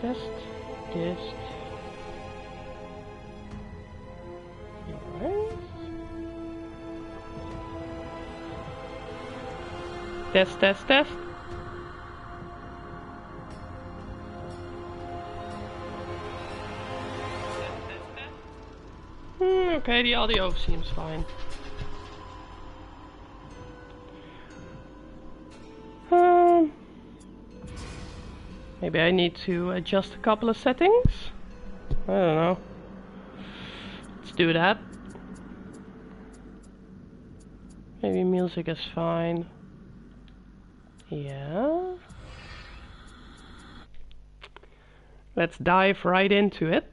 Test. Alright. Test. Okay, the audio seems fine. Maybe I need to adjust a couple of settings? I don't know. Let's do that. Maybe music is fine. Yeah. Let's dive right into it.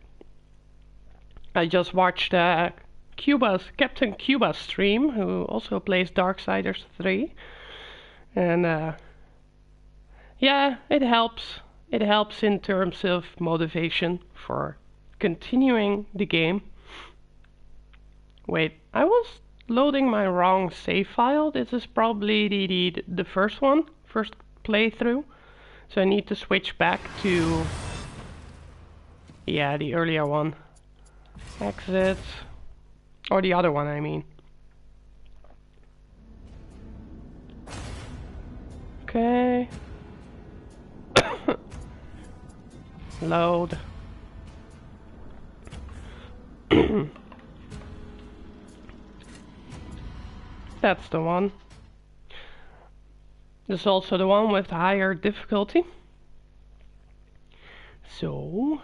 I just watched Captain Cuba's stream, who also plays Darksiders 3. And yeah, it helps. It helps in terms of motivation for continuing the game. Wait, I was loading my wrong save file. This is probably the first playthrough. So I need to switch back to, yeah, the earlier one. Exit, or the other one, I mean. Okay. Load. That's the one. This is also the one with higher difficulty. So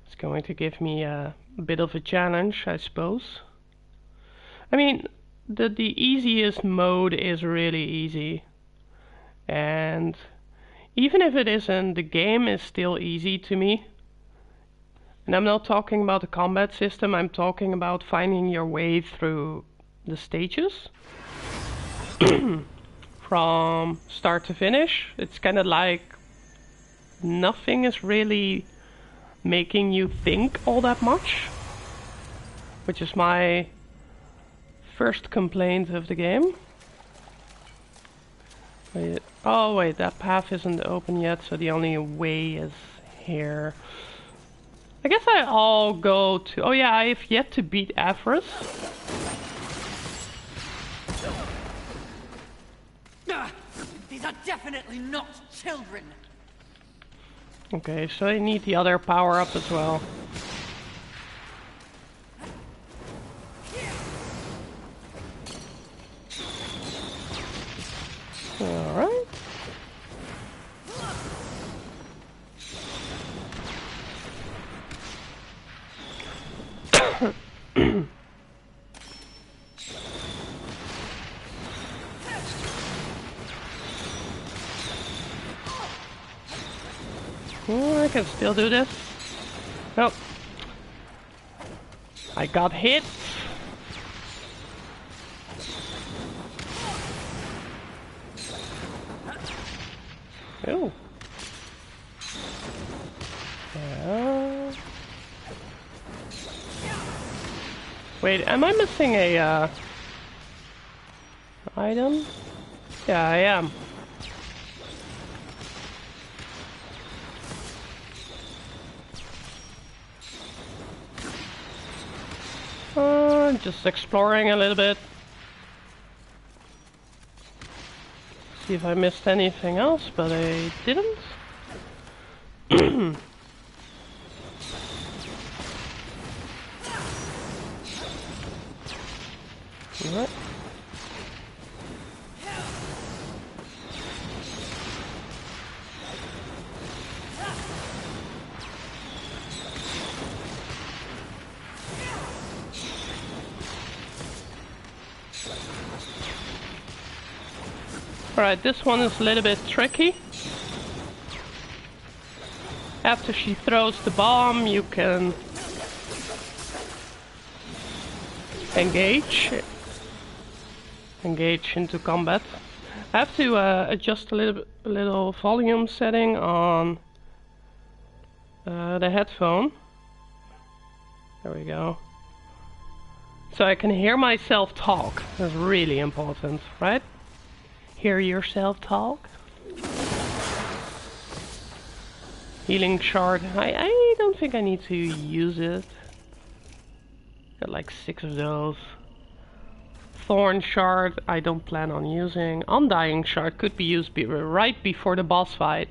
it's going to give me a bit of a challenge, I suppose. I mean, the easiest mode is really easy. And even if it isn't, the game is still easy to me. And I'm not talking about the combat system, I'm talking about finding your way through the stages. From start to finish. It's kind of like nothing is really making you think all that much. Which is my first complaint of the game. Wait, oh wait, that path isn't open yet, so the only way is here. I guess I'll go to... Oh yeah, I have yet to beat Avarice. These are definitely not children. Okay, so I need the other power up as well. Alright. Oh, I can still do this. Nope. I got hit. Oh. Yeah. Wait, am I missing a item? Yeah, I am. Just exploring a little bit. See if I missed anything else, but I didn't. What? Alright, this one is a little bit tricky. After she throws the bomb, you can engage into combat. I have to adjust a little volume setting on the headphone. There we go. So I can hear myself talk. That's really important, right? Hear yourself talk. Healing shard. I don't think I need to use it. Got like 6 of those. Thorn shard I don't plan on using. Undying shard could be used right before the boss fight.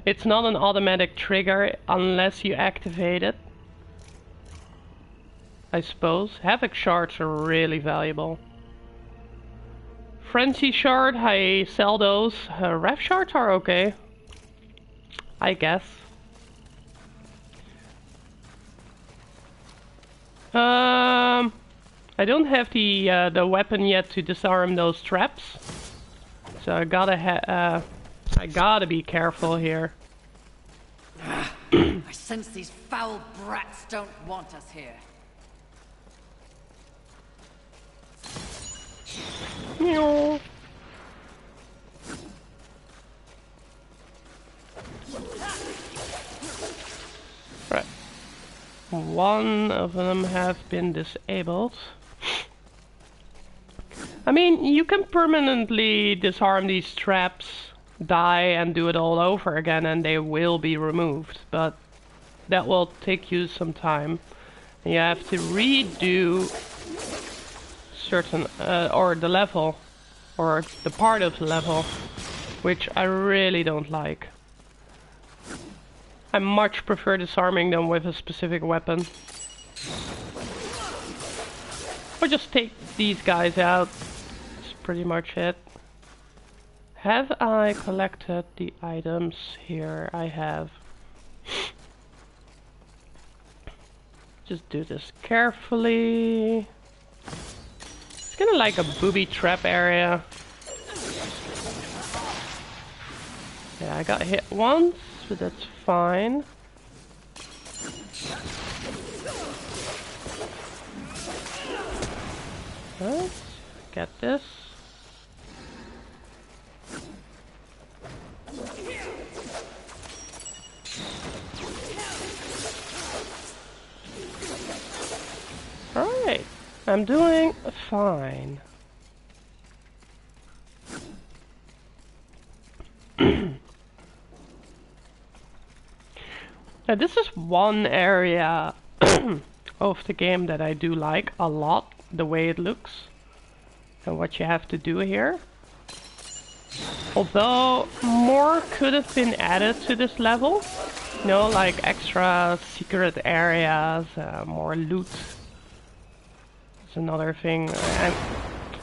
It's not an automatic trigger unless you activate it, I suppose. Havoc shards are really valuable. Frenzy shard, I sell those. Rev shards are okay, I guess. I don't have the weapon yet to disarm those traps, so I gotta be careful here. I sense these foul brats don't want us here. Meow. Right. One of them have been disabled. I mean, you can permanently disarm these traps, die, and do it all over again, and they will be removed, but that will take you some time. And you have to redo certain, or the level, or the part of the level, which I really don't like. I much prefer disarming them with a specific weapon. Or just take these guys out. That's pretty much it. Have I collected the items here? I have. Just do this carefully. It's kind of like a booby trap area. Yeah, I got hit once, but that's fine. Let's get this. Alright, I'm doing fine. Now this is one area of the game that I do like a lot, the way it looks and what you have to do here. Although more could have been added to this level, you know, like extra secret areas, more loot. That's another thing.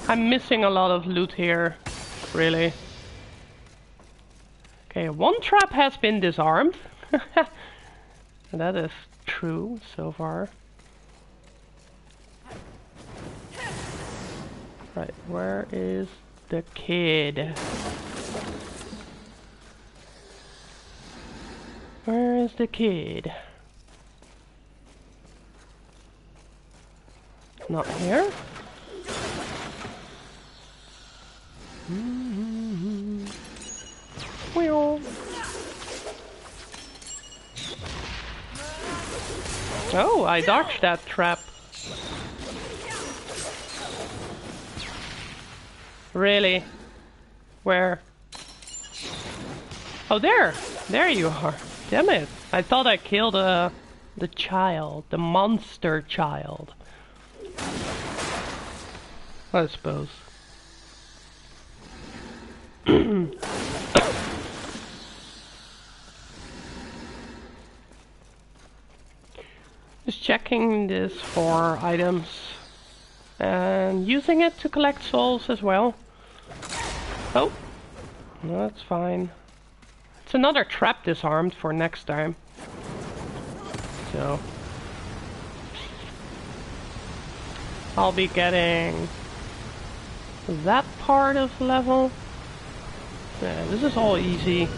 I'm missing a lot of loot here, really. Okay, one trap has been disarmed. That is true so far. Right, where is the kid? Where is the kid? Not here? Wheel. Oh, I dodged that trap. Really? Where? Oh, there! There you are. Damn it. I thought I killed the child. The monster child. I suppose. Just checking this for items. And using it to collect souls as well. Oh, no, that's fine. It's another trap disarmed for next time. So I'll be getting that part of the level. Yeah, this is all easy.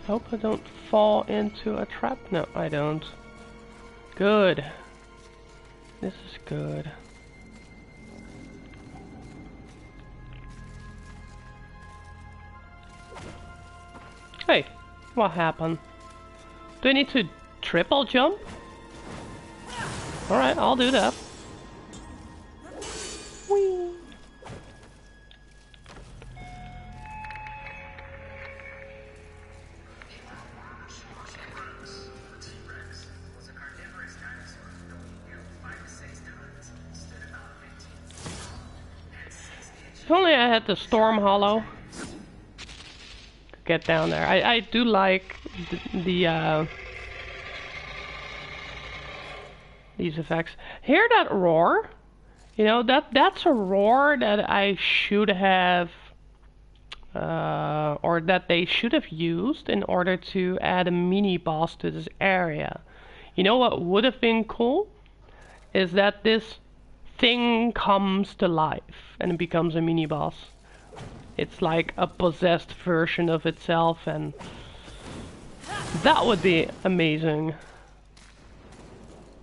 Hope I don't fall into a trap. No, I don't. Good. This is good. Hey, what happened? Do I need to triple jump? Alright, I'll do that. Whee. If only I had the Storm Hollow. Get down there. I do like these effects. Hear that roar? You know, that's a roar that I should have or that they should have used in order to add a mini boss to this area. You know what would have been cool? Is that this thing comes to life and it becomes a mini boss. It's like a possessed version of itself, and that would be amazing.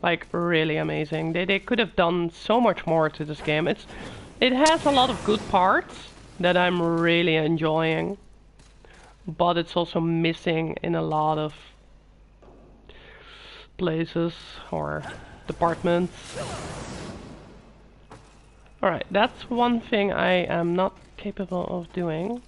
Like, really amazing. They could have done so much more to this game. It has a lot of good parts that I'm really enjoying, but it's also missing in a lot of places or departments. Alright, that's one thing I am not capable of doing.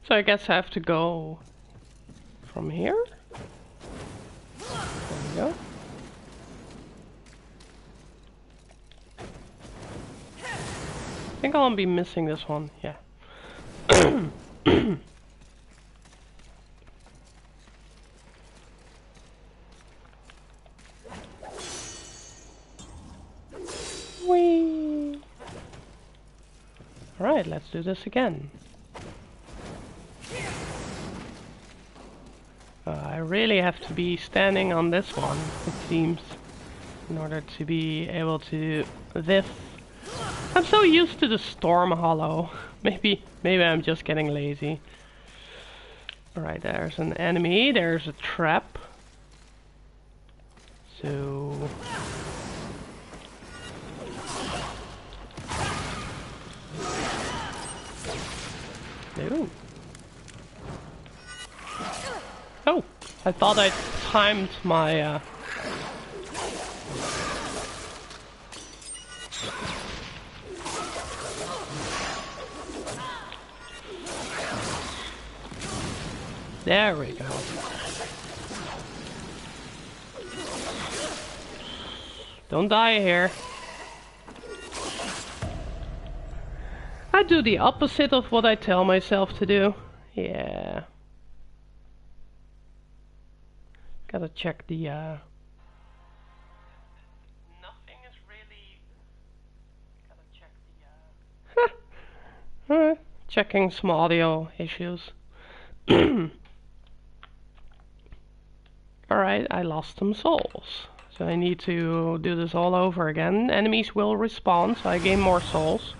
So I guess I have to go from here. There we go. I think I'll be missing this one, yeah. Whee! Alright, let's do this again. I really have to be standing on this one, it seems, in order to be able to do this. I'm so used to the Storm Hollow. Maybe I'm just getting lazy. Alright, there's an enemy, there's a trap. So... Ooh. Oh, I thought I timed my There we go. Don't die here. I do the opposite of what I tell myself to do. Yeah. Gotta check the nothing is really... Gotta check the checking some audio issues. Alright, I lost some souls. So I need to do this all over again. Enemies will respawn, so I gain more souls.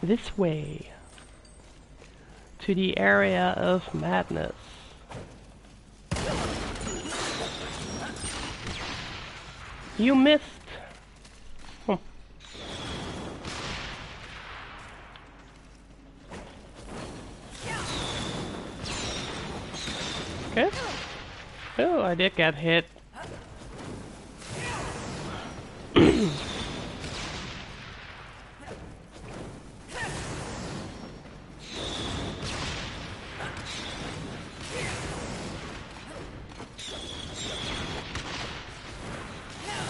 This way. To the area of madness. You missed. Okay. Oh, I did get hit.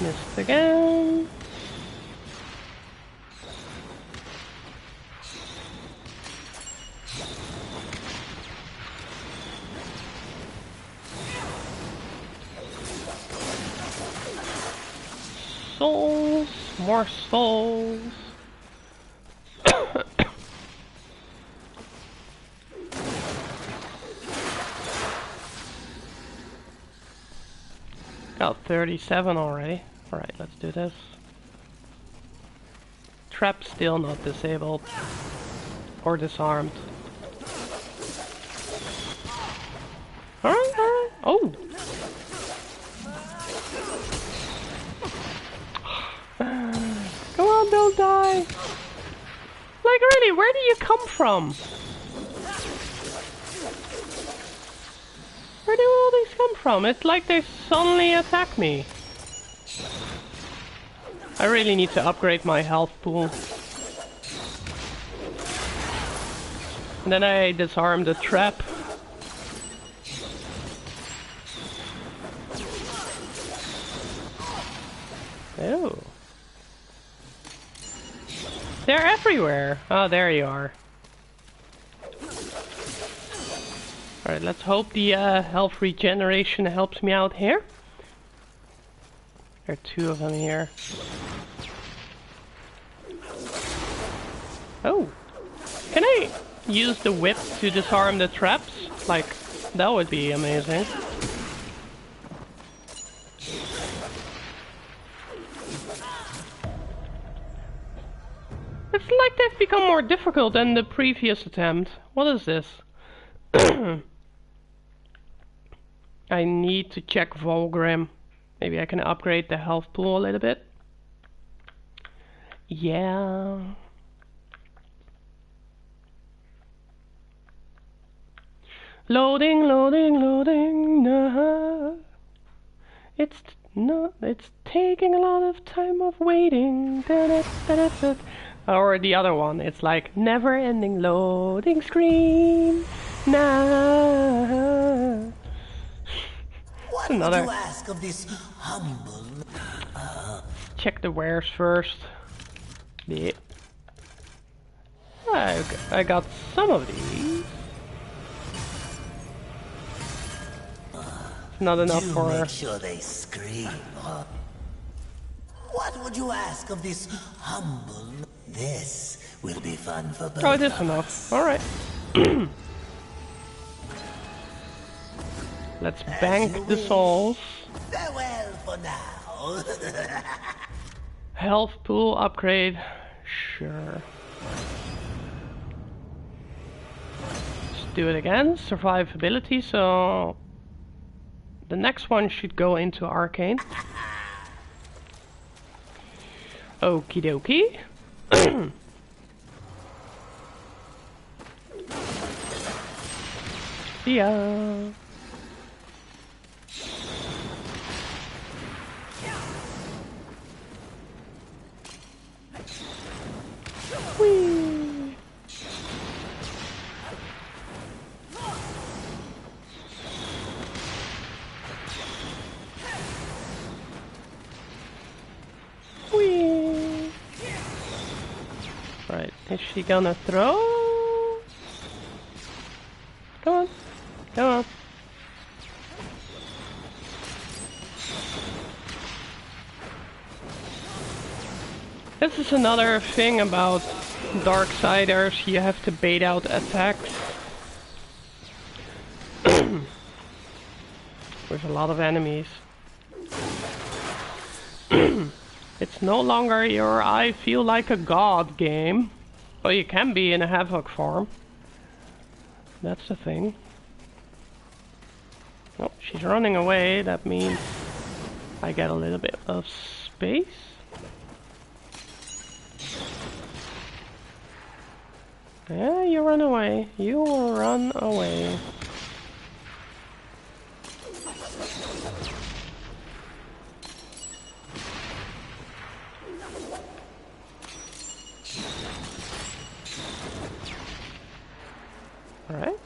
Missed again. Souls, more souls. Got 37 already. Alright, let's do this. Trap still not disabled. Or disarmed. Alright, alright. Oh! Come on, don't die! Like really, where do you come from? Where do all these come from? It's like they suddenly attack me. I really need to upgrade my health pool. And then I disarm the trap. Oh. They're everywhere. Oh, there you are. Alright, let's hope the health regeneration helps me out here. There are two of them here. Oh. Can I use the whip to disarm the traps? Like, that would be amazing. It's like they've become more difficult than the previous attempt. What is this? I need to check Volgrim. Maybe I can upgrade the health pool a little bit. Yeah. Loading, loading, loading. Nah. It's taking a lot of time of waiting. Or the other one, it's like never-ending loading screen. Nah. What Another. would you ask of this humble? Check the wares first. Yeah. I got some of these. Not enough Do for make her. sure they scream. What would you ask of this humble? This will be fun for both. Oh, it is enough. Alright. Let's bank the souls. Farewell for now. Health pool upgrade. Sure. Let's do it again. Survivability, so the next one should go into arcane. Okie dokie. Yeah. Whee. Whee. Right, is she gonna throw? Come on, come on. This is another thing about Darksiders, you have to bait out attacks. There's a lot of enemies. It's no longer your I feel like a god game. Well, you can be in a Havoc form. That's the thing. Oh, she's running away, that means I get a little bit of space. Yeah, you run away. You run away. Alright.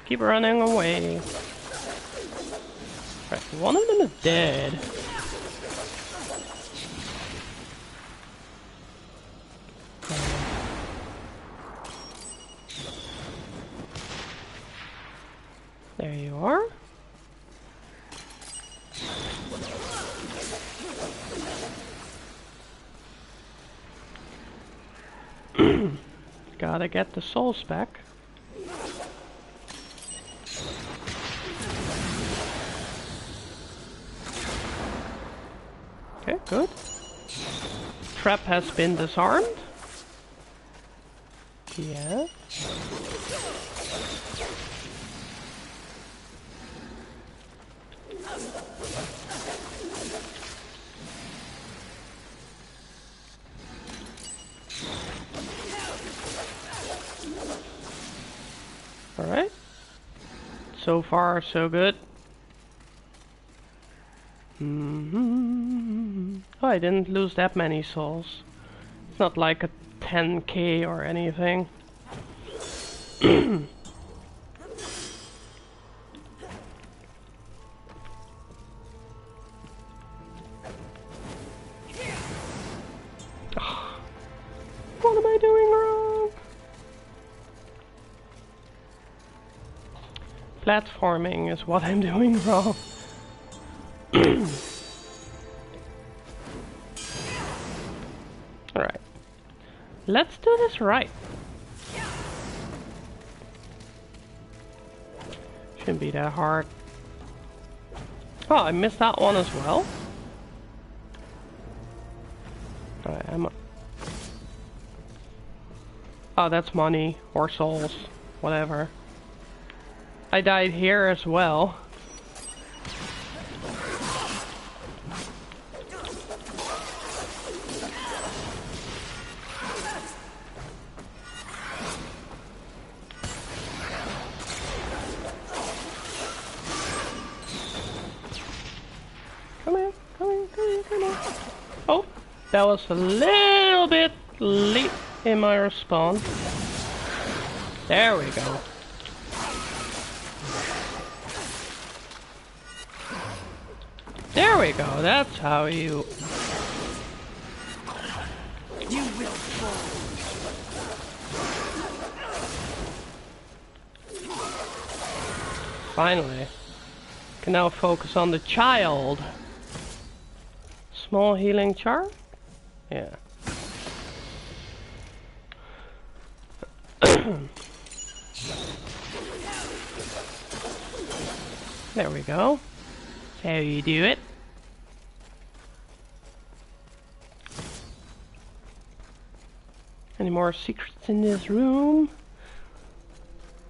Keep running away. Right, one of them is dead. There you are. Gotta get the souls back. Okay, good. Trap has been disarmed. Yeah. Alright. So far, so good. Oh, I didn't lose that many souls. It's not like a 10k or anything. What am I doing wrong? Platforming is what I'm doing wrong. Alright. Let's do this right. Shouldn't be that hard. Oh, I missed that one as well. Alright, oh, that's money or souls, whatever. I died here as well. Come here, come here, come here, come here. Oh, that was a little bit late in my response. There we go. There we go, that's how you... You will fall. Finally. Can now focus on the child. Small healing charm? Yeah. There we go. That's how you do it. Any more secrets in this room?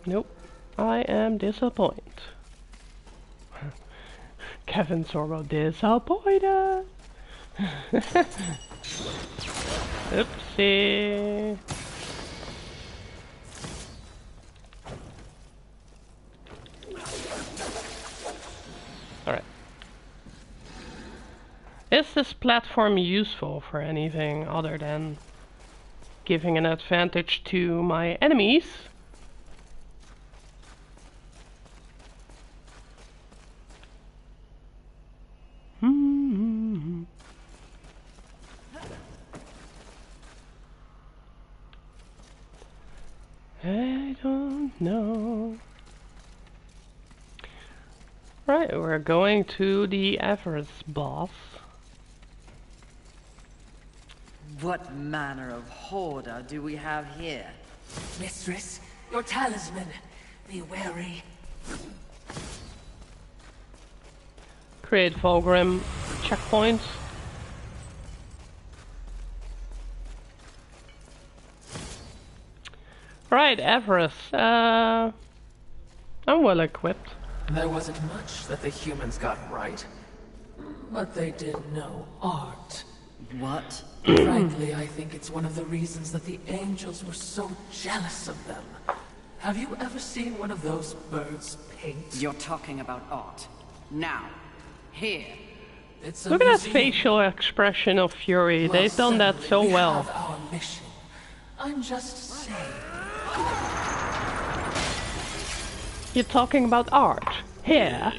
Nope. I am disappointed. Kevin Sorbo disappointed. Oopsie. Alright. Is this platform useful for anything other than giving an advantage to my enemies? I don't know. Right, we're going to the Everest boss. What manner of hoarder do we have here? Mistress, your talisman. Be wary. Create Volgrim checkpoints. Right, Everest. I'm well equipped. There wasn't much that the humans got right, but they did know art. What? Frankly, I think it's one of the reasons that the angels were so jealous of them. Have you ever seen one of those birds paint? You're talking about art. Now. Here. It's a Look at that museum. facial expression of fury. Well, They've done that certainly so we well. have our mission. I'm just saying. You're talking about art. Here.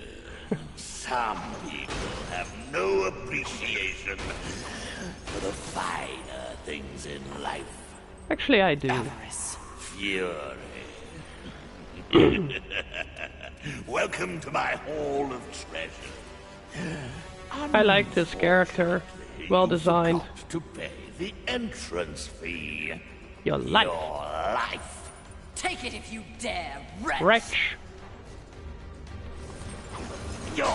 Some people have no appreciation for the finer things in life. Actually, I do. Avarice. Fury. Welcome to my hall of treasure. I like this character. Well designed. You've got to pay the entrance fee. Your life. Your life. Take it if you dare, wretch. Wretch. Your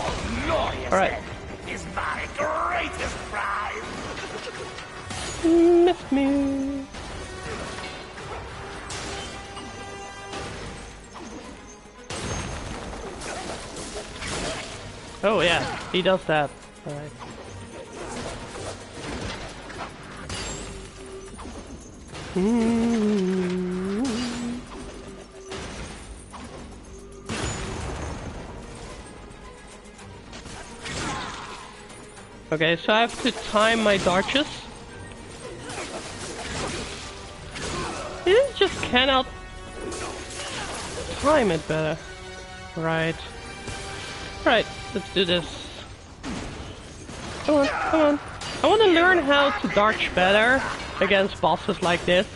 glorious All right. head is my greatest prize. Miss me. Oh yeah, he does that. Alright. Okay, so I have to time my dodges. You just cannot time it better. Right. Right, let's do this. Come on, come on. I want to learn how to dodge better against bosses like this.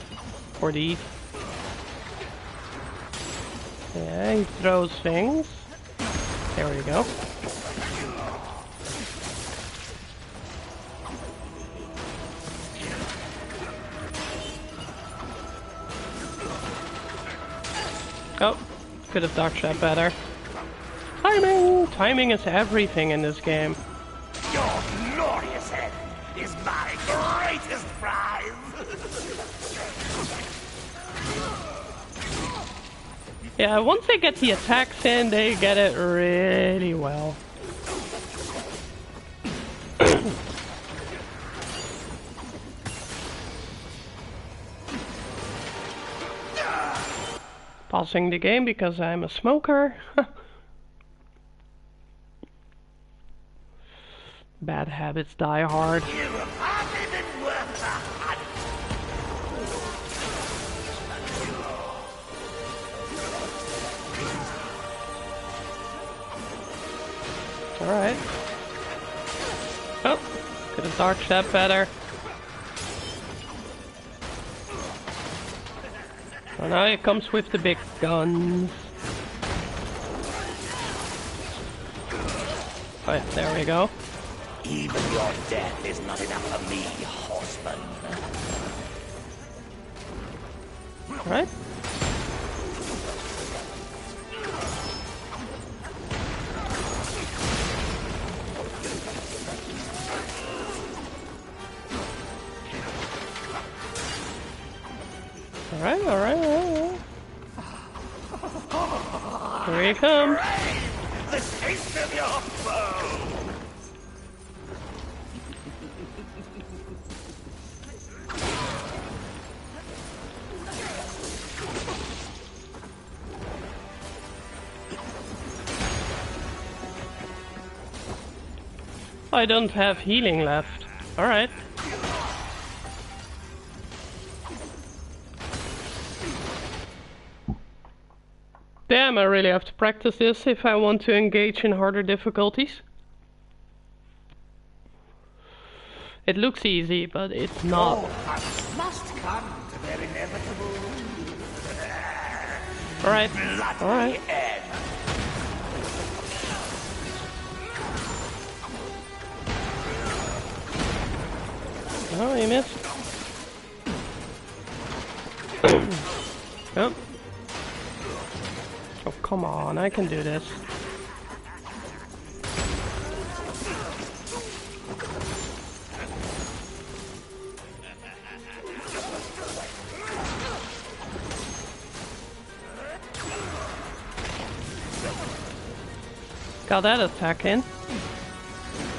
Or these. Yeah, he throws things. There we go. Oh, could have dodged that better. Timing! Timing is everything in this game. Your glorious head is my greatest prize! Yeah, once they get the attacks in, they get it really well. Pausing the game because I'm a smoker. Bad habits die hard. You have hardly been worth the hunt. Alright. Oh, could have dodged that better. Oh, now it comes with the big guns. Right, there we go. Even your death is not enough for me, horseman. Right. Alright, alright, alright. Here he comes. The taste of your foe! I don't have healing left. Alright. Damn, I really have to practice this if I want to engage in harder difficulties. It looks easy, but it's not. Must come to their inevitable Alright, alright. end. Oh, he missed. Oh. Oh, come on, I can do this. Got that attack in.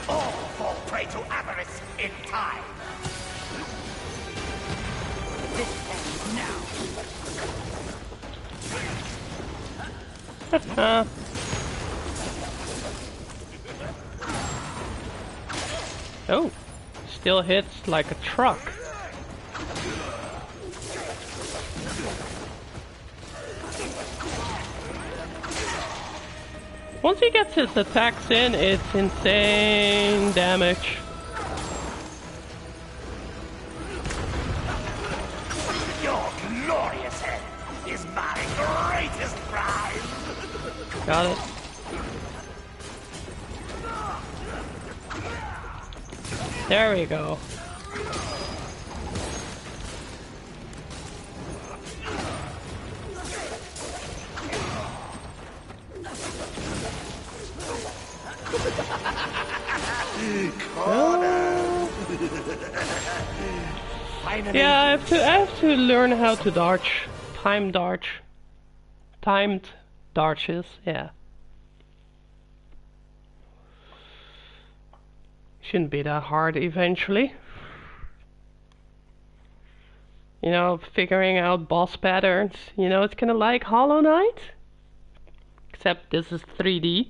All fall prey to avarice in time. This ends now. Oh, still hits like a truck. Once he gets his attacks in, it's insane damage. Your glorious head is my greatest prize. Got it. There we go. Yeah, I have to learn how to dodge. Timed dodges, yeah. Shouldn't be that hard eventually. You know, figuring out boss patterns. You know, it's kinda like Hollow Knight. Except this is 3D.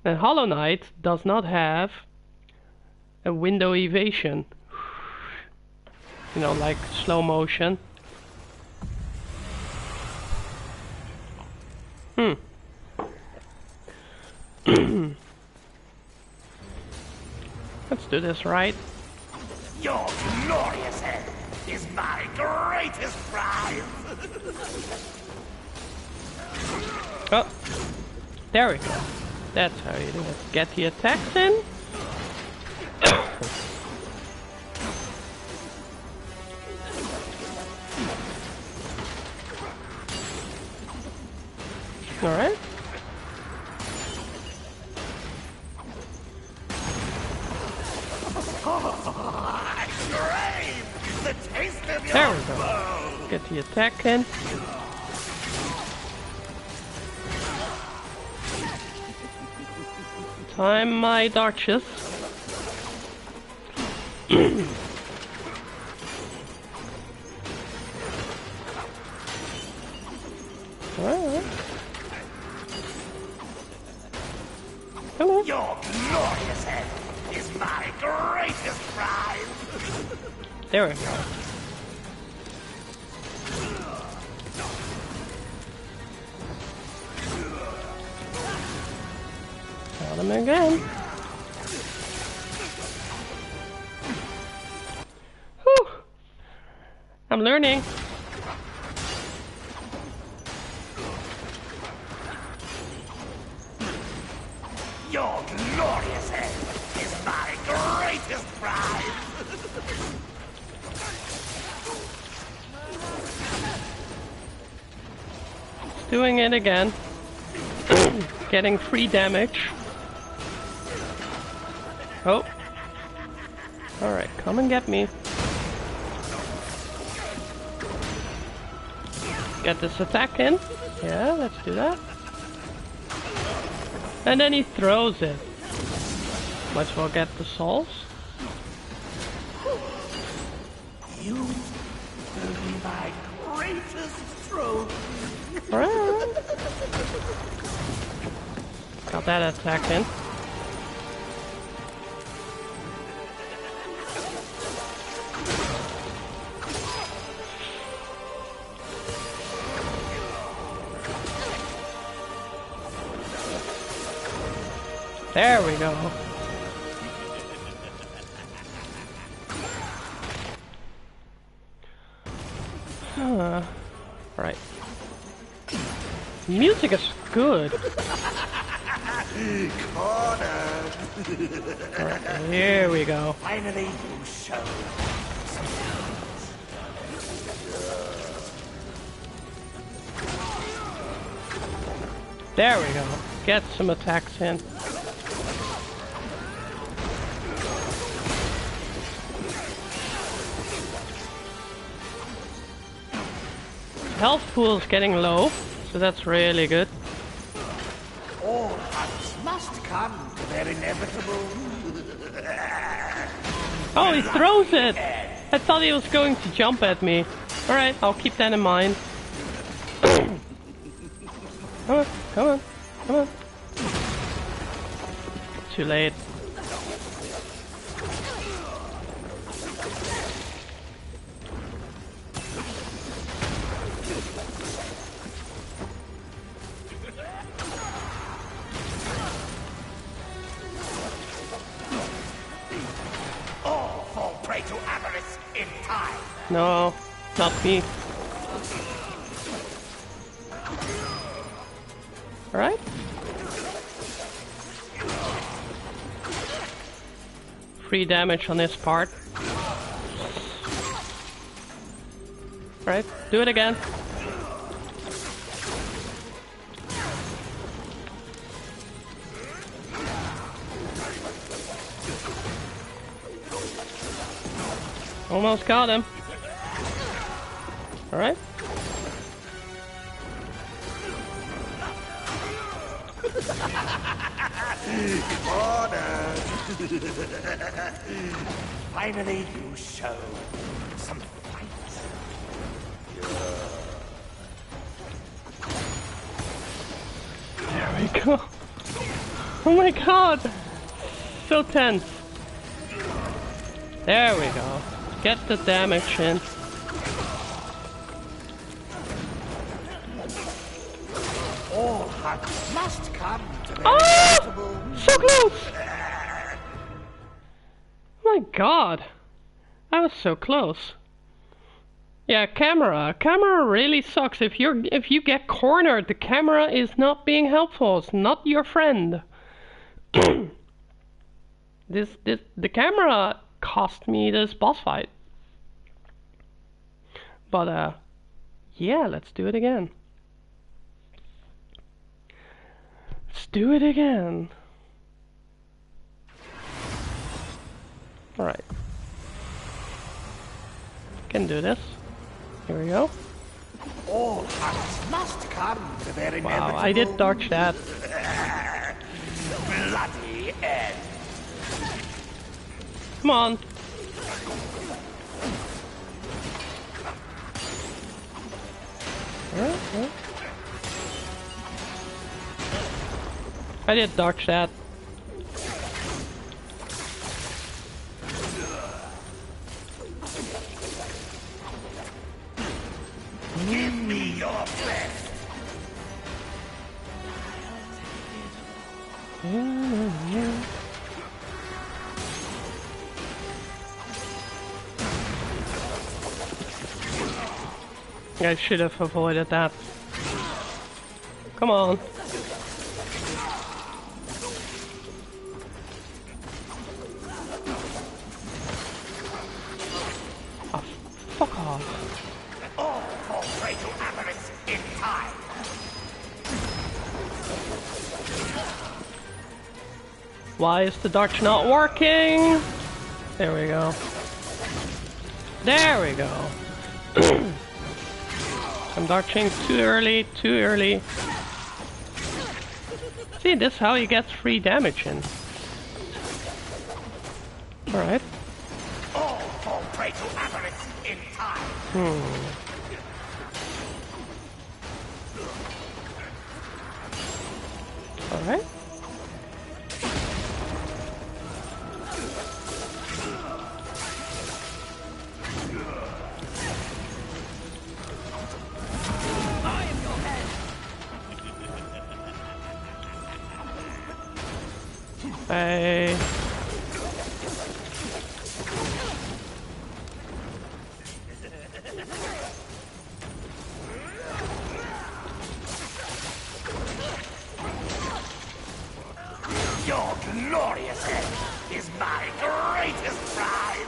And Hollow Knight does not have a window evasion. You know, like slow motion. Let's do this right. Your glorious head is my greatest prize! Oh, there we go. That's how you do it. Get the attacks in. Alright. The taste of your There we go. Get the attack in. Time my dodges. Alright. Hello. Your glorious head is my greatest prize! There we go. Got him again. Whew. I'm learning. Your glorious head is my greatest prize! Doing it again. Getting free damage. Oh. Alright, come and get me. Get this attack in. Yeah, let's do that. And then he throws it. Might as well get the souls. You will be my greatest trophy! Alright. Got that attack in. There we go. Right. Music is good. Cornered! Alright, here we go. Finally, you show some There we go. Get some attacks in. Health pool is getting low, so that's really good. All hunts must come to their inevitable. Oh, he throws it! I thought he was going to jump at me. Alright, I'll keep that in mind. Come on, come on, come on. Too late. All fall prey to avarice in time. No, not me. Alright. Free damage on this part. Alright, do it again. Almost got him. Alright. Finally, you show some fight. There we go. Oh my god! So tense. There we go. Get the damage in. All hearts must come to their Oh! inevitable. So close! My god. I was so close. Yeah, camera. Camera really sucks. If you get cornered, the camera is not being helpful. It's not your friend. The camera cost me this boss fight. But yeah, let's do it again. Let's do it again. Alright. Can do this. Here we go. All hearts must come to their inevitable. Wow, I did dodge that. Bloody end. Come on. I did dodge that. Give me your best. I should have avoided that. Come on. Oh, fuck off. All fall prey to avarice in time. Why is the dodge not working? There we go. There we go. I'm dodging too early, too early. See, this is how he gets free damage in. Alright. All fall prey to avarice in time. Alright. Hey. Your glorious head is my greatest prize.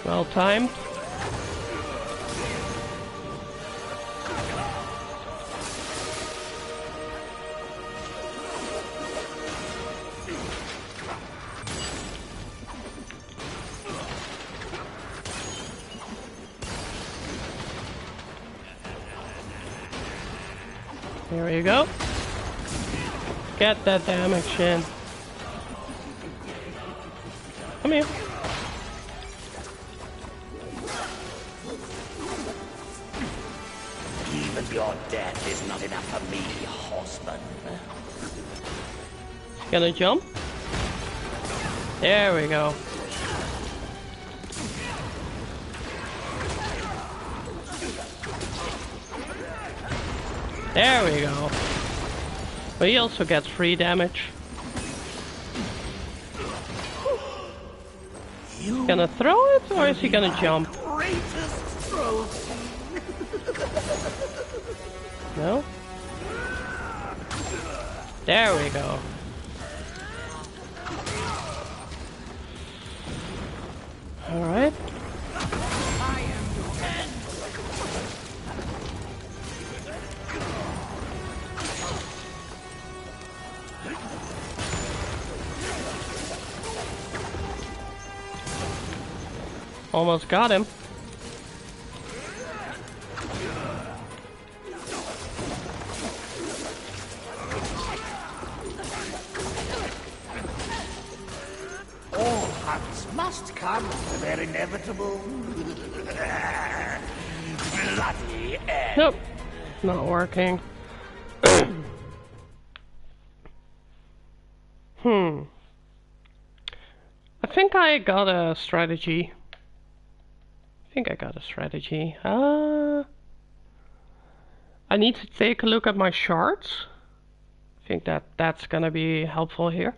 Well timed. There you go. Get that damage in. Come here. Even your death is not enough for me, horseman. Gonna jump. There we go. There we go. But he also gets free damage. Gonna throw it, or is he gonna jump? Greatest trophy. No? There we go. Alright. Almost got him. All hearts must come to their inevitable bloody end. Nope. not working. I think I got a strategy. I need to take a look at my shards. I think that's gonna be helpful here.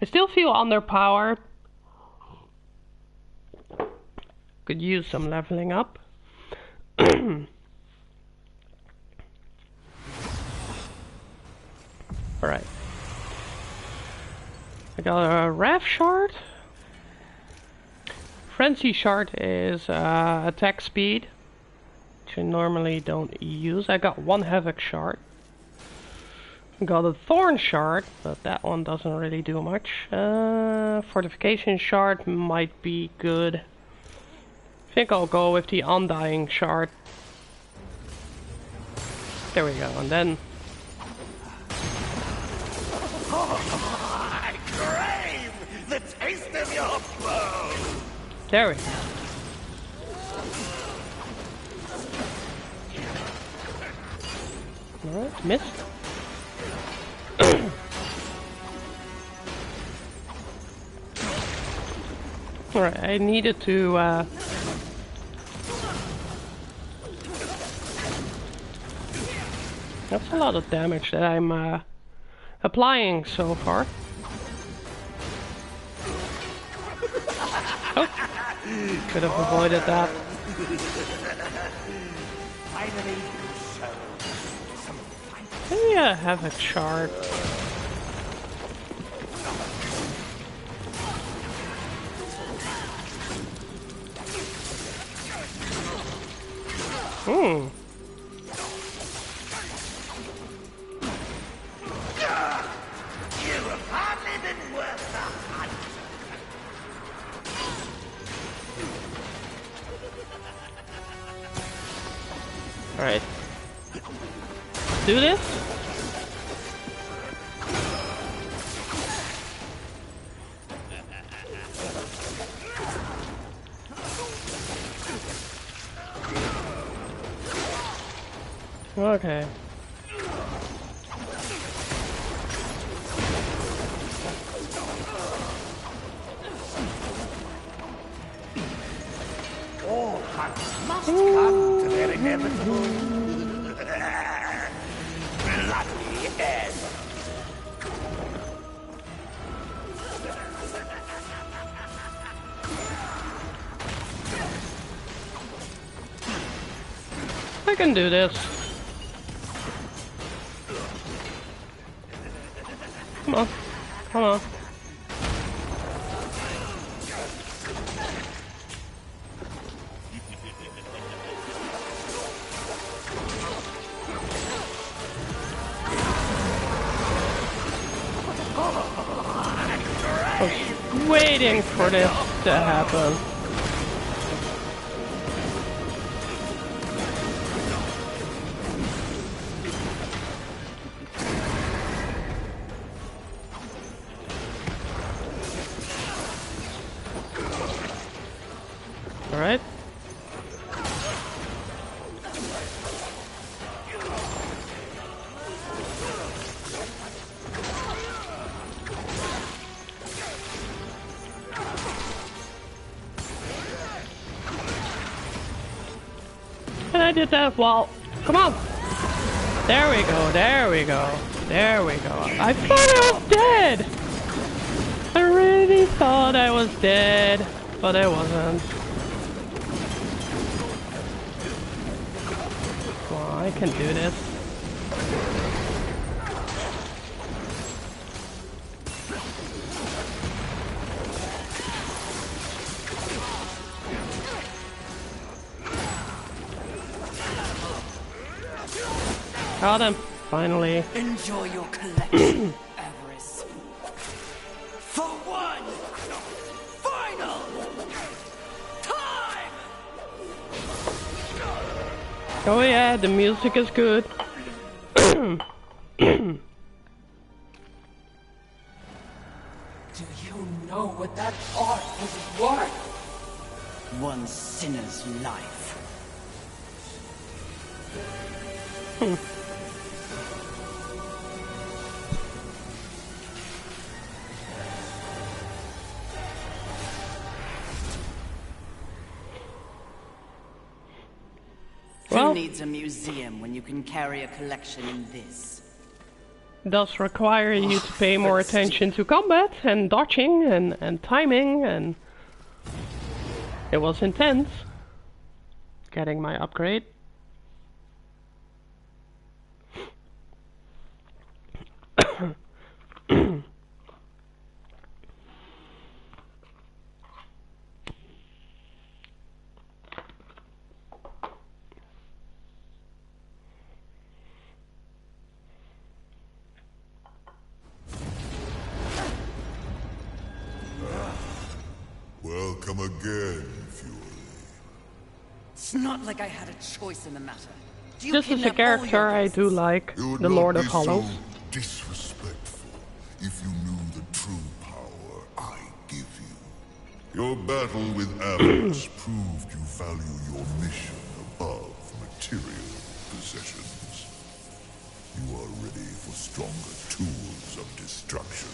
I still feel underpowered. Could use some leveling up. Alright. I got a Rev shard. Frenzy shard is attack speed, which I normally don't use. I got one Havoc shard. Got a Thorn shard, but that one doesn't really do much. Fortification shard might be good. I think I'll go with the Undying shard. There we go, and then... I crave the taste of your bones! There we go. Alright, missed. Alright, I needed to that's a lot of damage that I'm applying so far. Oh, could have avoided that. Maybe I have a shard. Alright. Do this? Okay. All hunts must come to their inevitable bloody end. I can do this. Come on. Come on. I was waiting for this to happen. Alright. And I did that well. Come on! There we go, there we go, there we go. I thought I was dead! I really thought I was dead, but I wasn't. I can do this. Got him, finally. Enjoy your collection, Avarice. For one final time! Oh yeah, the music is good. Do you know what that art was worth? One sinner's life. Hmm. Who needs a museum when you can carry a collection in this? Does require you to pay more attention to combat and dodging and timing, and it was intense getting my upgrade. Welcome again, Fury. It's not like I had a choice in the matter. This is a character I do like, the Lord of Hollows. So disrespectful if you knew the true power I give you. Your battle with Avarice proved you value your mission above material possessions. You are ready for stronger tools of destruction.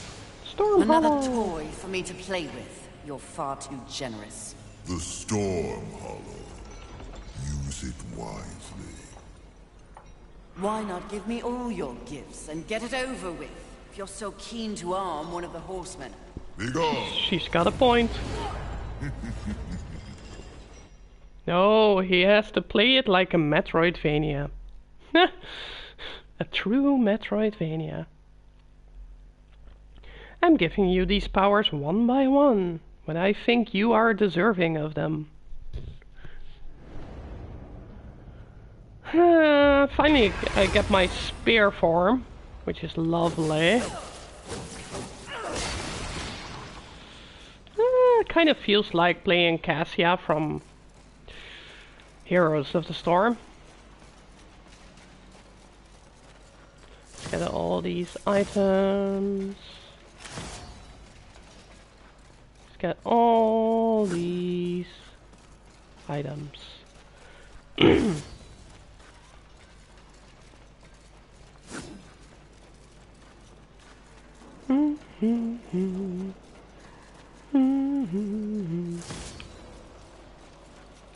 Another toy for me to play with. You're far too generous. The Storm Hollow. Use it wisely. Why not give me all your gifts and get it over with, if you're so keen to arm one of the horsemen? Be gone. She's got a point. No, he has to play it like a Metroidvania. A true Metroidvania. I'm giving you these powers one by one, when I think you are deserving of them. Finally, I get my spear form, which is lovely. It kind of feels like playing Cassia from Heroes of the Storm. Let's get all these items. Let's get all these items.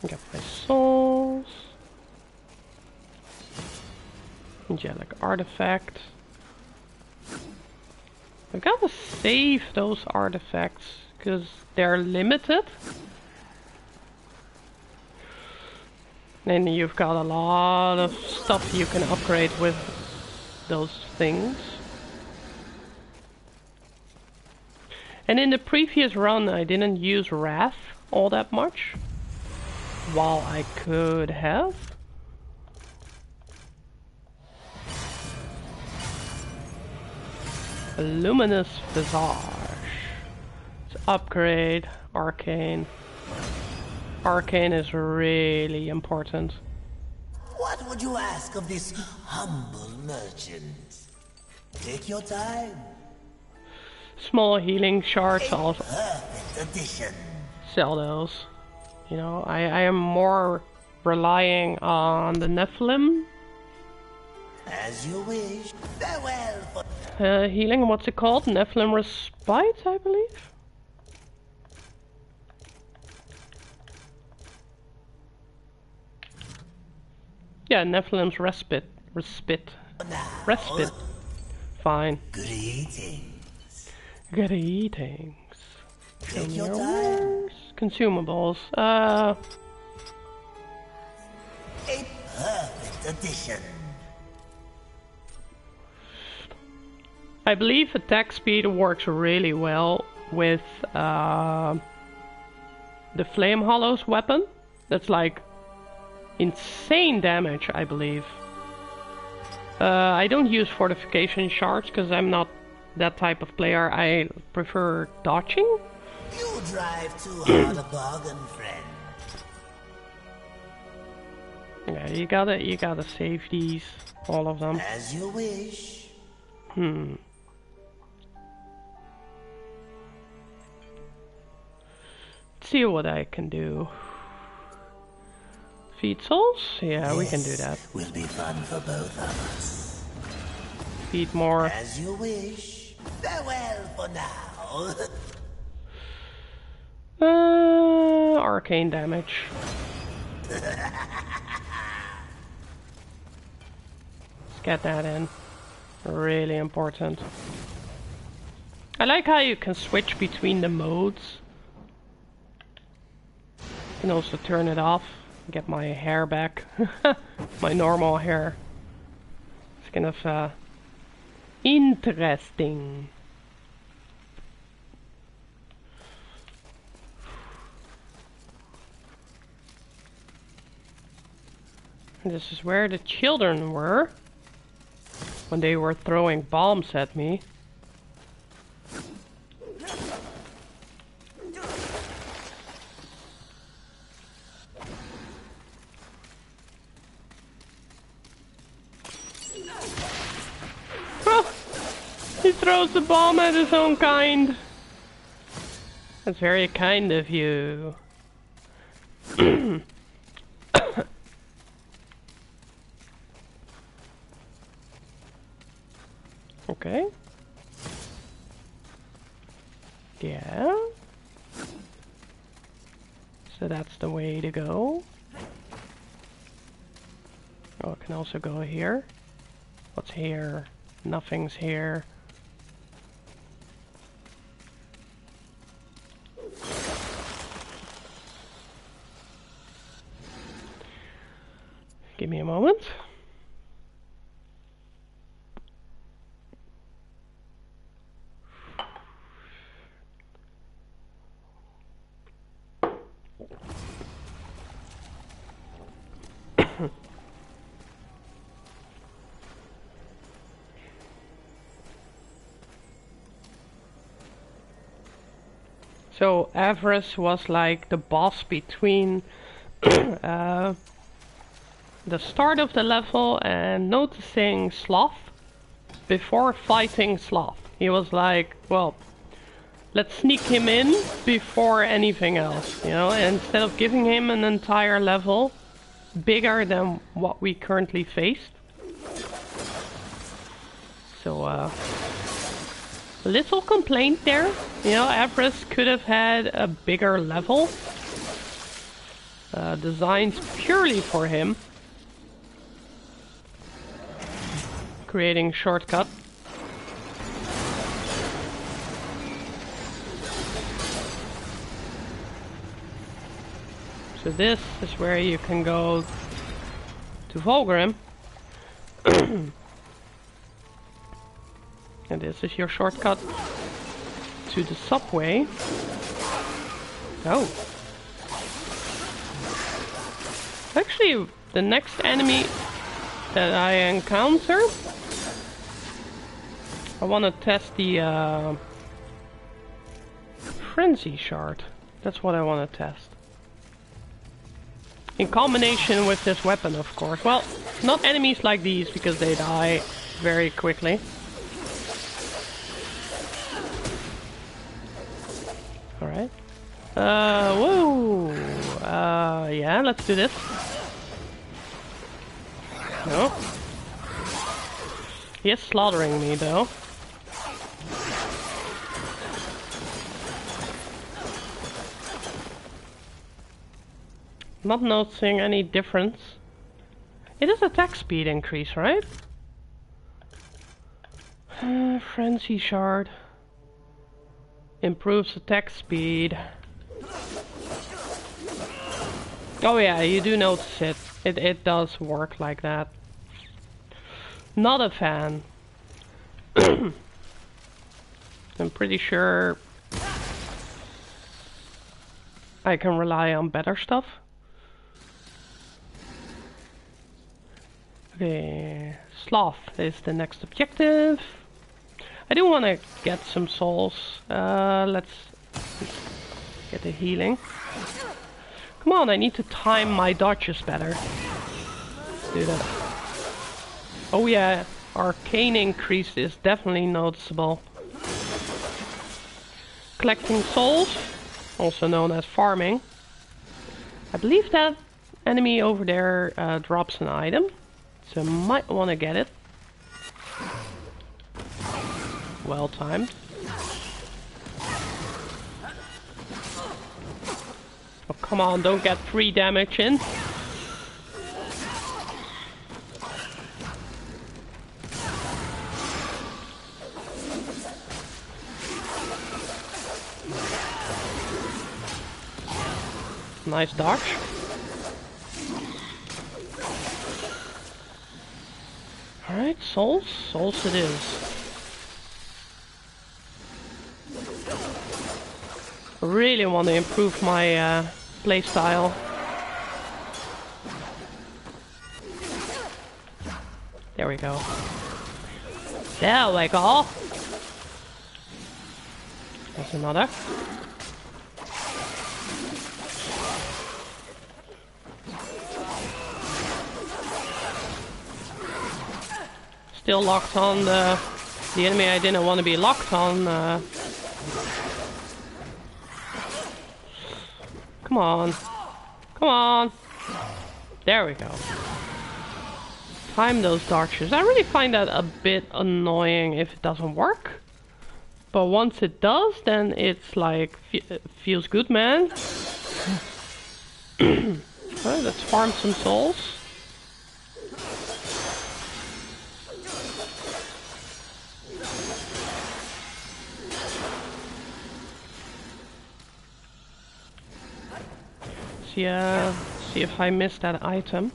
Get my souls. Angelic artifact. I gotta save those artifacts because they're limited. And you've got a lot of stuff you can upgrade with those things. And in the previous run I didn't use Wrath all that much, while I could have. A luminous visage. Let's upgrade arcane. Arcane is really important. What would you ask of this humble merchant? Take your time. Small healing shards, I'll Perfect addition. sell those. You know, I am more relying on the Nephilim. As you wish. Farewell for Healing, what's it called? Nephilim Respite, I believe? Yeah, Nephilim's Respite. Respite. Respite. Fine. greetings. Greetings. Take your time. Consumables. A perfect addition. I believe attack speed works really well with the Flame Hollow's weapon. That's like insane damage, I believe. I don't use fortification shards because I'm not that type of player. I prefer dodging. You drive too hard a bargain, friend. Yeah, you gotta save these, all of them. As you wish. Let's see what I can do. Feed souls? Yeah, we can do that. Will be fun for both of us. Feed more. As you wish. Farewell for now. Arcane damage. Let's get that in. Really important. I like how you can switch between the modes. You can also turn it off. Get my hair back. My normal hair. It's kind of interesting. This is where the children were when they were throwing bombs at me. He throws the bomb at his own kind. That's very kind of you. Okay. Yeah. So that's the way to go. Oh, I can also go here. What's here? Nothing's here. Give me a moment. So Avarice was like the boss between the start of the level and noticing Sloth before fighting Sloth. He was like, well, let's sneak him in before anything else, you know, and instead of giving him an entire level bigger than what we currently faced. So, little complaint there. You know, Avarice could have had a bigger level. Designed purely for him. Creating shortcut. So this is where you can go to Volgrim. And this is your shortcut to the subway. Oh. Actually, the next enemy that I encounter, I want to test the Frenzy Shard. That's what I want to test. In combination with this weapon, of course. Well, not enemies like these, because they die very quickly. Alright. Whoa! Yeah, let's do this. No. He is slaughtering me, though. Not noticing any difference. It is attack speed increase, right? Frenzy Shard. Improves attack speed. Oh yeah, you do notice it. It does work like that. Not a fan. I'm pretty sure I can rely on better stuff. Okay, Sloth is the next objective. I do want to get some souls. Let's get the healing. Come on, I need to time my dodges better. Let's do that. Oh yeah, arcane increase is definitely noticeable. Collecting souls, also known as farming. I believe that enemy over there drops an item, so might want to get it. Well timed. Oh, come on, don't get 3 damage in. Nice dodge. Alright, souls. Souls it is. I really want to improve my playstyle. There we go. There we go. There's another. Still locked on the enemy I didn't want to be locked on. Come on. Come on. There we go. Time those dodges. I really find that a bit annoying if it doesn't work. But once it does, then it's like, feels good, man. Alright, let's farm some souls. See if I missed that item.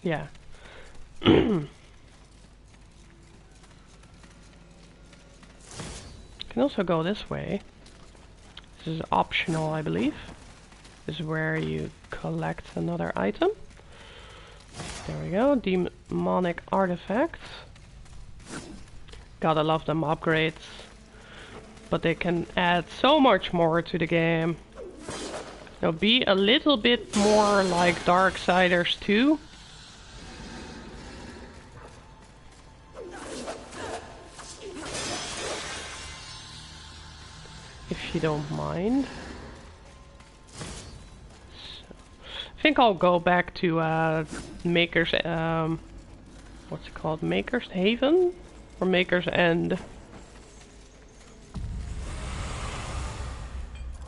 Yeah. Can also go this way. This is optional, I believe. This is where you collect another item. There we go. Demonic artifacts. Gotta love them upgrades. But they can add so much more to the game. Now be a little bit more like Darksiders 2. If you don't mind. So, I think I'll go back to Maker's, what's it called? Maker's Haven? Or Maker's End?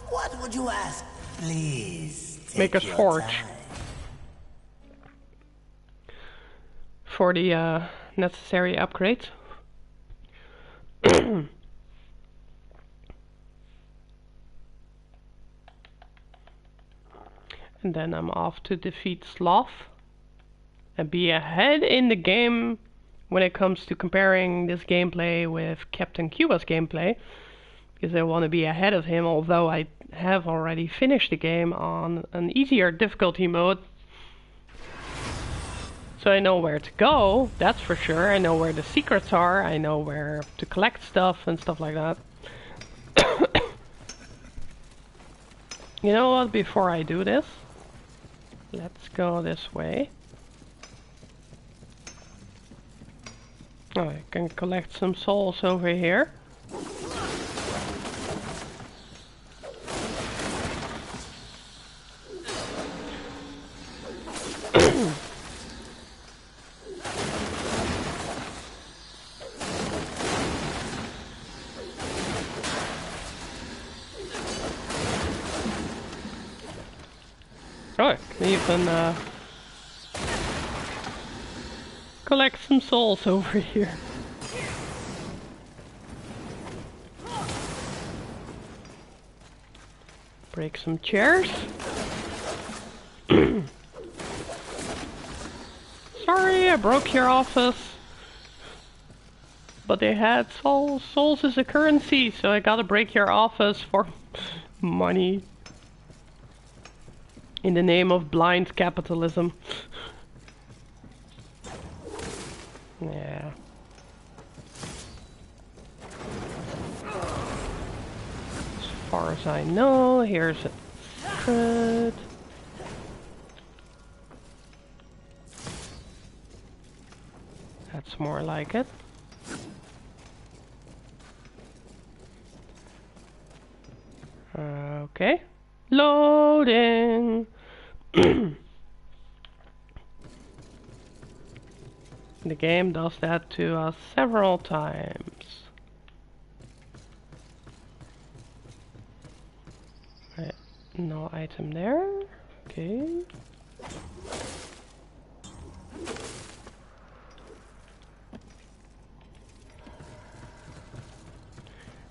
What would you ask? Please, Maker's Forge. For the necessary upgrades. And then I'm off to defeat Sloth. And be ahead in the game when it comes to comparing this gameplay with Captain Cuba's gameplay. Because I want to be ahead of him, although I have already finished the game on an easier difficulty mode. So I know where to go, that's for sure. I know where the secrets are, I know where to collect stuff and stuff like that. You know what, before I do this, let's go this way. Oh, I can collect some souls over here. Oh, I can even collect some souls over here. Break some chairs. Sorry, I broke your office. But they had souls. Souls is a currency, so I gotta break your office for money. In the name of blind capitalism. Yeah. As far as I know, here's a secret. That's more like it. Okay. Loading. The game does that to us several times. Right, no item there. Okay.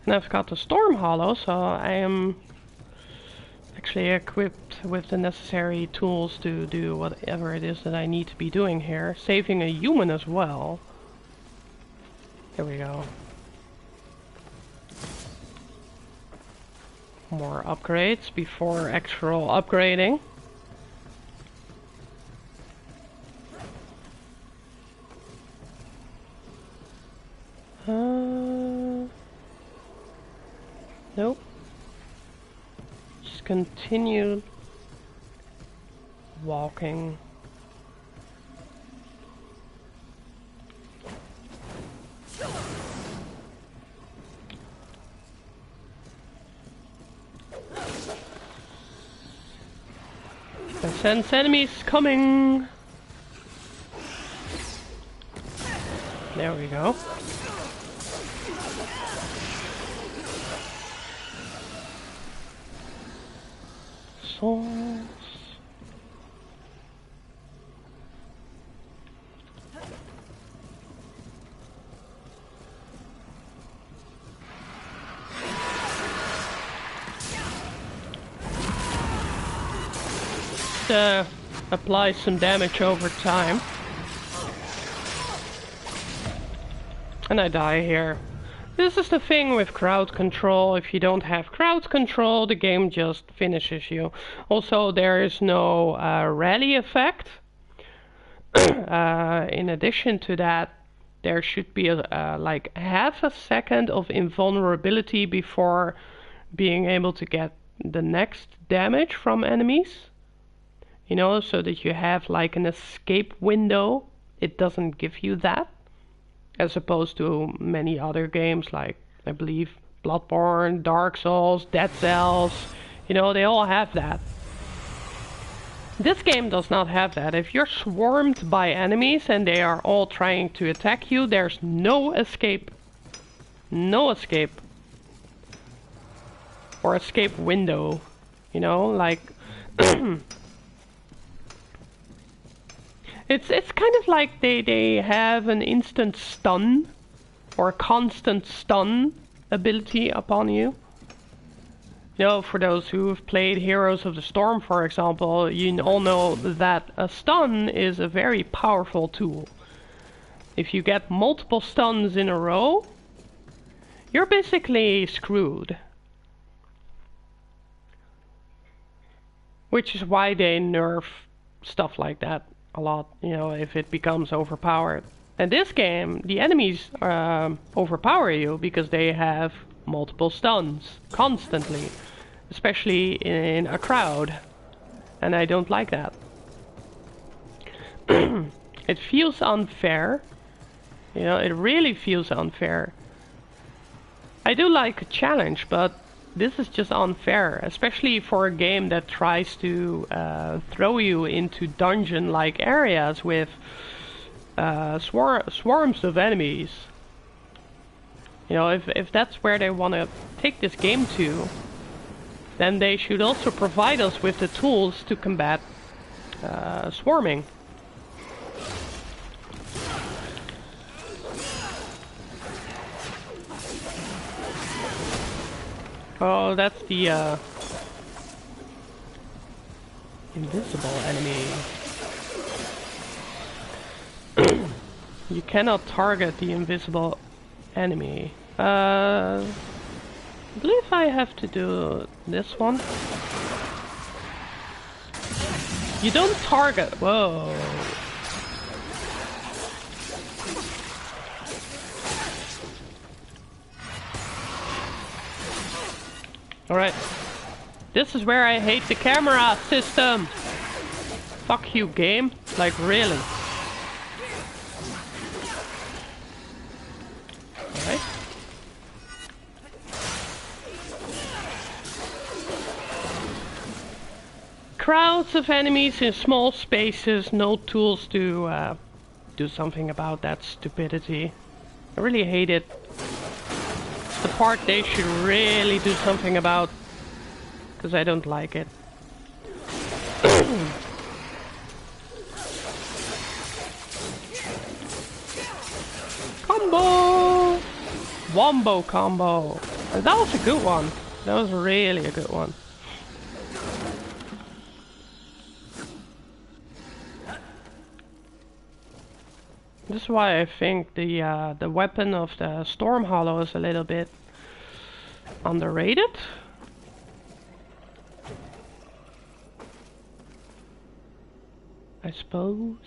And I've got the Storm Hollow, so I am actually equipped with the necessary tools to do whatever it is that I need to be doing here. Saving a human as well. There we go. More upgrades before actual upgrading. Nope. Just continue walking. I sense enemies coming. There we go. Souls. Apply some damage over time. And I die here. This is the thing with crowd control. If you don't have crowd control, the game just finishes you. Also, there is no rally effect. In addition to that, there should be like half a second of invulnerability before being able to get the next damage from enemies. You know, so that you have like an escape window. It doesn't give you that. As opposed to many other games like, I believe, Bloodborne, Dark Souls, Dead Cells. You know, they all have that. This game does not have that. If you're swarmed by enemies and they are all trying to attack you, there's no escape. No escape. Or escape window. You know, like... It's kind of like they have an instant stun or constant stun ability upon you. You know, for those who have played Heroes of the Storm, for example, you all know that a stun is a very powerful tool. If you get multiple stuns in a row, you're basically screwed. Which is why they nerf stuff like that a lot, you know, if it becomes overpowered. In this game, the enemies overpower you because they have multiple stuns constantly, especially in a crowd, and I don't like that. It feels unfair, you know, it really feels unfair. I do like a challenge, but this is just unfair, especially for a game that tries to throw you into dungeon-like areas with swarms of enemies. You know, if that's where they want to take this game to, then they should also provide us with the tools to combat swarming. Oh, that's the invisible enemy. You cannot target the invisible enemy. I believe I have to do this one. You don't target. Whoa. Alright. This is where I hate the camera system. Fuck you, game. Like, really. Alright. crowds of enemies in small spaces, no tools to do something about that stupidity. I really hate it. It's the part they should really do something about, because I don't like it. Combo! Wombo combo! And that was a good one. That was really a good one. This is why I think the weapon of the Storm Hollow is a little bit underrated. I suppose.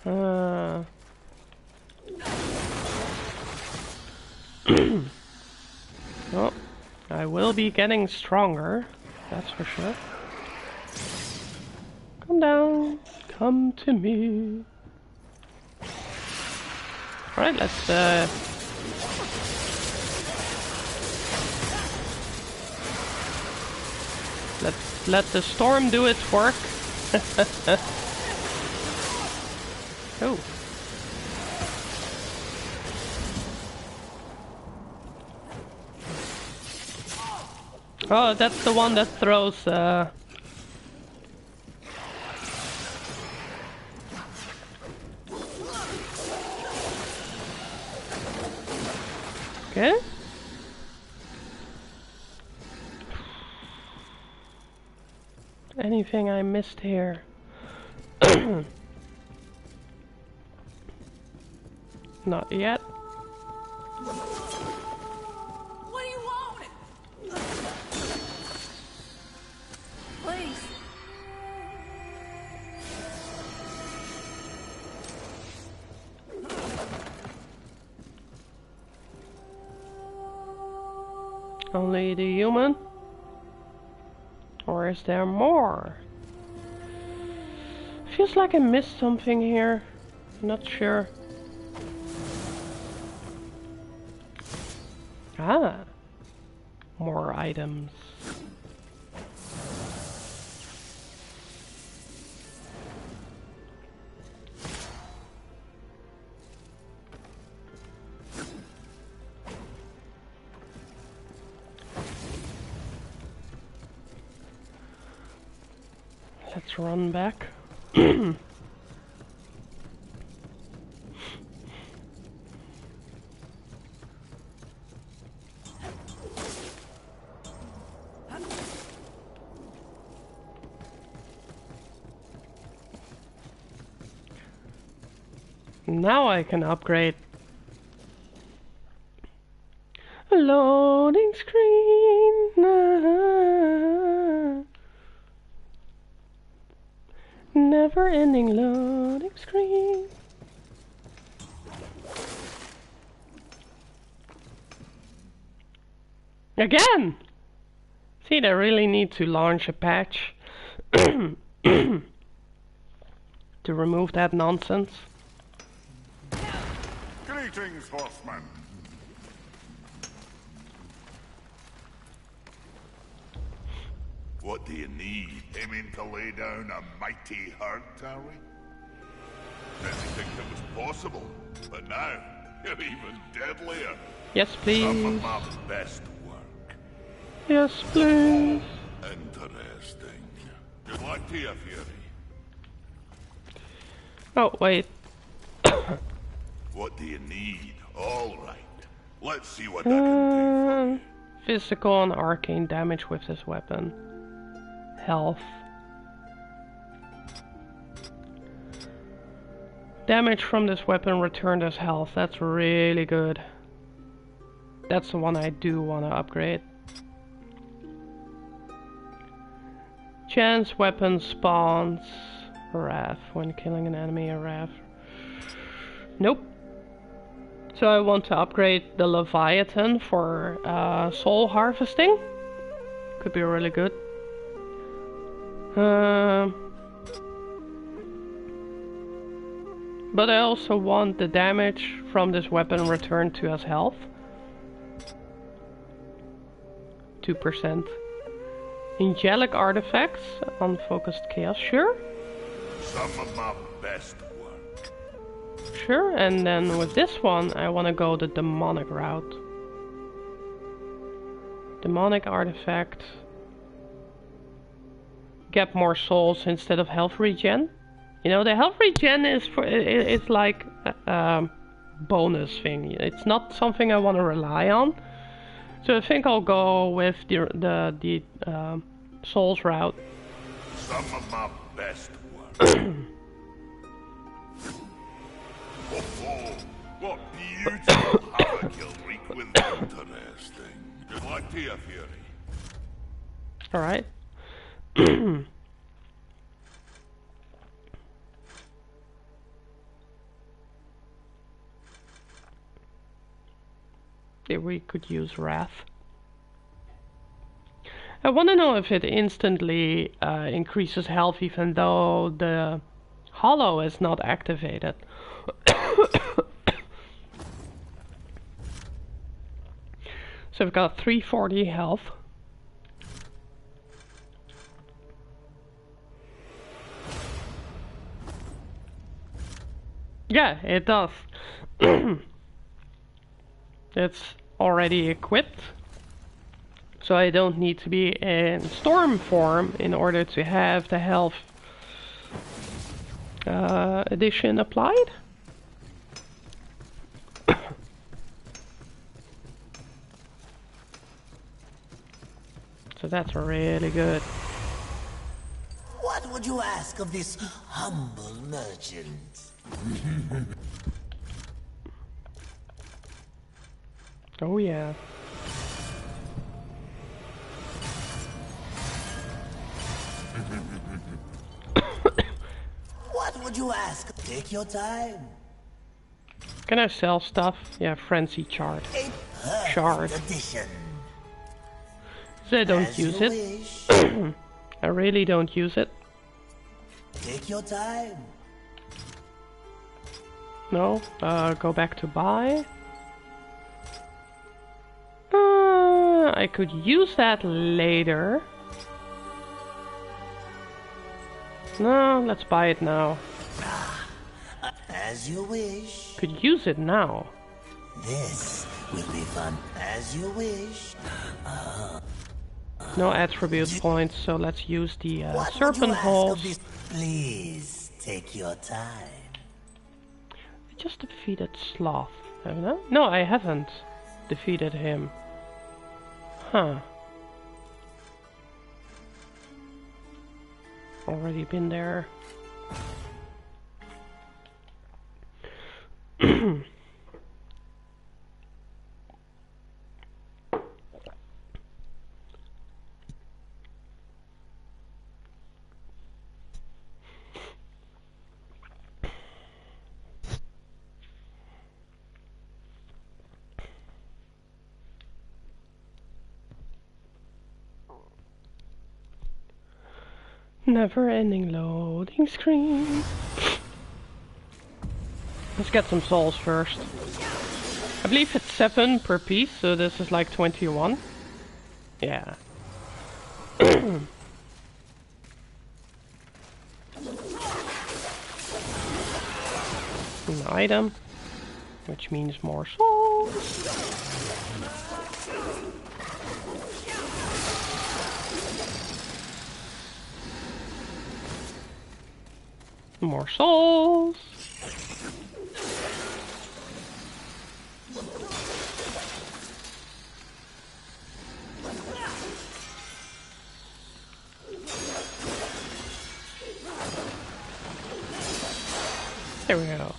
Well, I will be getting stronger, that's for sure. Come down, come to me. Alright, let's let the storm do its work. Oh. Oh, that's the one that throws okay. Anything I missed here? Not yet. What do you want? Please. Only the human? Or is there more? Feels like I missed something here. Not sure. Ah, more items. Let's run back. Now I can upgrade. Loading screen. Never ending loading screen. Again! See, they really need to launch a patch to remove that nonsense. Greetings, horseman. What do you need? Aiming to lay down a mighty hurt, are we? Didn't think it was possible, but now you're even deadlier. Yes, Some please. of my best work. Yes, please. Interesting. Good luck to you, Fury. Oh, wait. What do you need? All right. Let's see what I can do for you. Physical and arcane damage with this weapon. Health. Damage from this weapon returned as health. That's really good. That's the one I do want to upgrade. Chance weapon spawns wrath when killing an enemy. A wrath. Nope. So I want to upgrade the Leviathan for soul harvesting. Could be really good. But I also want the damage from this weapon returned to as health. 2%. Angelic artifacts, unfocused chaos, sure. Some of my best work. Sure, and then with this one I want to go the demonic route. Demonic artifact. Get more souls instead of health regen. You know, the health regen is for it's like a bonus thing. It's not something I want to rely on. So I think I'll go with the souls route. Some of my best work. Oh, what beautiful havoc you'll wreak with interesting. Just like Tia Fury. Alright. We could use Wrath. I want to know if it instantly increases health even though the hollow is not activated. So we've got 340 health. Yeah, it does. It's already equipped. So I don't need to be in storm form in order to have the health addition applied. So that's really good. What would you ask of this humble merchant? Oh yeah. What would you ask? Take your time. Can I sell stuff? Yeah, frenzy chart. A perfect Shard. addition. So I don't As use you it. wish. I really don't use it. Take your time. No. Go back to buy. I could use that later. No, let's buy it now. As you wish. Could use it now. This will be fun. As you wish. No attribute points, so let's use the What would you serpent ask holes. of this? Please take your time. I just defeated Sloth, haven't I? No, I haven't defeated him. Huh. Already been there. Never-ending loading screen. Let's get some souls first. I believe it's 7 per piece, so this is like 21. Yeah. An item, which means more souls. More souls. There we go.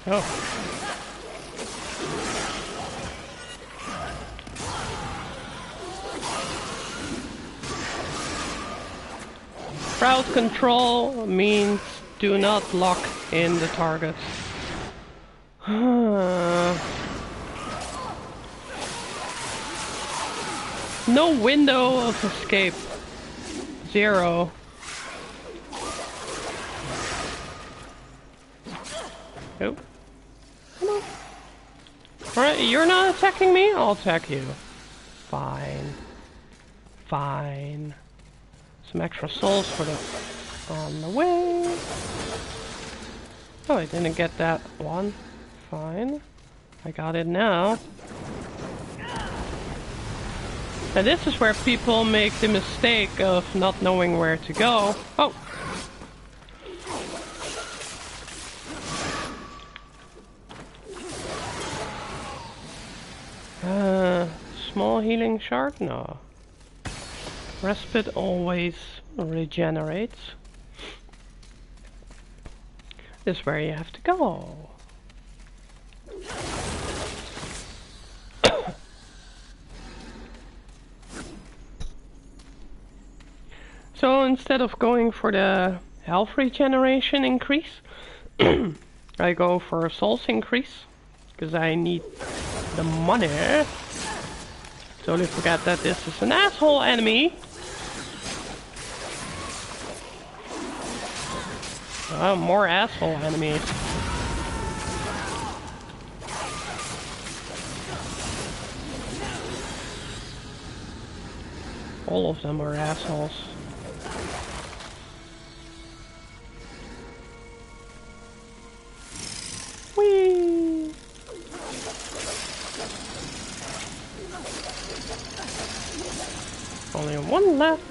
Oh. Crowd control means do not lock in the target. No window of escape. 0. Oh. Come on. Alright, you're not attacking me? I'll attack you. Fine. Fine. Some extra souls for the... on the way. Oh, I didn't get that one. Fine. I got it now. And this is where people make the mistake of not knowing where to go. Oh! Small healing shard? No. Respite always regenerates. This is where you have to go. So instead of going for the health regeneration increase, I go for a souls increase, because I need the money. Totally forgot that this is an asshole enemy. Oh, more asshole enemies. All of them are assholes. Whee! Only one left.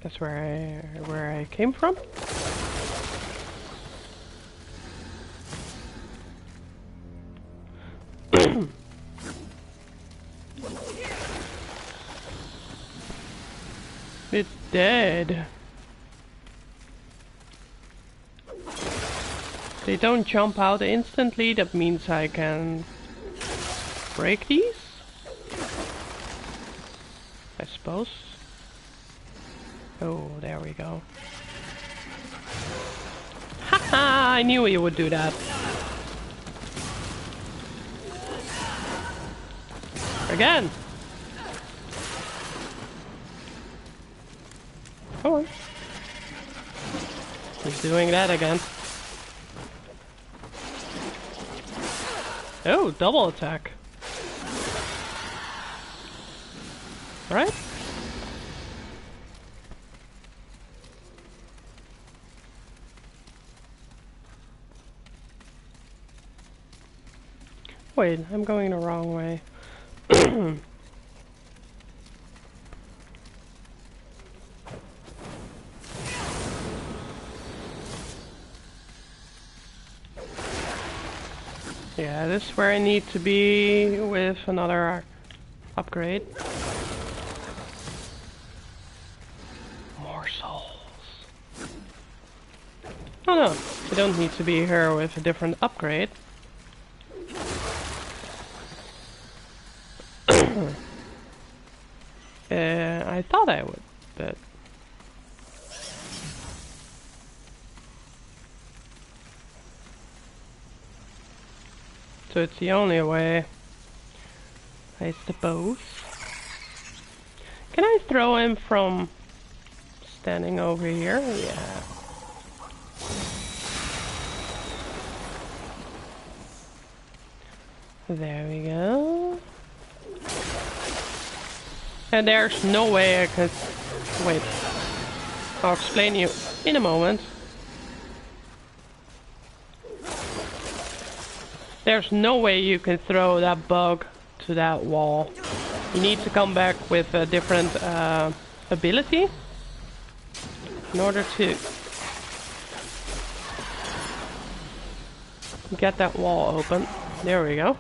That's where I came from. It's dead. They don't jump out instantly, that means I can break these? I suppose. Oh, there we go. Haha, I knew you would do that. Again! Come on. He's doing that again. Oh, double attack. Right? Wait, I'm going the wrong way. Yeah, this is where I need to be with another upgrade. More souls. Oh no, I don't need to be here with a different upgrade. I thought I would, but... So it's the only way, I suppose. Can I throw him from standing over here? Yeah. There we go. And there's no way I could... Wait. I'll explain you in a moment. There's no way you can throw that bug to that wall. You need to come back with a different ability in order to get that wall open. There we go.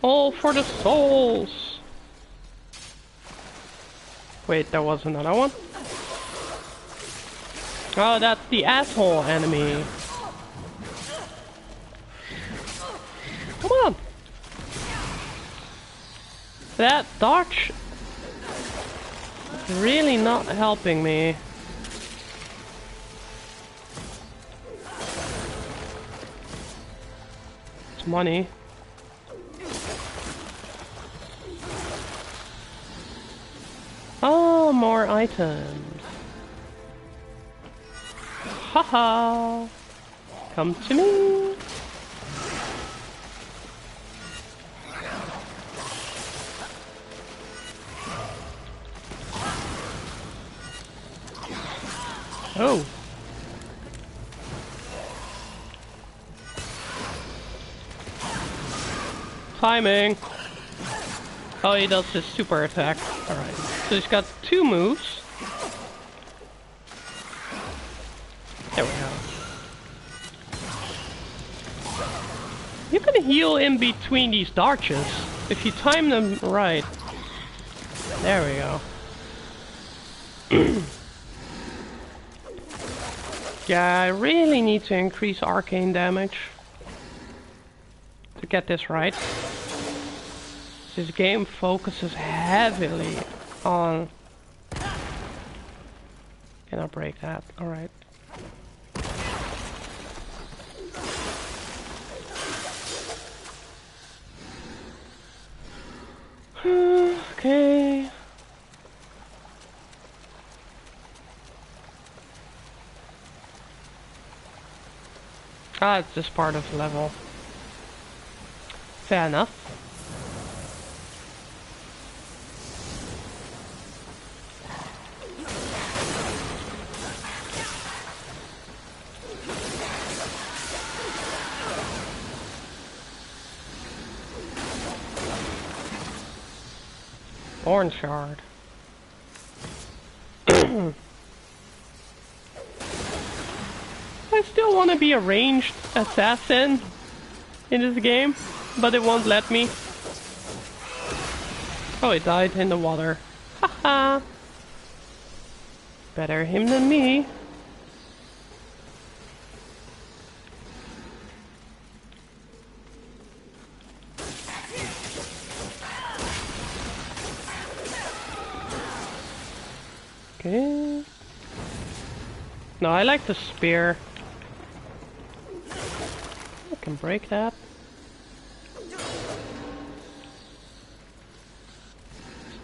All for the souls! Wait, there was another one? Oh, that's the asshole enemy. Come on! That dodge is really not helping me. It's money. Oh, more items. Haha! Come to me! Oh! Timing! Oh, he does his super attack. Alright. So he's got 2 moves. There we go. You can heal in between these dodges if you time them right. There we go. Yeah, I really need to increase arcane damage to get this right. This game focuses heavily on... Can I break that? Alright. Okay. Ah, it's just part of the level. Fair enough. Orange shard. I still want to be a ranged assassin in this game, but it won't let me. Oh, it died in the water. Haha. Better him than me. Okay. No, I like the spear. I can break that.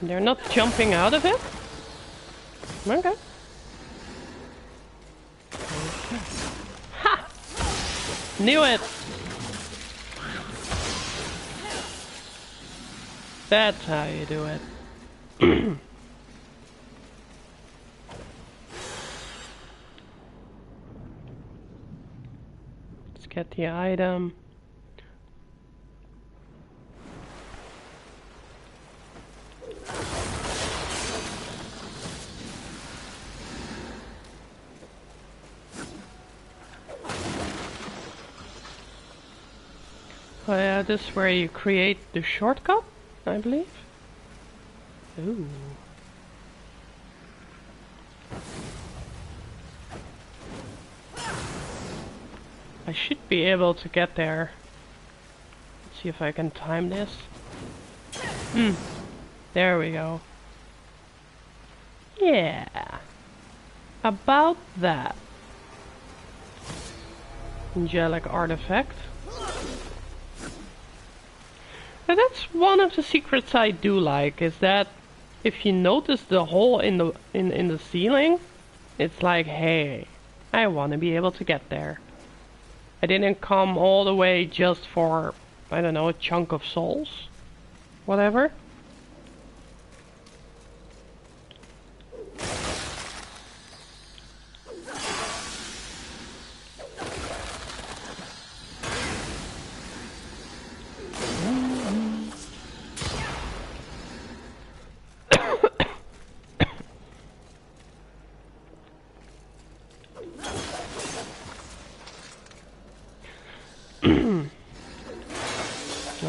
They're not jumping out of it? Okay. Ha! Knew it! That's how you do it. Get the item. Oh yeah, this is where you create the shortcut, I believe. Ooh. I should be able to get there. Let's see if I can time this. There we go. Yeah. About that. Angelic artifact. Now that's one of the secrets I do like, is that if you notice the hole in the ceiling, it's like, hey, I want to be able to get there. I didn't come all the way just for, I don't know, a chunk of souls. Whatever.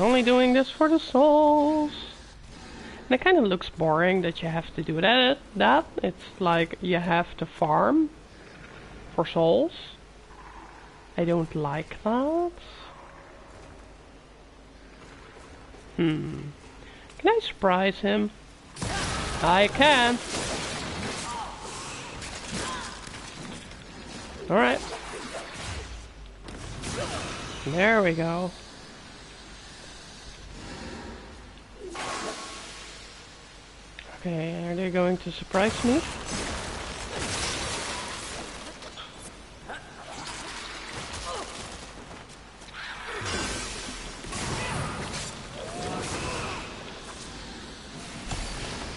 Only doing this for the souls. And it kind of looks boring that you have to do that. It's like you have to farm for souls. I don't like that. Can I surprise him? I can. Alright. There we go. Okay, are they going to surprise me?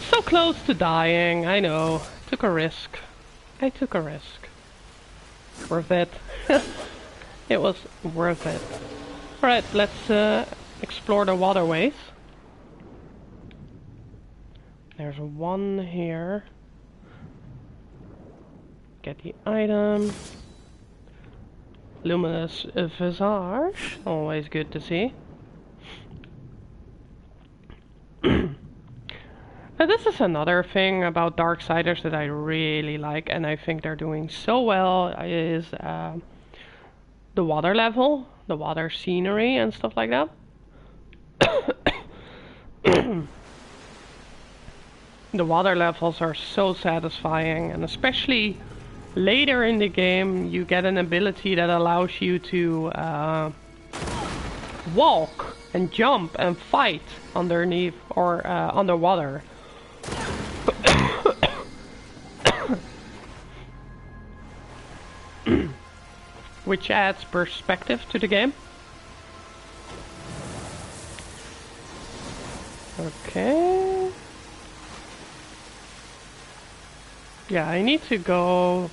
So close to dying, I know. Took a risk. I took a risk. Worth it. It was worth it. Alright, let's explore the waterways. There's one here. Get the item. Luminous visage. Always good to see. Now this is another thing about Darksiders that I really like, and I think they're doing so well, is the water level, the water scenery and stuff like that. The water levels are so satisfying, and especially later in the game you get an ability that allows you to walk and jump and fight underneath or underwater. Which adds perspective to the game. Okay. Yeah, I need to go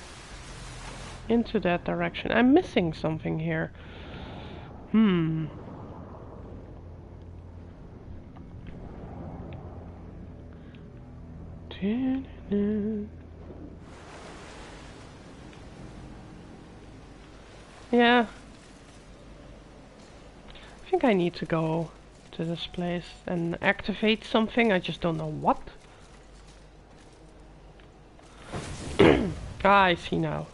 into that direction. I'm missing something here. Yeah. I think I need to go to this place and activate something. I just don't know what. Ah, I see now.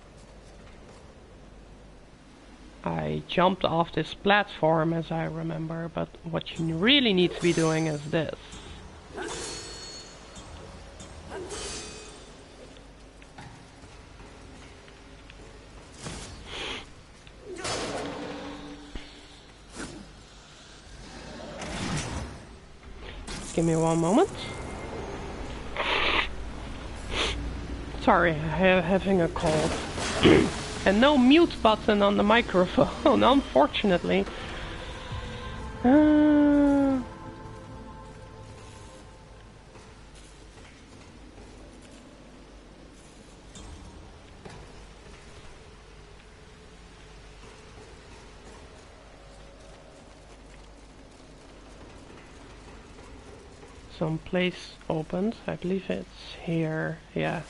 I jumped off this platform, as I remember, but what you really need to be doing is this. Give me one moment. Sorry, I'm having a cold. And no mute button on the microphone, unfortunately. Some place opened. I believe it's here. Yeah.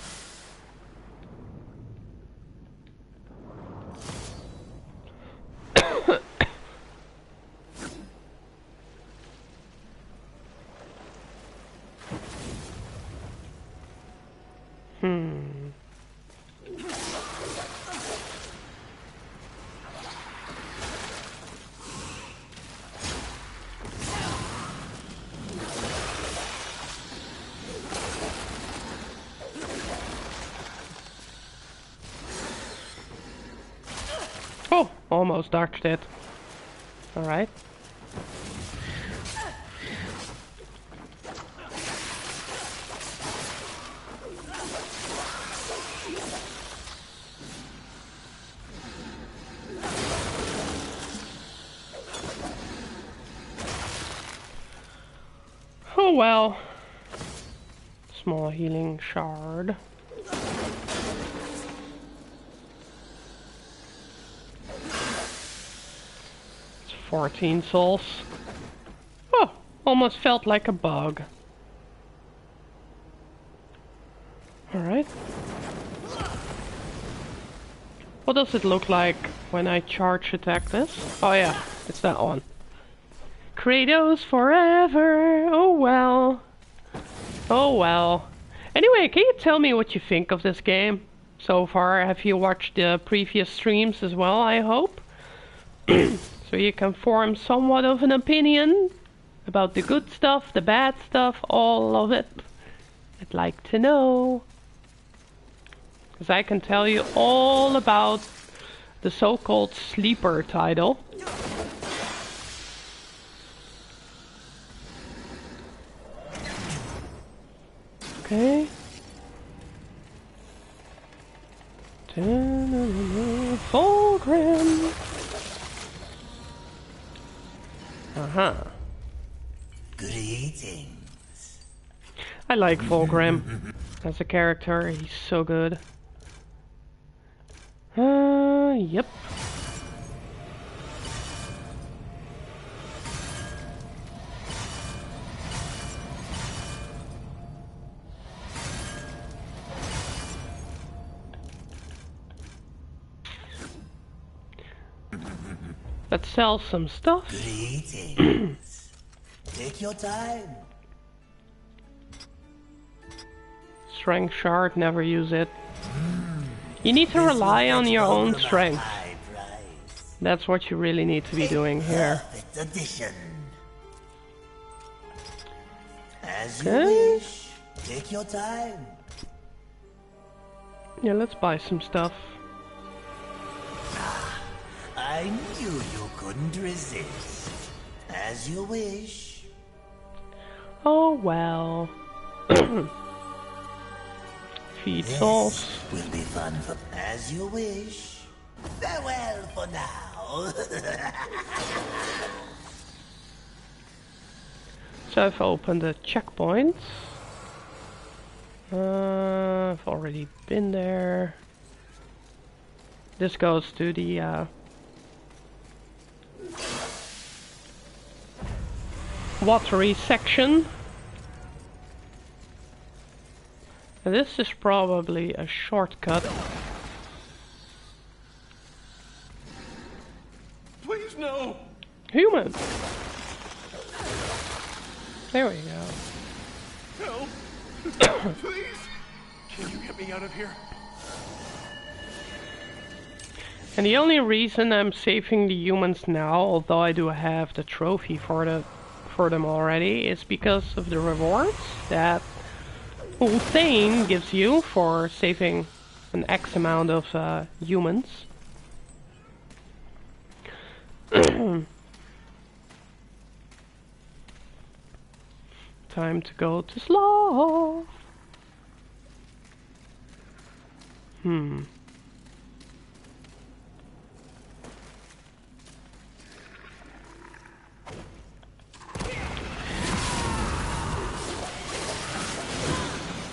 Oh, almost dodged it. Alright. Oh well. Small healing shard. 14 souls. Oh, almost felt like a bug. Alright. What does it look like when I charge attack this? Oh yeah, it's that one. Kratos forever! Oh well. Oh well. Anyway, can you tell me what you think of this game so far? Have you watched the previous streams as well, I hope? So you can form somewhat of an opinion about the good stuff, the bad stuff, all of it. I'd like to know. Because I can tell you all about the so-called sleeper title. Okay. Fulgrim. Uh-huh. Greetings. I like Fulgrim as a character. He's so good. Yep. Let's sell some stuff. Greetings. Take your time. Strength shard, never use it. You need to rely on your own strength. That's what you really need to be doing here. Perfect addition. As Okay. you wish. Take your time. Yeah, let's buy some stuff. I knew you couldn't resist. As you wish. Oh well. Feed souls. This will be fun for as you wish. Farewell for now. So I've opened the checkpoint. I've already been there. This goes to the watery section. This is probably a shortcut. Please no. Human! There we go. Help. Please. Can you get me out of here? And the only reason I'm saving the humans now, although I do have the trophy for them already, is because of the rewards that Hussein gives you for saving an X amount of humans. Time to go to Sloth.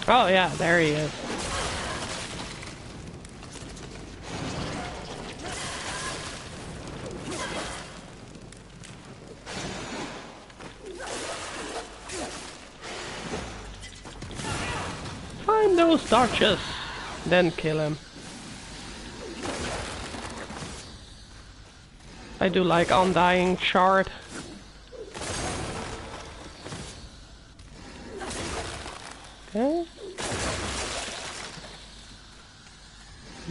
Oh yeah, there he is. Find those torches, then kill him. I do like Undying Shard. Okay.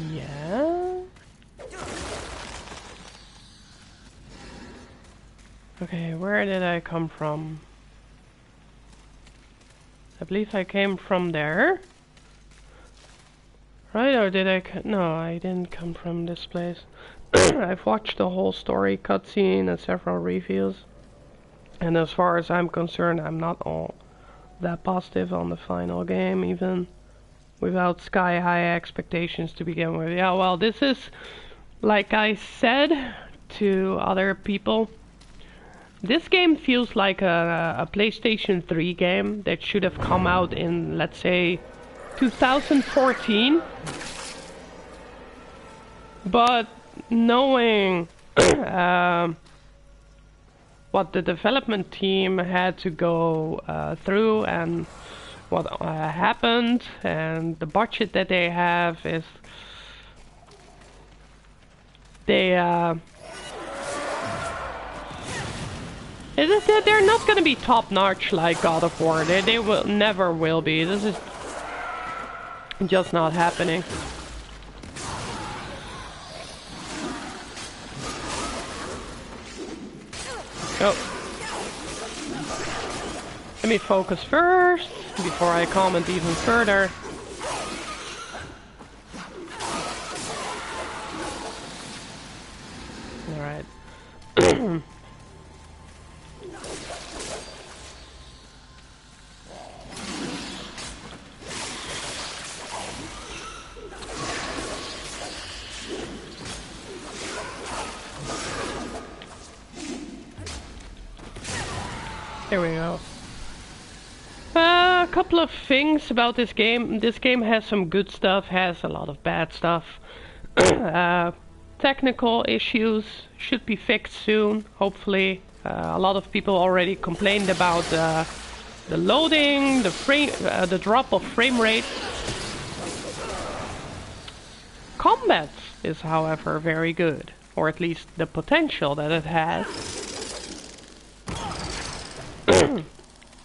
Yeah. Okay, where did I come from? I believe I came from there. Right, or did I... No, I didn't come from this place. I've watched the whole story cutscene and several reviews. And as far as I'm concerned, I'm not all that positive on the final game, even without sky high expectations to begin with. Yeah, well, this is, like I said to other people, this game feels like a PlayStation 3 game that should have come out in, let's say, 2014. But knowing what the development team had to go through and what happened and the budget that they have is they're not gonna be top notch like God of War. They will never will be. This is just not happening. Oh. me focus first, before I comment even further. Alright. There we go. A couple of things about this game. This game has some good stuff, has a lot of bad stuff. Technical issues should be fixed soon, hopefully. A lot of people already complained about the loading, the drop of frame rate. Combat is, however, very good, or at least the potential that it has.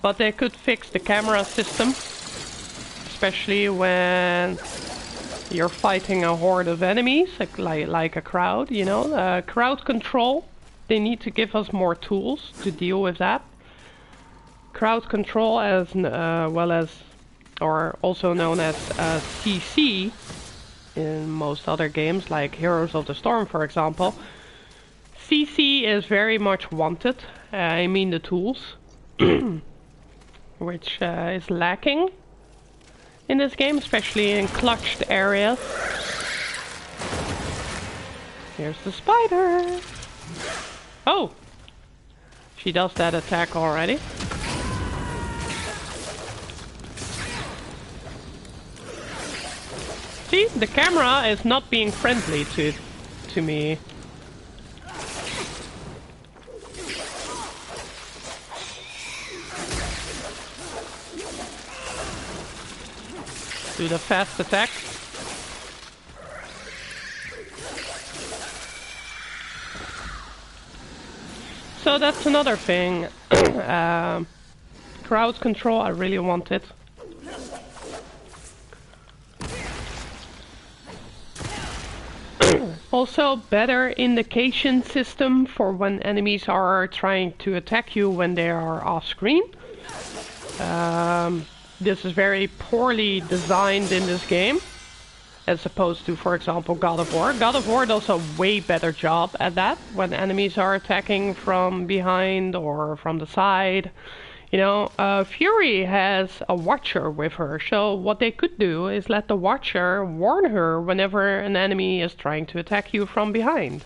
But they could fix the camera system, especially when you're fighting a horde of enemies, like a crowd, you know. Crowd control, they need to give us more tools to deal with that. Crowd control, as well as, or also known as CC in most other games, like Heroes of the Storm, for example. CC is very much wanted, I mean the tools. Which is lacking in this game, especially in clutched areas. Here's the spider. Oh! She does that attack already. See, the camera is not being friendly to me. Do the fast attack. So that's another thing. Crowd control, I really want it. Also, better indication system for when enemies are trying to attack you when they are off screen. This is very poorly designed in this game, as opposed to, for example, God of War. God of War does a way better job at that, when enemies are attacking from behind or from the side. You know, Fury has a watcher with her, so what they could do is let the watcher warn her whenever an enemy is trying to attack you from behind.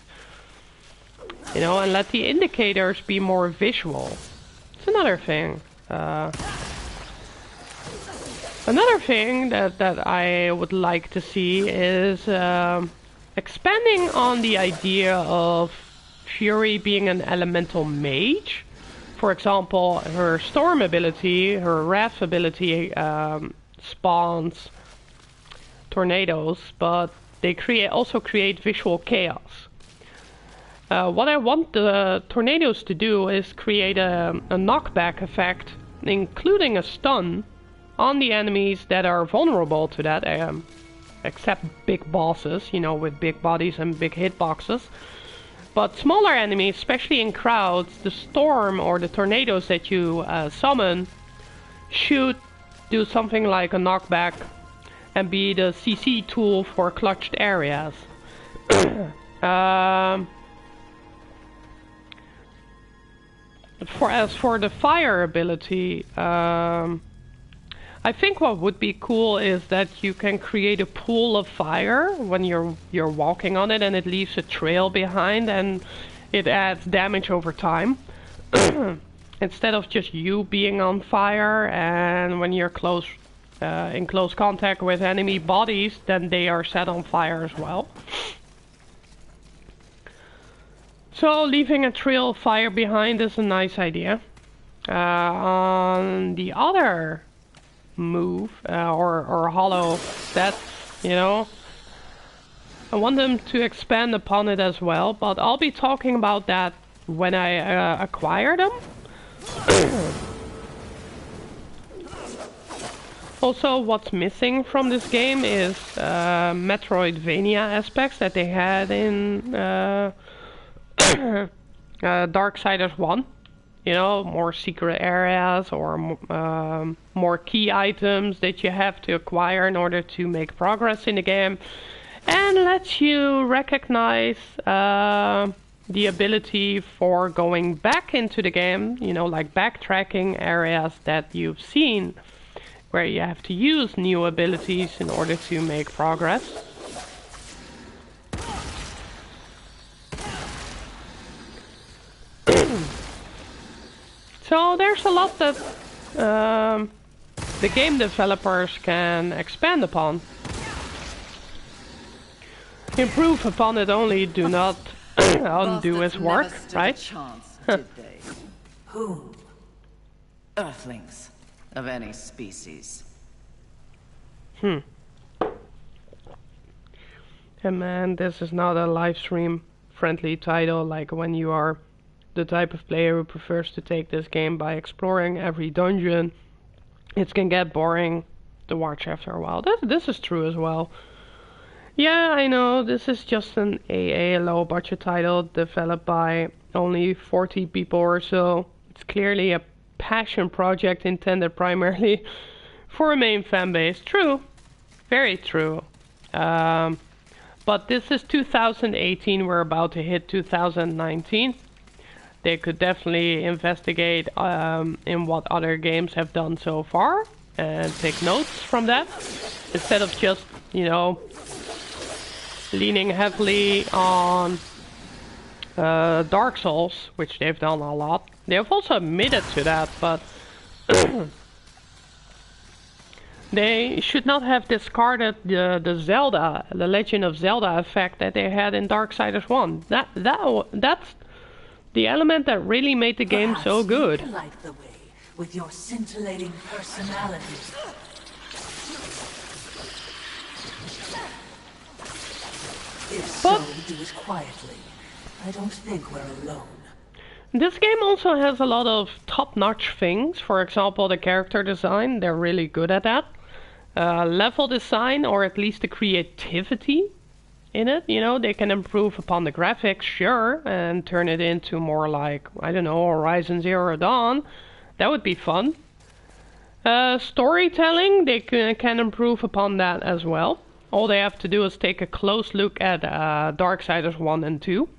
You know, and let the indicators be more visual. It's another thing. Another thing that I would like to see is expanding on the idea of Fury being an elemental mage. For example, her storm ability, her wrath ability spawns tornadoes, but they also create visual chaos. What I want the tornadoes to do is create a knockback effect, including a stun, on the enemies that are vulnerable to that, except big bosses, you know, with big bodies and big hitboxes. But smaller enemies, especially in crowds, the storm or the tornadoes that you summon should do something like a knockback and be the CC tool for clutched areas. As for the fire ability, I think what would be cool is that you can create a pool of fire when you're walking on it, and it leaves a trail behind, and it adds damage over time. Instead of just you being on fire, and when you're in close contact with enemy bodies, then they are set on fire as well. So leaving a trail of fire behind is a nice idea. On the other move, or hollow stats, you know, I want them to expand upon it as well, but I'll be talking about that when I acquire them. Also, what's missing from this game is Metroidvania aspects that they had in Darksiders 1. you know, more secret areas or more key items that you have to acquire in order to make progress in the game, and lets you recognize the ability for going back into the game, you know, like backtracking areas that you've seen where you have to use new abilities in order to make progress. So there's a lot that the game developers can expand upon. Improve upon it only, do not undo its work, never stood right? A chance, did they? Who? Earthlings of any species. And man, this is not a live stream friendly title, like when you are the type of player who prefers to take this game by exploring every dungeon. It can get boring to watch after a while. This is true as well. Yeah, I know, this is just an AA low budget title developed by only 40 people or so. It's clearly a passion project intended primarily for a main fan base. True. Very true. But this is 2018, we're about to hit 2019. They could definitely investigate in what other games have done so far and take notes from that, instead of just, you know, leaning heavily on Dark Souls, which they've done a lot. They have also admitted to that, but they should not have discarded the Zelda, the Legend of Zelda effect that they had in Darksiders 1. That's the element that really made the game so good. You light the way with your scintillating personality. If so, do it quietly. I don't think we're alone. This game also has a lot of top-notch things. For example, the character design, they're really good at that. Level design, or at least the creativity in it, you know, they can improve upon the graphics, sure, and turn it into more like, I don't know, Horizon Zero Dawn. That would be fun. Storytelling, they can improve upon that as well. All they have to do is take a close look at Darksiders 1 and 2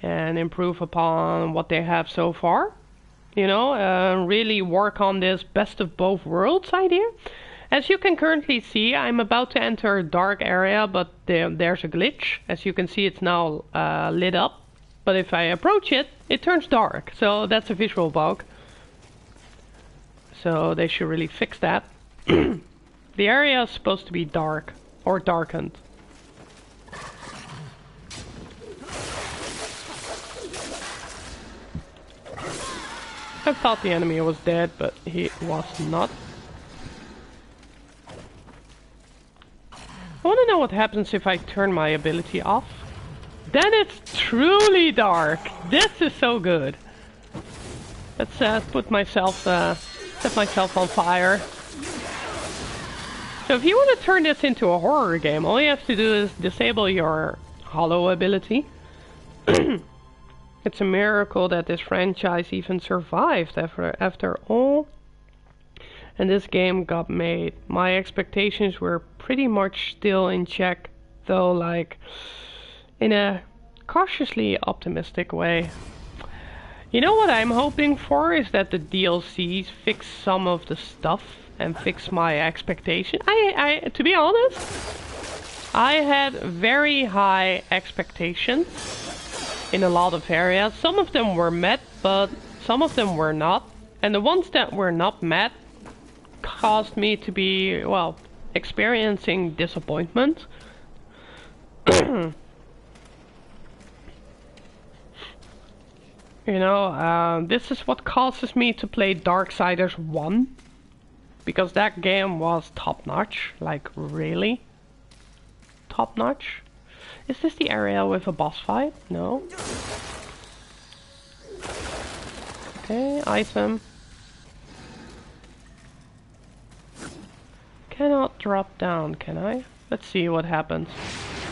and improve upon what they have so far. You know, really work on this best of both worlds idea. As you can currently see, I'm about to enter a dark area, but there's a glitch. As you can see, it's now lit up. But if I approach it, it turns dark. So that's a visual bug. So they should really fix that. The area is supposed to be dark, or darkened. I thought the enemy was dead, but he was not. I want to know what happens if I turn my ability off. Then it's truly dark. This is so good. Let's set myself on fire. So if you want to turn this into a horror game, all you have to do is disable your hollow ability. It's a miracle that this franchise even survived after all. And this game got made. My expectations were pretty much still in check, though, like, in a cautiously optimistic way. You know what I'm hoping for is that the DLCs fix some of the stuff and fix my expectation. To be honest, I had very high expectations in a lot of areas. Some of them were met, but some of them were not. And the ones that were not met caused me to be, well, experiencing disappointment. You know, this is what causes me to play Darksiders 1. Because that game was top-notch. Like, really? Top-notch? Is this the area with a boss fight? No. Okay, item. Cannot drop down, can I? Let's see what happens.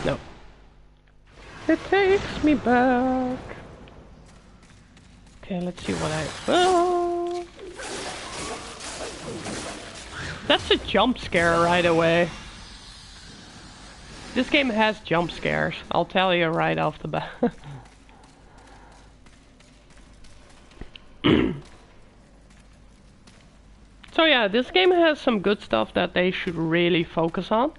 No. It takes me back Okay, let's see what I... Oh! That's a jump scare right away. This game has jump scares, I'll tell you right off the bat. So yeah, this game has some good stuff that they should really focus on.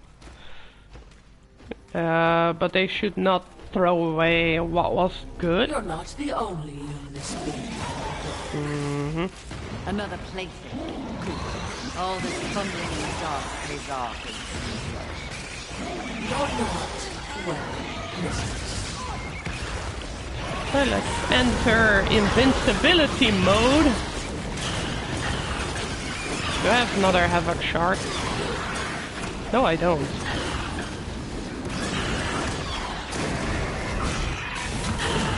But they should not throw away what was good. You're not the only Luminous being. Another plaything. Good. All this fumbling in the dark pays off. You're not well, mistress. So let's enter invincibility mode. Do I have another Havoc Shard? No, I don't.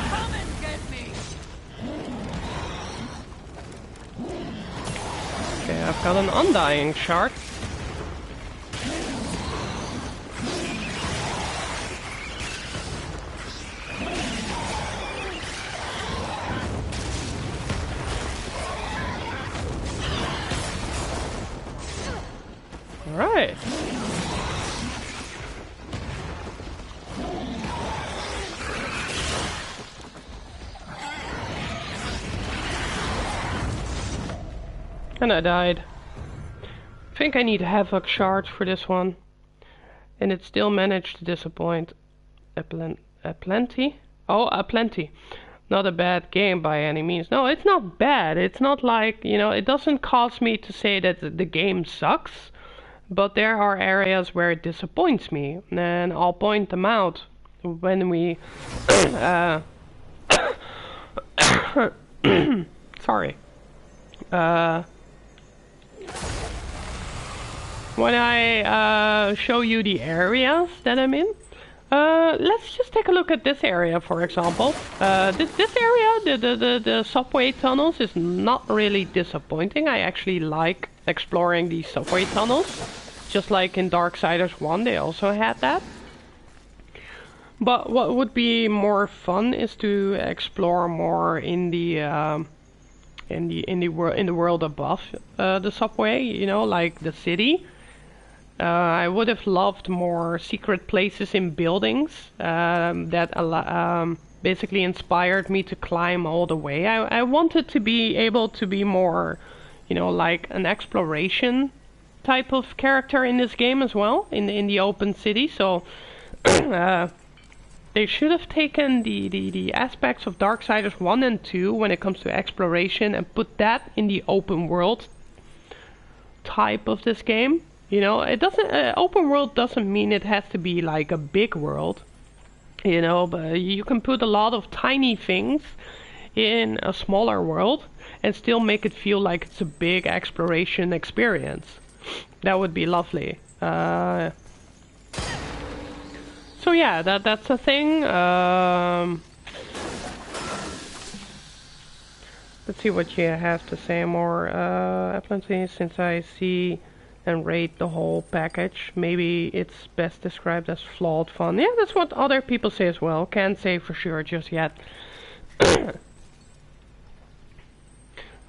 Come and get me. Okay, I've got an Undying Shard. Alright. And I died. I think I need Havoc Shards for this one. And it still managed to disappoint a plenty. Oh, a plenty. Not a bad game by any means. No, it's not bad. It's not like, you know, it doesn't cause me to say that the game sucks. But there are areas where it disappoints me. And I'll point them out when we... sorry. When I show you the areas that I'm in. Let's just take a look at this area, for example. This area, the subway tunnels, is not really disappointing. I actually like exploring these subway tunnels. Just like in Darksiders 1, they also had that. But what would be more fun is to explore more in the world above the subway. You know, like the city. I would have loved more secret places in buildings that basically inspired me to climb all the way. I wanted to be able to be more, you know, like an exploration type of character in this game as well, in the open city. So they should have taken the aspects of Darksiders 1 and 2 when it comes to exploration and put that in the open world type of this game. You know, it doesn't open world doesn't mean it has to be like a big world, you know, but you can put a lot of tiny things in a smaller world and still make it feel like it's a big exploration experience. That would be lovely. So yeah, that's a thing. Let's see what you have to say more. Apparently, since I see and rate the whole package, maybe it's best described as flawed fun. Yeah, that's what other people say as well. Can't say for sure just yet.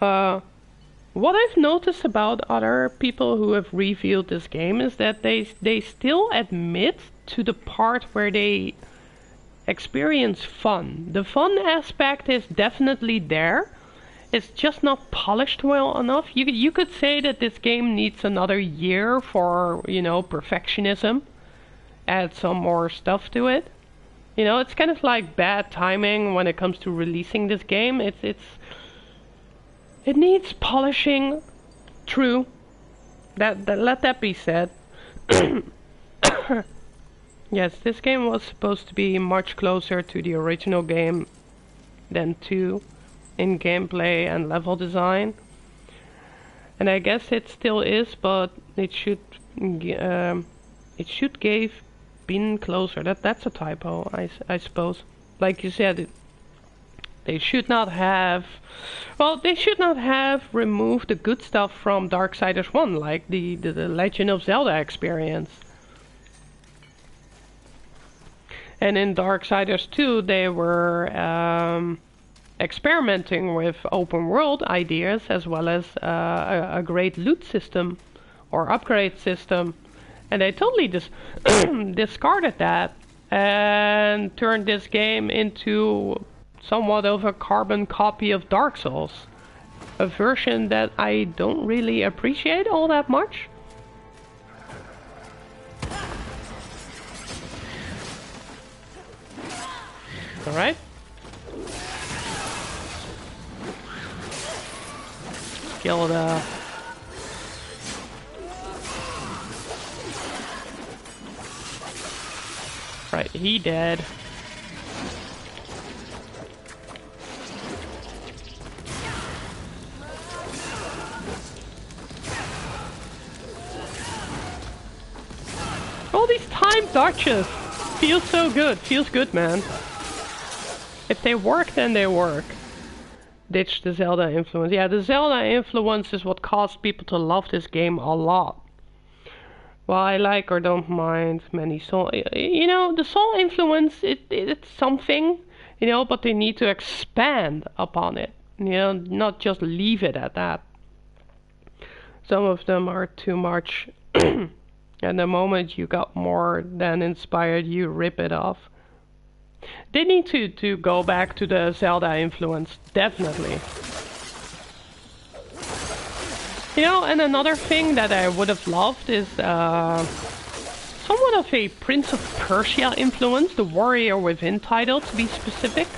What I've noticed about other people who have reviewed this game is that they still admit to the part where they experience fun. The fun aspect is definitely there. It's just not polished well enough. You could say that this game needs another year for, you know, perfectionism. Add some more stuff to it. You know, it's kind of like bad timing when it comes to releasing this game. It needs polishing. True. Let that be said. Yes, this game was supposed to be much closer to the original game than 2 in gameplay and level design. And I guess it still is, but it should been closer. That's a typo, I suppose. Like you said, they should not have... Well, they should not have removed the good stuff from Darksiders 1, like the Legend of Zelda experience. And in Darksiders 2, they were experimenting with open world ideas as well as a great loot system or upgrade system, and they totally discarded that and turned this game into somewhat of a carbon copy of Dark Souls, a version that I don't really appreciate all that much. Alright. Kill the... Right, he dead. All these time dodges feels so good. Feels good, man. If they work, then they work. Ditch the Zelda influence. Yeah, the Zelda influence is what caused people to love this game a lot. Well, I like or don't mind many Soul... You know, the Soul influence, it's something, you know, but they need to expand upon it. You know, not just leave it at that. Some of them are too much. And the moment you got more than inspired, you rip it off. They need to go back to the Zelda influence, definitely. You know, and another thing that I would have loved is somewhat of a Prince of Persia influence, the warrior within title to be specific,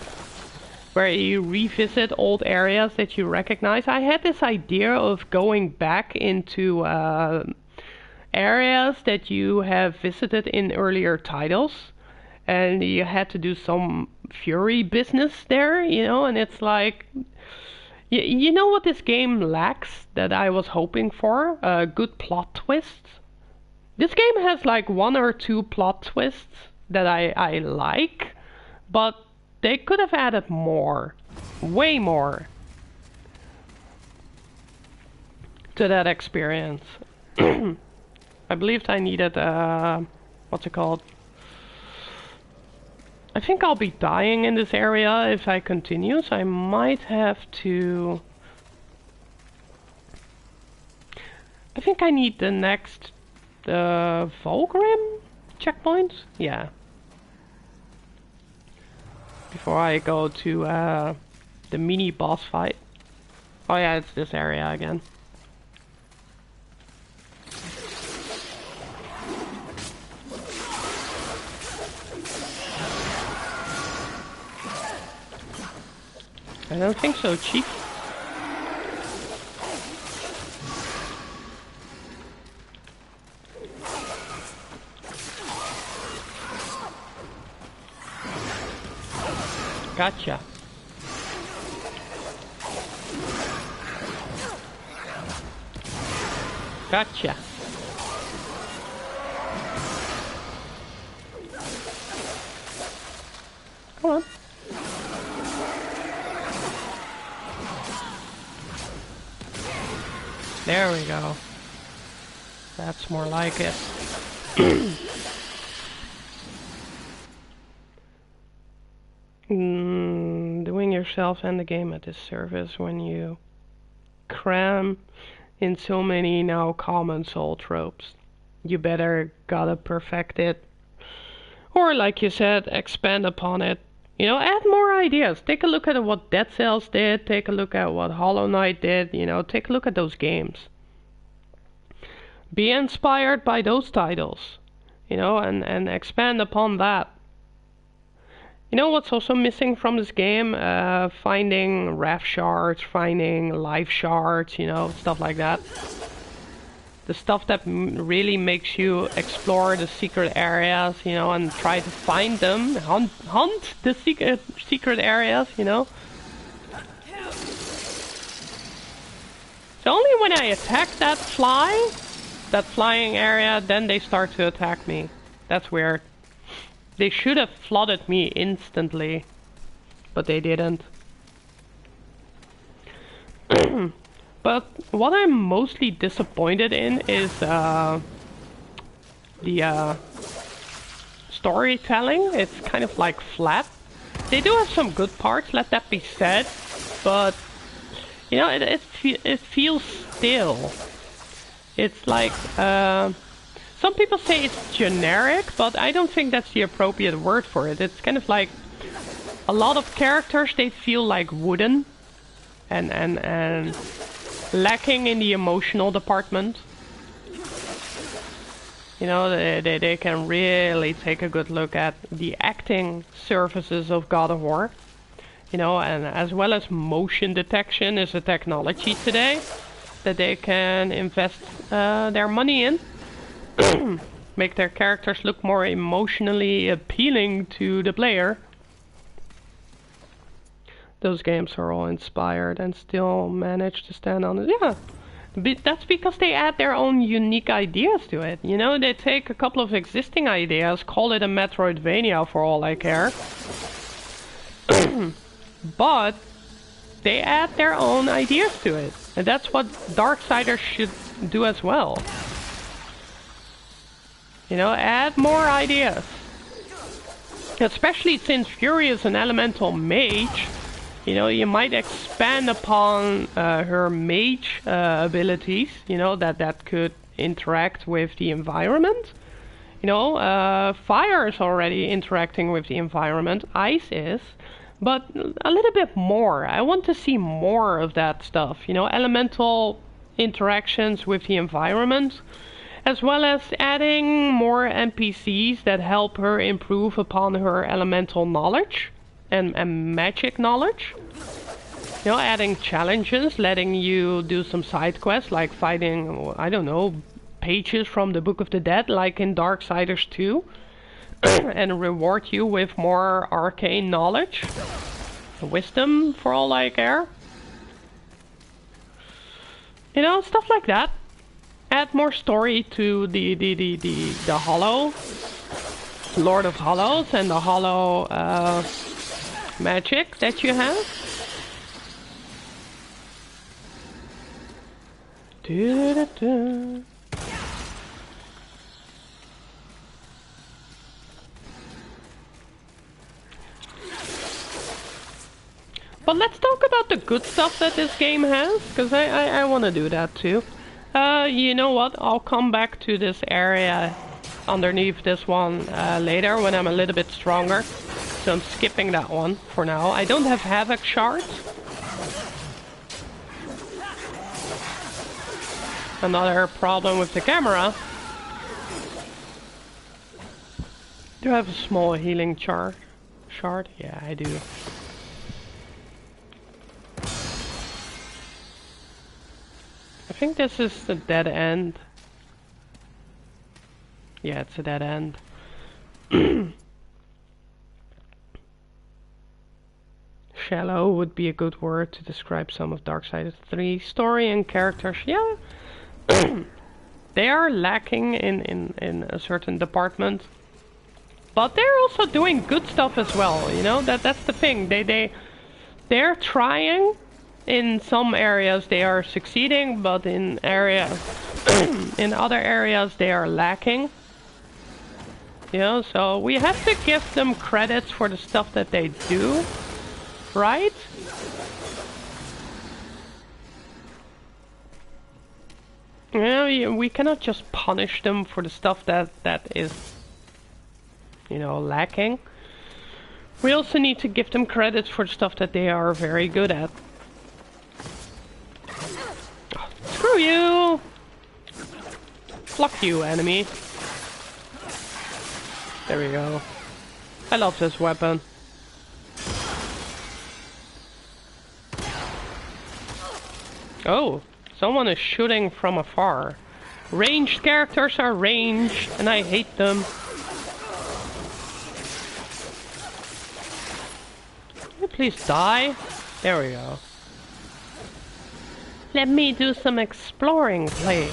where you revisit old areas that you recognize. I had this idea of going back into areas that you have visited in earlier titles, and you had to do some Fury business there, you know, and it's like... You know what this game lacks that I was hoping for? A good plot twist. This game has like 1 or 2 plot twists that I like, but they could have added more. Way more. To that experience. I believed I needed, what's it called? I think I'll be dying in this area if I continue, so I might have to... I think I need the next... Volgrim checkpoint? Yeah. Before I go to the mini boss fight. Oh yeah, it's this area again. I don't think so, Chief. Gotcha. Gotcha. Come on. There we go. That's more like it. Doing yourself and the game a disservice when you cram in so many now common soul tropes. You better gotta perfect it. Or like you said, expand upon it. You know, add more ideas. Take a look at what Dead Cells did. Take a look at what Hollow Knight did. You know, take a look at those games. Be inspired by those titles. You know, and expand upon that. You know what's also missing from this game? Finding Wrath shards, finding life shards, you know, stuff like that. The stuff that really makes you explore the secret areas, you know, and try to find them, hunt the secret areas, you know. So only when I attack that flying area, then they start to attack me. That's weird. They should have flooded me instantly, but they didn't. But what I'm mostly disappointed in is the storytelling. It's kind of like flat. They do have some good parts, let that be said, but you know, it feels stale. It's like some people say it's generic, but I don't think that's the appropriate word for it. It's kind of like a lot of characters, they feel like wooden and lacking in the emotional department. You know, they can really take a good look at the acting surfaces of God of War. You know, and as well as motion detection is a technology today that they can invest their money in. Make their characters look more emotionally appealing to the player. Those games are all inspired and still manage to stand on it. Yeah. That's because they add their own unique ideas to it. You know, they take a couple of existing ideas, call it a Metroidvania for all I care. But they add their own ideas to it. And that's what Darksiders should do as well. You know, add more ideas. Especially since Fury is an elemental mage. You know, you might expand upon her mage abilities, you know, that could interact with the environment. You know, fire is already interacting with the environment, ice is, but a little bit more. I want to see more of that stuff, you know, elemental interactions with the environment, as well as adding more NPCs that help her improve upon her elemental knowledge. And magic knowledge. You know, adding challenges, letting you do some side quests, like fighting, I don't know, pages from the Book of the Dead, like in Darksiders 2. And reward you with more arcane knowledge. Wisdom, for all I care. You know, stuff like that. Add more story to the Hollow. Lord of Hollows and the Hollow magic that you have. But let's talk about the good stuff that this game has, because I want to do that too. You know what, I'll come back to this area underneath this one later when I'm a little bit stronger. So I'm skipping that one for now. I don't have Havoc shards. Another problem with the camera. Do I have a small healing shard? Yeah, I do. I think this is the dead end. Yeah, it's a dead end. Shallow would be a good word to describe some of Darksiders 3 story and characters. Yeah, they are lacking in a certain department, but they're also doing good stuff as well. You know, that's the thing. They're trying. In some areas they are succeeding, but in other areas they are lacking. You know, so we have to give them credits for the stuff that they do. Right? You know, we cannot just punish them for the stuff that is, you know, lacking. We also need to give them credits for the stuff that they are very good at. Oh, screw you! Fuck you, enemy. There we go. I love this weapon. Oh, someone is shooting from afar. Ranged characters are ranged, and I hate them. Can you please die? There we go. Let me do some exploring, please.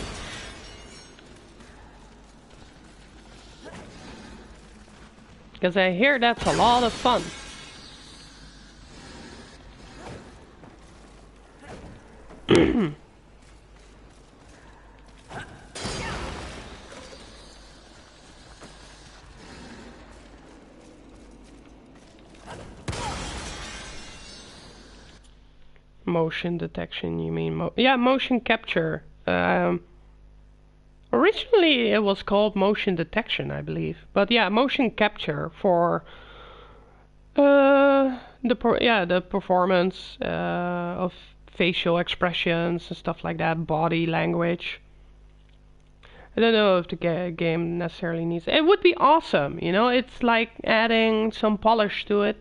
Because I hear that's a lot of fun. Motion detection, you mean? Yeah, motion capture. Originally it was called motion detection, I believe. But yeah, motion capture for the performance of facial expressions and stuff like that, body language. I don't know if the game necessarily needs it. It would be awesome, you know. It's like adding some polish to it.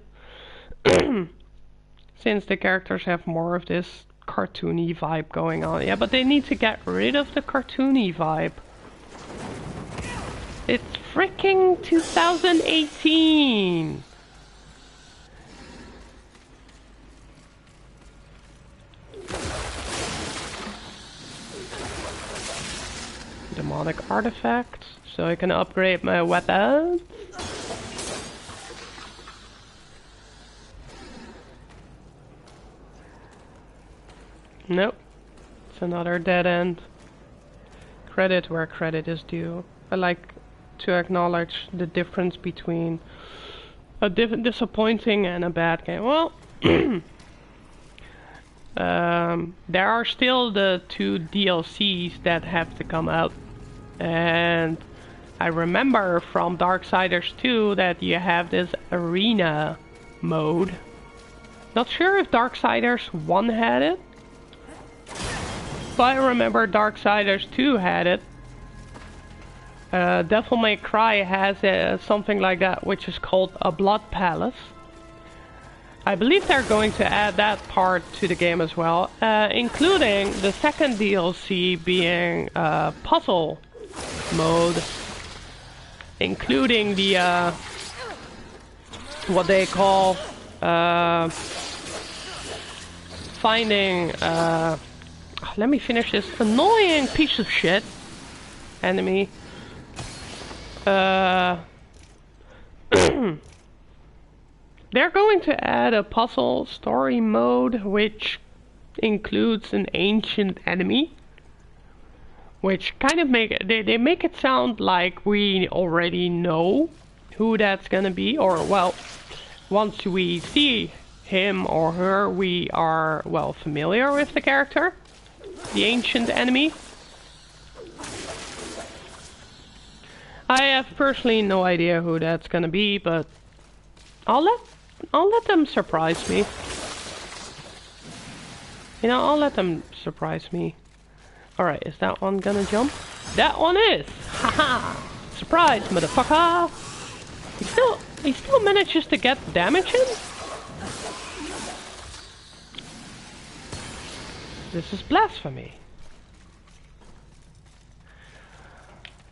Since the characters have more of this cartoony vibe going on. Yeah, but they need to get rid of the cartoony vibe. It's freaking 2018! Demonic artifact, so I can upgrade my weapons. Nope, it's another dead end. Credit where credit is due. I like to acknowledge the difference between a disappointing and a bad game. Well, there are still the 2 DLCs that have to come out. And I remember from Darksiders 2 that you have this arena mode. Not sure if Darksiders 1 had it. But I remember Darksiders 2 had it. Devil May Cry has something like that, which is called a Blood Palace. I believe they're going to add that part to the game as well, including the second DLC being puzzle mode, including the what they call finding. Let me finish this annoying piece of shit enemy. They're going to add a puzzle story mode which includes an ancient enemy, which kind of make they make it sound like we already know who that's gonna be, or well, once we see him or her we are well familiar with the character, the ancient enemy. I have personally no idea who that's gonna be, but I'll let them surprise me. You know, I'll let them surprise me. Alright, is that one gonna jump? That one is! Haha! Surprise, motherfucker! He still manages to get damage in? This is blasphemy.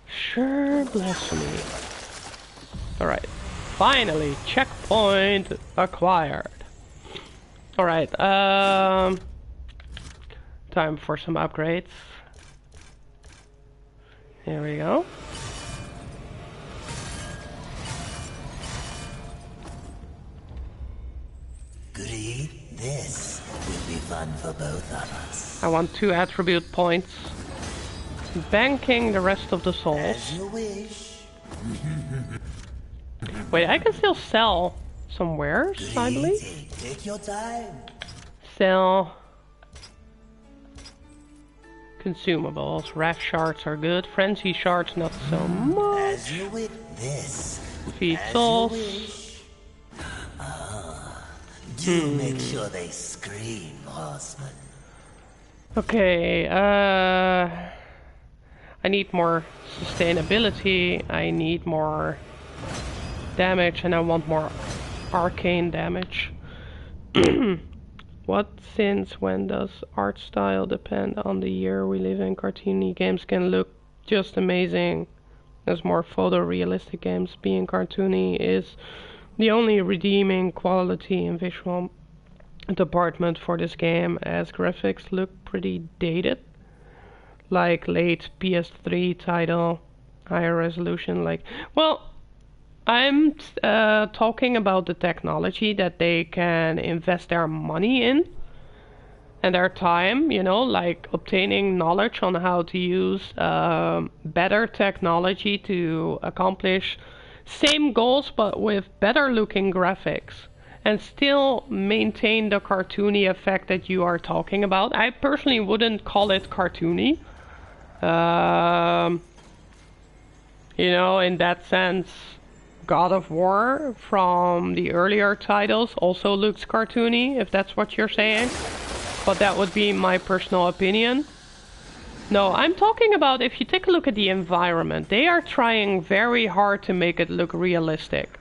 Sure, blasphemy. Alright. Finally, checkpoint acquired. Alright, time for some upgrades. Here we go. Greed, this will be fun for both of us. I want 2 attribute points. Banking the rest of the souls. As you wish. Wait, I can still sell some wares, I believe. Take your time. Sell consumables. Wrath shards are good. Frenzy shards not so much. As you wish. This. Feed As souls. you wish. Do make sure they scream, horseman. Okay, I need more sustainability, I need more damage, and I want more arcane damage. When does art style depend on the year we live in? Cartoony games can look just amazing. As more photorealistic games, being cartoony is the only redeeming quality in visual department for this game, as graphics look pretty dated. Like late PS3 title, higher resolution, like... Well, I'm talking about the technology that they can invest their money in. And their time, you know, like obtaining knowledge on how to use better technology to accomplish same goals but with better looking graphics. and still maintain the cartoony effect that you are talking about. I personally wouldn't call it cartoony. You know, in that sense, God of War from the earlier titles also looks cartoony, if that's what you're saying. But that would be my personal opinion. No, I'm talking about if you take a look at the environment, they are trying very hard to make it look realistic.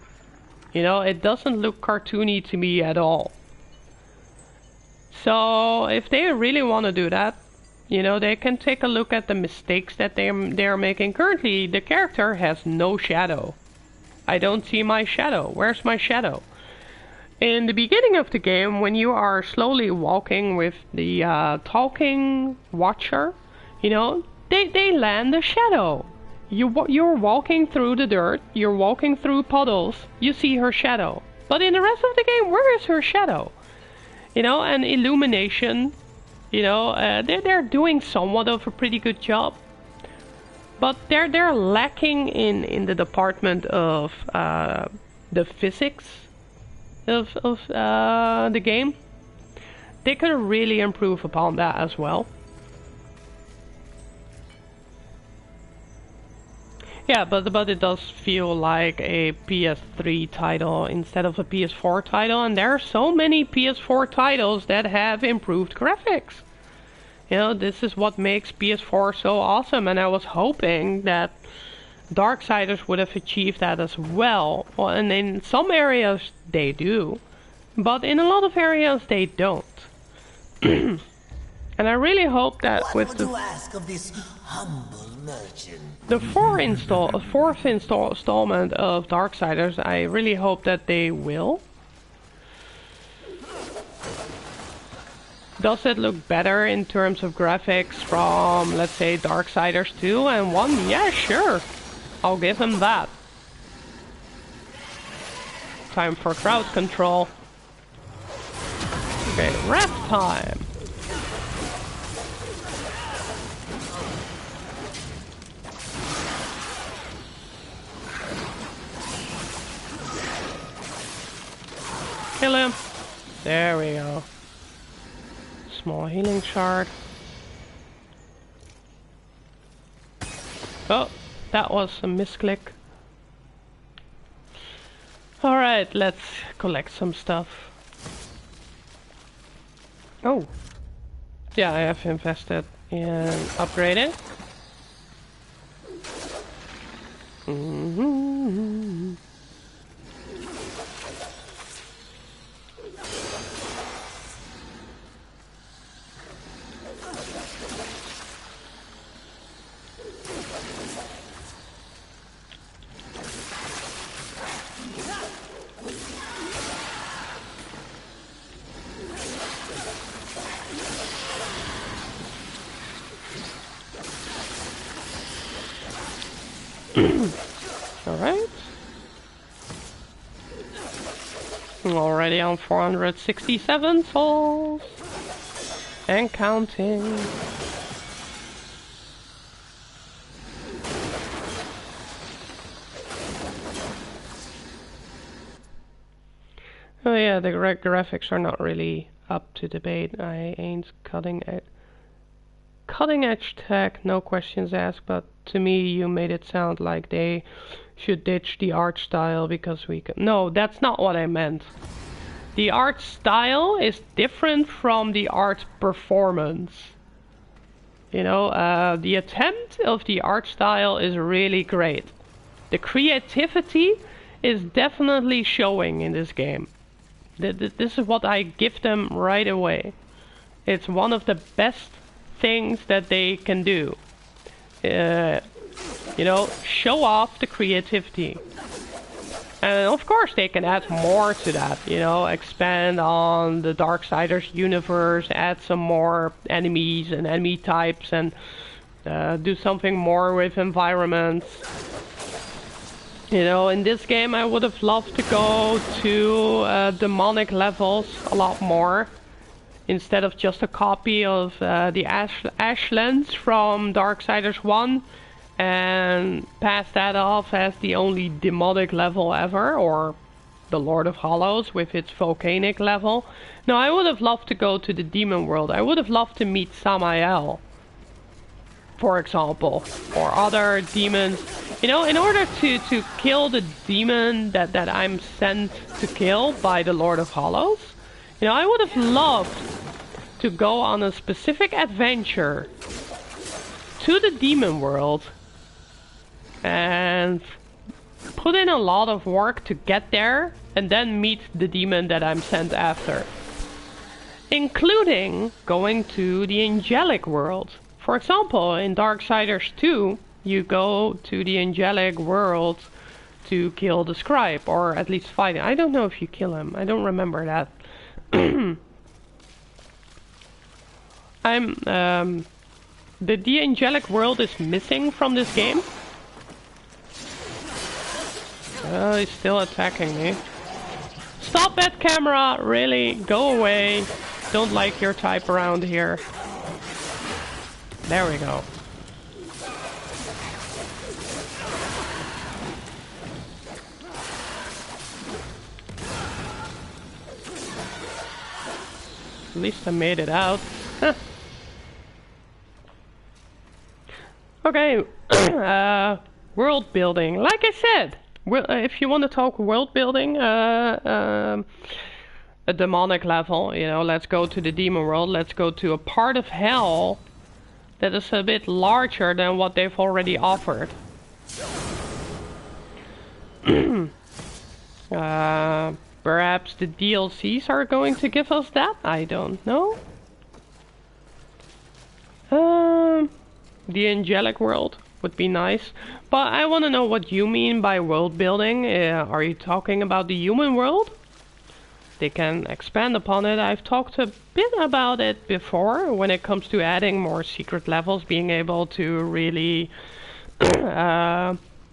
You know, it doesn't look cartoony to me at all. So if they really want to do that, you know, they can take a look at the mistakes that they're making. Currently, the character has no shadow. I don't see my shadow. Where's my shadow? In the beginning of the game, when you are slowly walking with the talking watcher, you know, they land a shadow. You're walking through the dirt, you're walking through puddles, you see her shadow. But in the rest of the game, where is her shadow? You know, and illumination, you know, they're doing somewhat of a pretty good job. But they're lacking in the department of the physics of the game. They could really improve upon that as well. Yeah, but it does feel like a PS3 title instead of a PS4 title, and there are so many PS4 titles that have improved graphics. You know, this is what makes PS4 so awesome, and I was hoping that Darksiders would have achieved that as well. Well, and in some areas they do, but in a lot of areas they don't. And I really hope that What with would the you ask of this humble merchant? the fourth installment of Darksiders, I really hope that they will. Does it look better in terms of graphics from, let's say, Darksiders 2 and 1? Yeah, sure. I'll give them that. Time for crowd control. Okay, rap time. Kill him. There we go. Small healing shard. Oh, that was a misclick. Alright, let's collect some stuff. Oh. Yeah, I have invested in upgrading. Alright. Already on 467 souls. And counting. Oh yeah, the graphics are not really up to debate. I ain't cutting edge tech, no questions asked, but to me you made it sound like they should ditch the art style because we can. No, that's not what I meant. The art style is different from the art performance. You know, the attempt of the art style is really great. The creativity is definitely showing in this game. This is what I give them right away. It's one of the best things that they can do. You know, show off the creativity. And of course they can add more to that, you know, expand on the Darksiders universe, add some more enemies and enemy types, and do something more with environments. You know, in this game I would have loved to go to demonic levels a lot more, instead of just a copy of the Ashlands from Darksiders 1 and pass that off as the only demonic level ever, or the Lord of Hollows with its volcanic level. No, I would have loved to go to the demon world. I would have loved to meet Samael, for example, or other demons. You know, in order to kill the demon that I'm sent to kill by the Lord of Hollows, you know, I would have loved to go on a specific adventure to the demon world and put in a lot of work to get there and then meet the demon that I'm sent after. Including going to the angelic world. For example, in Darksiders 2, you go to the angelic world to kill the scribe, or at least fight him. I don't know if you kill him. I don't remember that. The angelic world is missing from this game. Oh, he's still attacking me. Stop that camera! Really? Go away. Don't like your type around here. There we go. At least I made it out. Okay, world building. Like I said, if you want to talk world building, a demonic level, you know, let's go to the demon world. Let's go to a part of hell that is a bit larger than what they've already offered. Perhaps the DLCs are going to give us that? I don't know. The angelic world would be nice. But I want to know what you mean by world building. Are you talking about the human world? They can expand upon it. I've talked a bit about it before when it comes to adding more secret levels, being able to really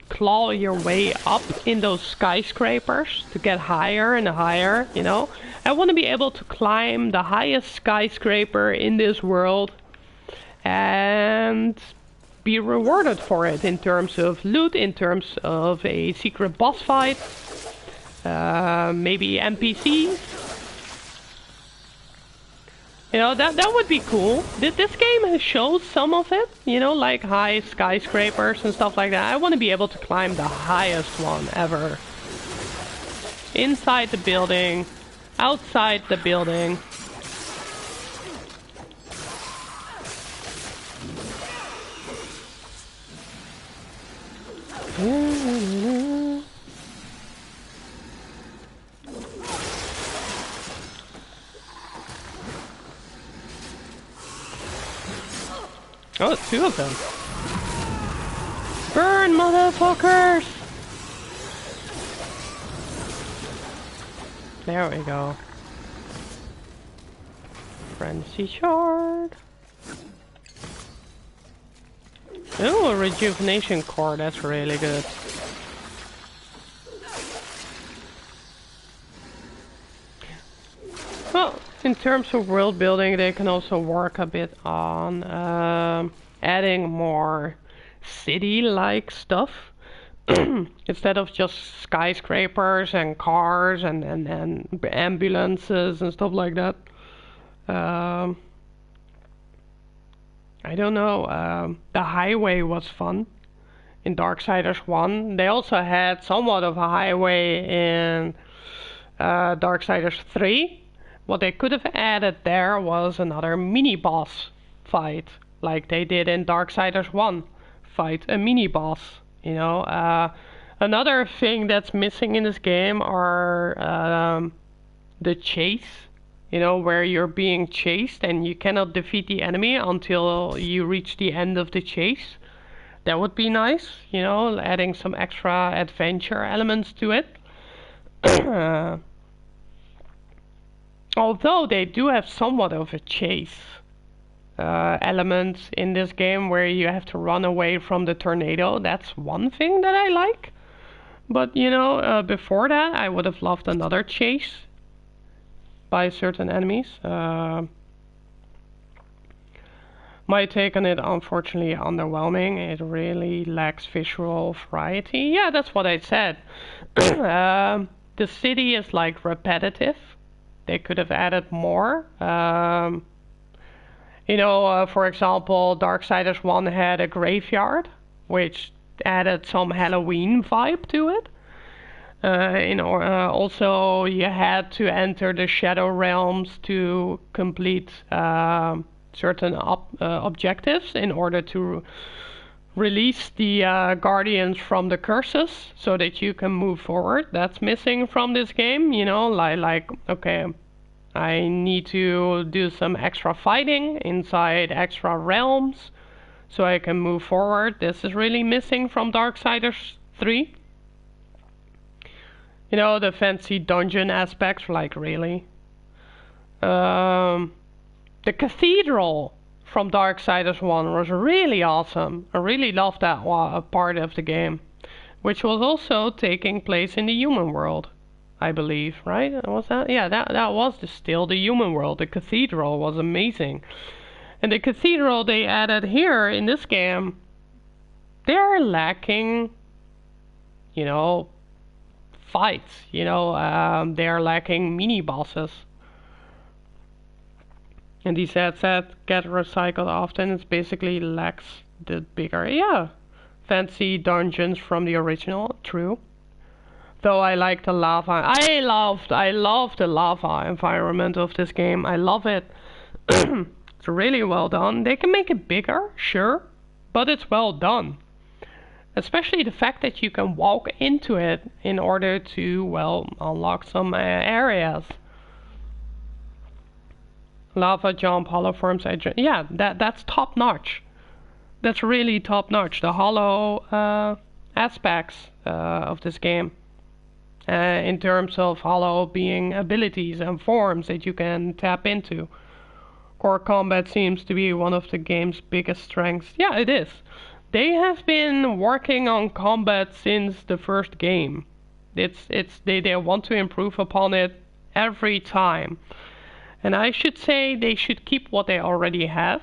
claw your way up in those skyscrapers to get higher and higher, you know. I want to be able to climb the highest skyscraper in this world and be rewarded for it in terms of loot, in terms of a secret boss fight, maybe NPCs. You know, that would be cool. This game has showed some of it, you know, like high skyscrapers and stuff like that. I want to be able to climb the highest one ever. Inside the building, outside the building. Oh, two of them. Burn, motherfuckers! There we go. Frenzy shard. Oh, a rejuvenation core, that's really good. Well, in terms of world building, they can also work a bit on adding more city-like stuff. Instead of just skyscrapers and cars and ambulances and stuff like that. I don't know, the highway was fun in Darksiders 1. They also had somewhat of a highway in Darksiders 3. What they could have added there was another mini-boss fight, like they did in Darksiders 1. Fight a mini-boss, you know. Another thing that's missing in this game are the chase. You know, where you're being chased and you cannot defeat the enemy until you reach the end of the chase. That would be nice, you know, adding some extra adventure elements to it. Although they do have somewhat of a chase element in this game where you have to run away from the tornado. That's one thing that I like. But, you know, before that I would have loved another chase by certain enemies. My take on it, unfortunately, underwhelming. It really lacks visual variety. Yeah, that's what I said. the city is like repetitive. They could have added more. You know, for example, Darksiders 1 had a graveyard, which added some Halloween vibe to it. You know, also you had to enter the Shadow Realms to complete certain objectives in order to release the guardians from the curses so that you can move forward. That's missing from this game, you know, like okay, I need to do some extra fighting inside extra realms so I can move forward. This is really missing from Darksiders 3. You know, the fancy dungeon aspects, like really. The cathedral from Darksiders 1 was really awesome. I really loved that part of the game, which was also taking place in the human world, I believe, right? Was that? Yeah, that was still the human world. The cathedral was amazing. And the cathedral they added here in this game, they're lacking, you know, fights, you know, they're lacking mini bosses. And these sets get recycled often. It's basically lacks the bigger, yeah, fancy dungeons from the original. True. Though I like the lava. I love the lava environment of this game. I love it. It's really well done. They can make it bigger, sure, but it's well done. Especially the fact that you can walk into it in order to, well, unlock some areas. Lava jump, hollow forms, yeah, that's top notch. That's really top notch. The hollow aspects of this game. In terms of hollow being abilities and forms that you can tap into. Core combat seems to be one of the game's biggest strengths. Yeah, it is. They have been working on combat since the first game. They want to improve upon it every time. And I should say they should keep what they already have.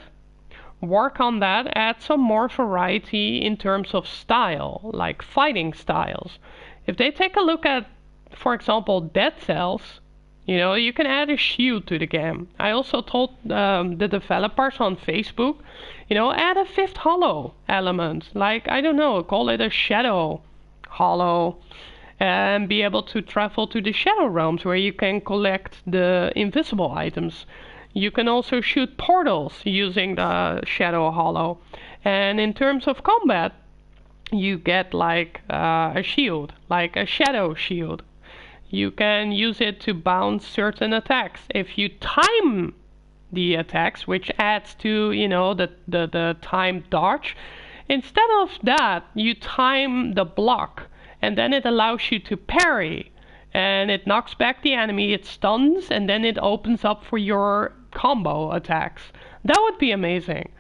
Work on that, add some more variety in terms of style, like fighting styles. If they take a look at, for example, Dead Cells, you know, you can add a shield to the game. I also told the developers on Facebook, you know, add a fifth hollow element. Like, I don't know, call it a shadow hollow. And be able to travel to the Shadow Realms where you can collect the invisible items. You can also shoot portals using the Shadow Hollow. And in terms of combat, you get like a shield, like a shadow shield. You can use it to bounce certain attacks. If you time the attacks, which adds to, you know, the time dodge, instead of that, you time the block. And then it allows you to parry. And it knocks back the enemy, it stuns, and then it opens up for your combo attacks. That would be amazing.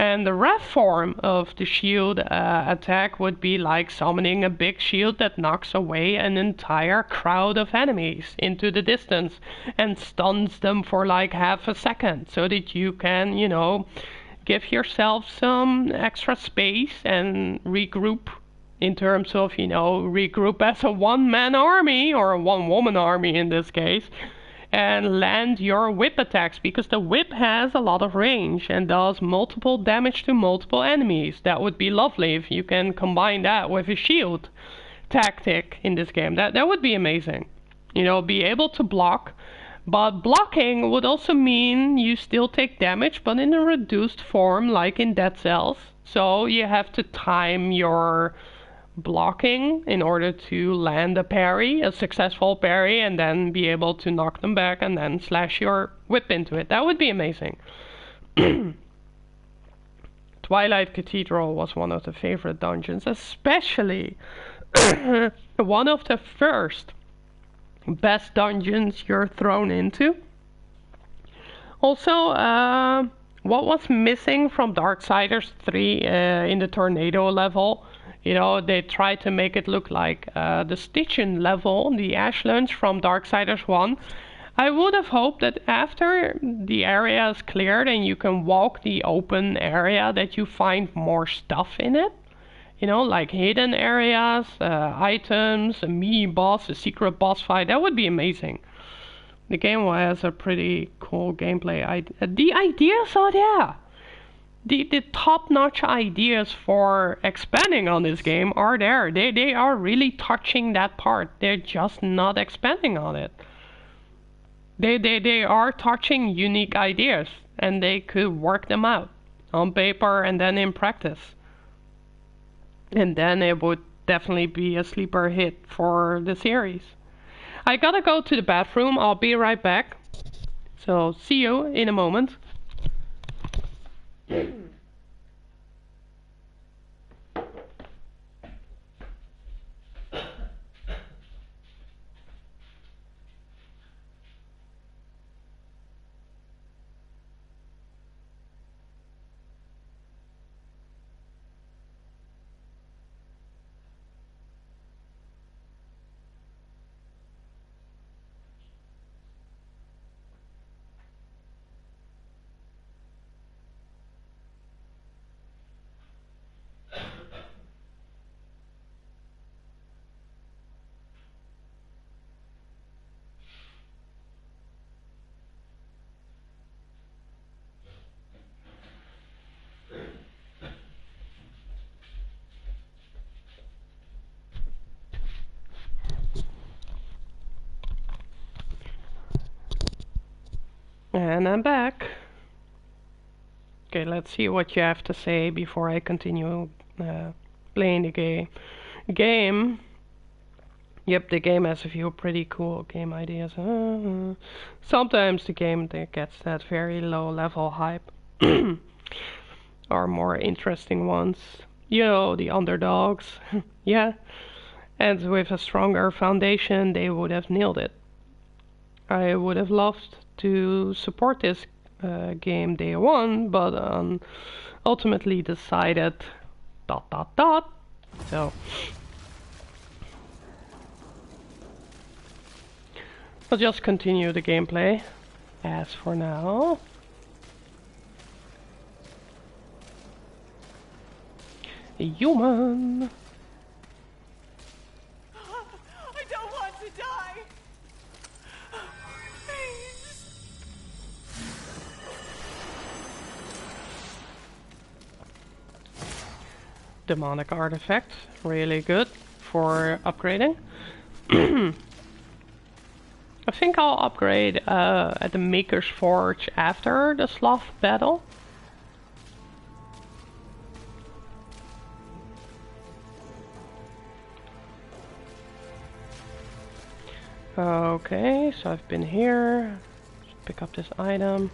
And the ref form of the shield attack would be like summoning a big shield that knocks away an entire crowd of enemies into the distance and stuns them for like half a second so that you can, you know, give yourself some extra space and regroup. In terms of, you know, regroup as a one-man army, or a one-woman army in this case, and land your whip attacks, because the whip has a lot of range and does multiple damage to multiple enemies. That would be lovely if you can combine that with a shield tactic in this game. That would be amazing. You know, be able to block, but blocking would also mean you still take damage, but in a reduced form, like in Dead Cells. So you have to time your blocking in order to land a parry, a successful parry, and then be able to knock them back and then slash your whip into it. That would be amazing. Twilight Cathedral was one of the favorite dungeons, especially one of the first best dungeons you're thrown into. Also, what was missing from Darksiders 3 in the tornado level, you know, they tried to make it look like the Stygian level, the Ashlands from Darksiders 1. I would have hoped that after the area is cleared and you can walk the open area, that you find more stuff in it. You know, like hidden areas, items, a mini boss, a secret boss fight. That would be amazing. The game has a pretty cool gameplay. The ideas are there. The top-notch ideas for expanding on this game are there. They are really touching that part. They're just not expanding on it. They are touching unique ideas, and they could work them out on paper and then in practice. And then it would definitely be a sleeper hit for the series. I gotta go to the bathroom. I'll be right back. So see you in a moment. And I'm back. Okay, let's see what you have to say before I continue playing the game. Yep, the game has a few pretty cool game ideas. Sometimes the game gets that very low level hype. Or more interesting ones. You know, the underdogs. Yeah. And with a stronger foundation, they would have nailed it. I would have loved to support this game day one, but ultimately decided ... So I'll just continue the gameplay as for now. A human. I don't want to die. Please. Demonic artifact, really good for upgrading. I think I'll upgrade at the Maker's Forge after the Sloth battle. Okay, so I've been here. Just pick up this item.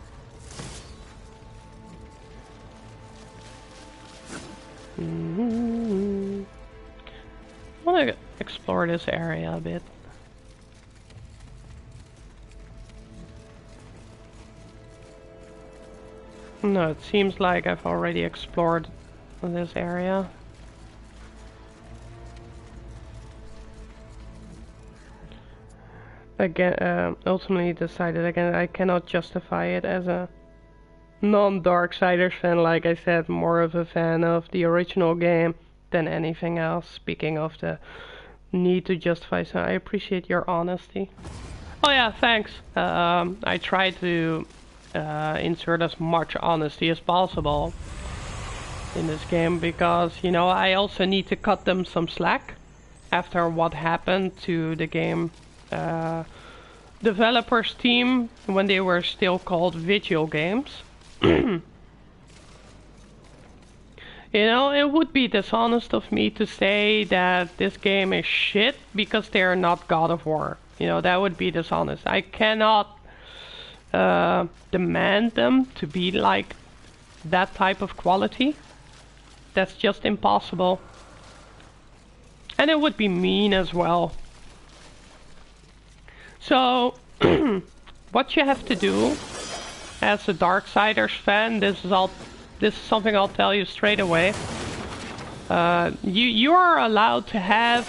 I want to explore this area a bit. No, it seems like I've already explored this area. Again, ultimately decided again I cannot justify it as a non-Darksiders fan. Like I said, more of a fan of the original game than anything else. Speaking of the need to justify, so I appreciate your honesty. Oh yeah, thanks. I try to insert as much honesty as possible in this game because, you know, I also need to cut them some slack after what happened to the game developers team when they were still called Vigil Games. You know, it would be dishonest of me to say that this game is shit because they are not God of War. You know, that would be dishonest. I cannot demand them to be like that type of quality. That's just impossible. And it would be mean as well. So, what you have to do as a Darksiders fan, this is something I'll tell you straight away. You are allowed to have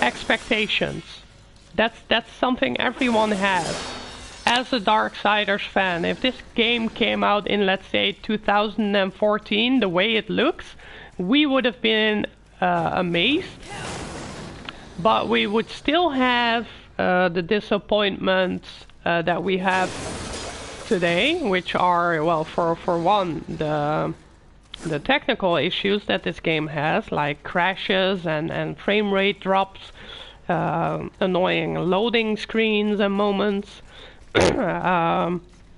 expectations. That's something everyone has. As a Darksiders fan, if this game came out in, let's say, 2014, the way it looks, we would have been amazed. But we would still have the disappointments that we have today, which are, well, for one, the technical issues that this game has, like crashes and frame rate drops, annoying loading screens and moments.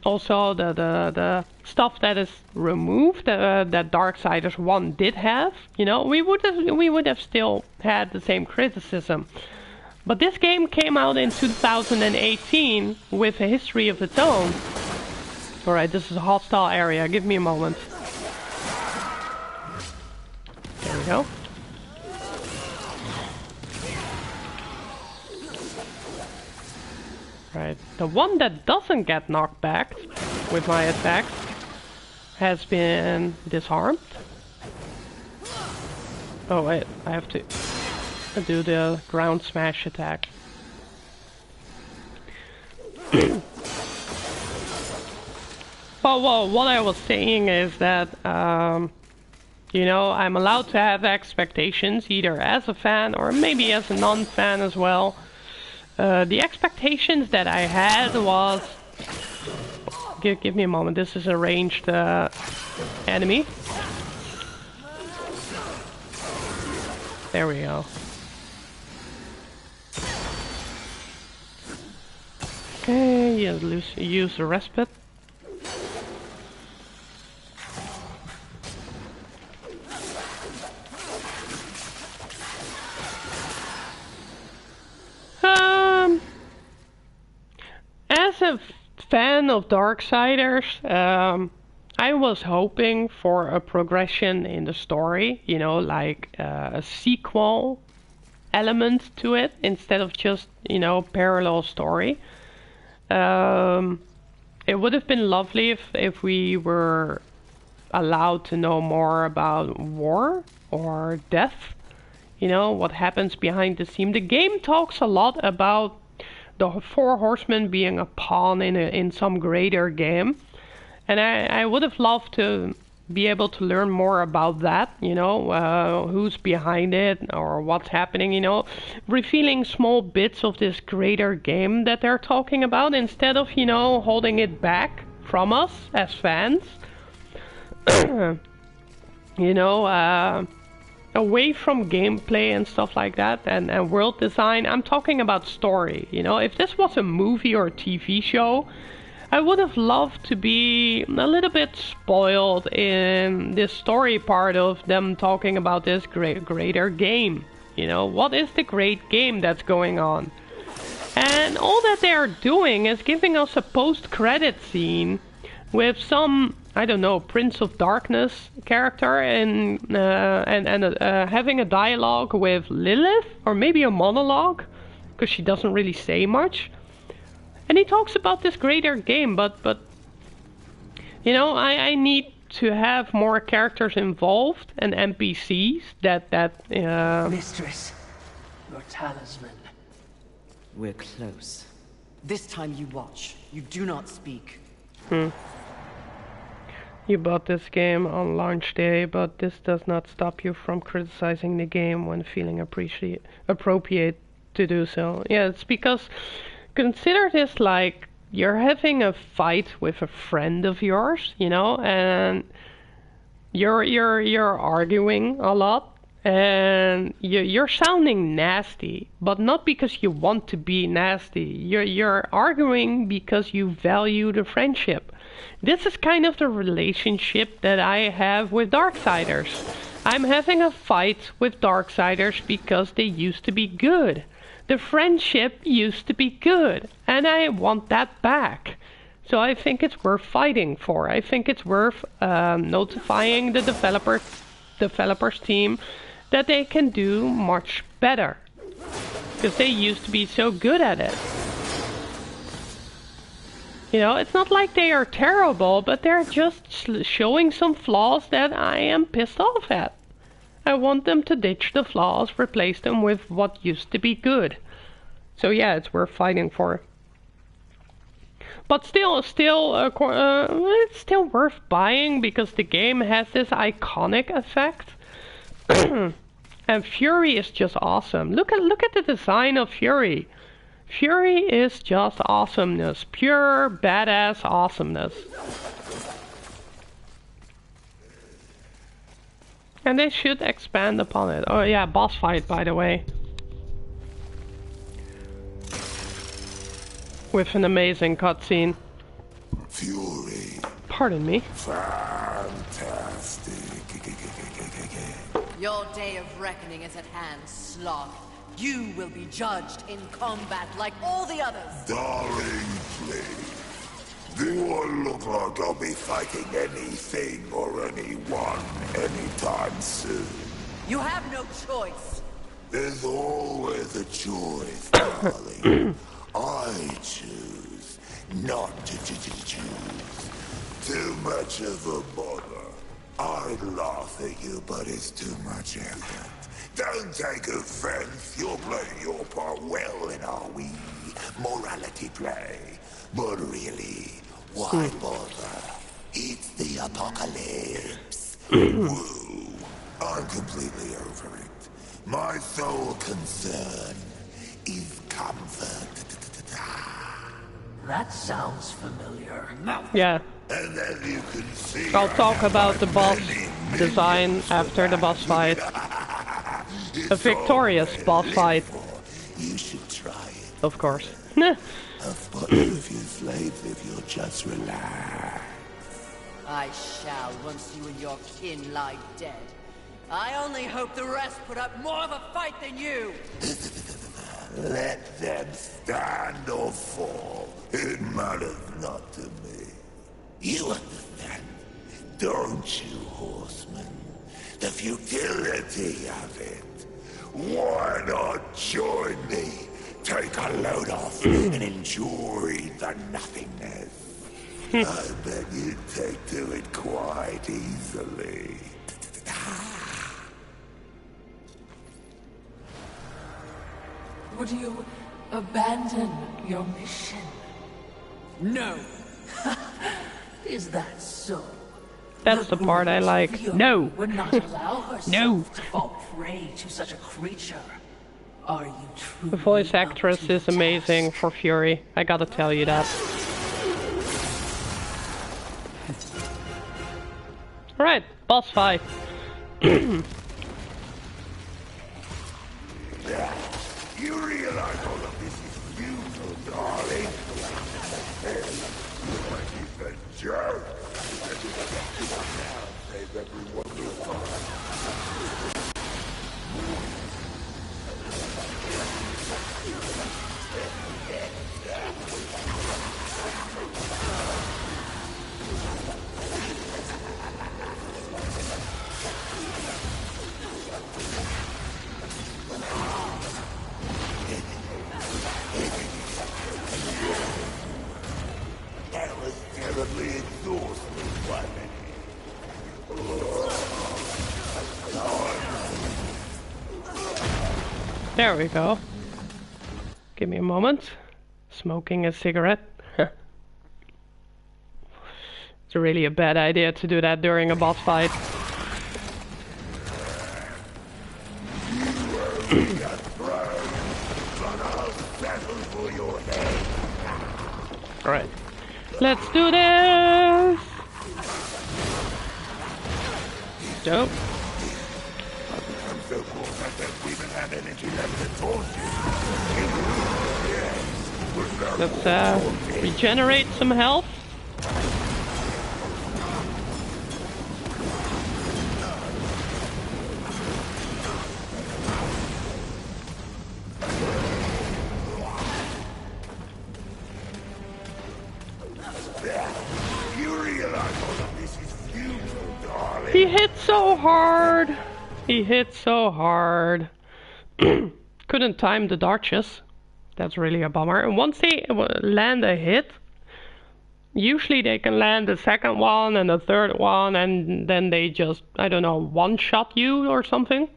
Also the stuff that is removed that Darksiders 1 did have, you know, we would have still had the same criticism. But this game came out in 2018 with a history of its own. Alright, this is a hostile area, give me a moment. There we go. Right, the one that doesn't get knocked back with my attacks has been disarmed. Oh wait, I have to do the ground smash attack. Well, what I was saying is that, you know, I'm allowed to have expectations, either as a fan or maybe as a non-fan as well. The expectations that I had was... Give me a moment, this is a ranged enemy. There we go. Okay, yeah, use the respite. As a fan of Darksiders, I was hoping for a progression in the story, you know, like a sequel element to it instead of just, you know, parallel story. It would have been lovely if we were allowed to know more about war or death, you know, what happens behind the scene. The game talks a lot about the Four Horsemen being a pawn in some greater game, and I would have loved to be able to learn more about that, you know, who's behind it or what's happening, you know, revealing small bits of this greater game that they're talking about instead of, you know, holding it back from us as fans. You know, away from gameplay and stuff like that and world design, I'm talking about story, you know. If this was a movie or a TV show, I would have loved to be a little bit spoiled in this story part of them talking about this greater game. You know, what is the great game that's going on? And all that they're doing is giving us a post-credit scene with some, I don't know, Prince of Darkness character and having a dialogue with Lilith, or maybe a monologue, because she doesn't really say much. And he talks about this greater game, but you know, I need to have more characters involved and NPCs that Mistress, your talisman. We're close. This time you watch. You do not speak. You bought this game on launch day, but this does not stop you from criticizing the game when feeling appropriate to do so. Yeah, it's because consider this like you're having a fight with a friend of yours, you know, and you're arguing a lot, and you're sounding nasty, but not because you want to be nasty. You're arguing because you value the friendship. This is kind of the relationship that I have with Darksiders. I'm having a fight with Darksiders because they used to be good. The friendship used to be good, and I want that back. So I think it's worth fighting for. I think it's worth notifying the developers team that they can do much better, because they used to be so good at it. You know, it's not like they are terrible, but they're just showing some flaws that I am pissed off at. I want them to ditch the flaws, replace them with what used to be good. So yeah, it's worth fighting for. But still, it's still worth buying because the game has this iconic effect. And Fury is just awesome. Look at the design of Fury. Fury is just awesomeness. Pure badass awesomeness. And they should expand upon it. Oh yeah, boss fight, by the way. With an amazing cutscene. Fury. Pardon me. Fantastic. Your day of reckoning is at hand, Slog. You will be judged in combat like all the others. Darling, please. Do I look like I'll be fighting anything or anyone anytime soon? You have no choice. There's always a choice, darling. I choose not to choose. Too much of a bother. I'd laugh at you, but it's too much effort. Don't take offense. You're playing your part well in our wee morality play. But really, why bother? It's the apocalypse. Woo. I'm completely over it. My sole concern is comfort. That sounds familiar. Yeah. And then you can see I'll talk about the boss design after the boss fight. A victorious boss fight. You should try it. Of course. I've bought you a few slaves if you'll just relax. I shall once you and your kin lie dead. I only hope the rest put up more of a fight than you. Let them stand or fall. It matters not to me. You understand, don't you, horseman? The futility of it. Why not join me? Take a load off and enjoy the nothingness. I bet you'd take to it quite easily. Would you abandon your mission? No. Is that so? That's the part I like. Fury No. would not allow herself No. to fall prey to such a creature. Are you truly The voice actress is amazing for Fury. I gotta tell you that. Alright, boss fight. You realize all of this is futile, darling? You're a jerk. Save everyone your time. That was terribly exhausting, wasn't it? There we go. Give me a moment. Smoking a cigarette. It's really a bad idea to do that during a boss fight. Alright. Let's do this! Dope. I'm so cool that we even have energy left to talk to. Let's regenerate some health. You realize all of this is futile, darling. He hit so hard. He hit so hard. Couldn't time the dodges. That's really a bummer. And once they land a hit, usually they can land the second one and the third one, and then they just, I don't know, one-shot you or something.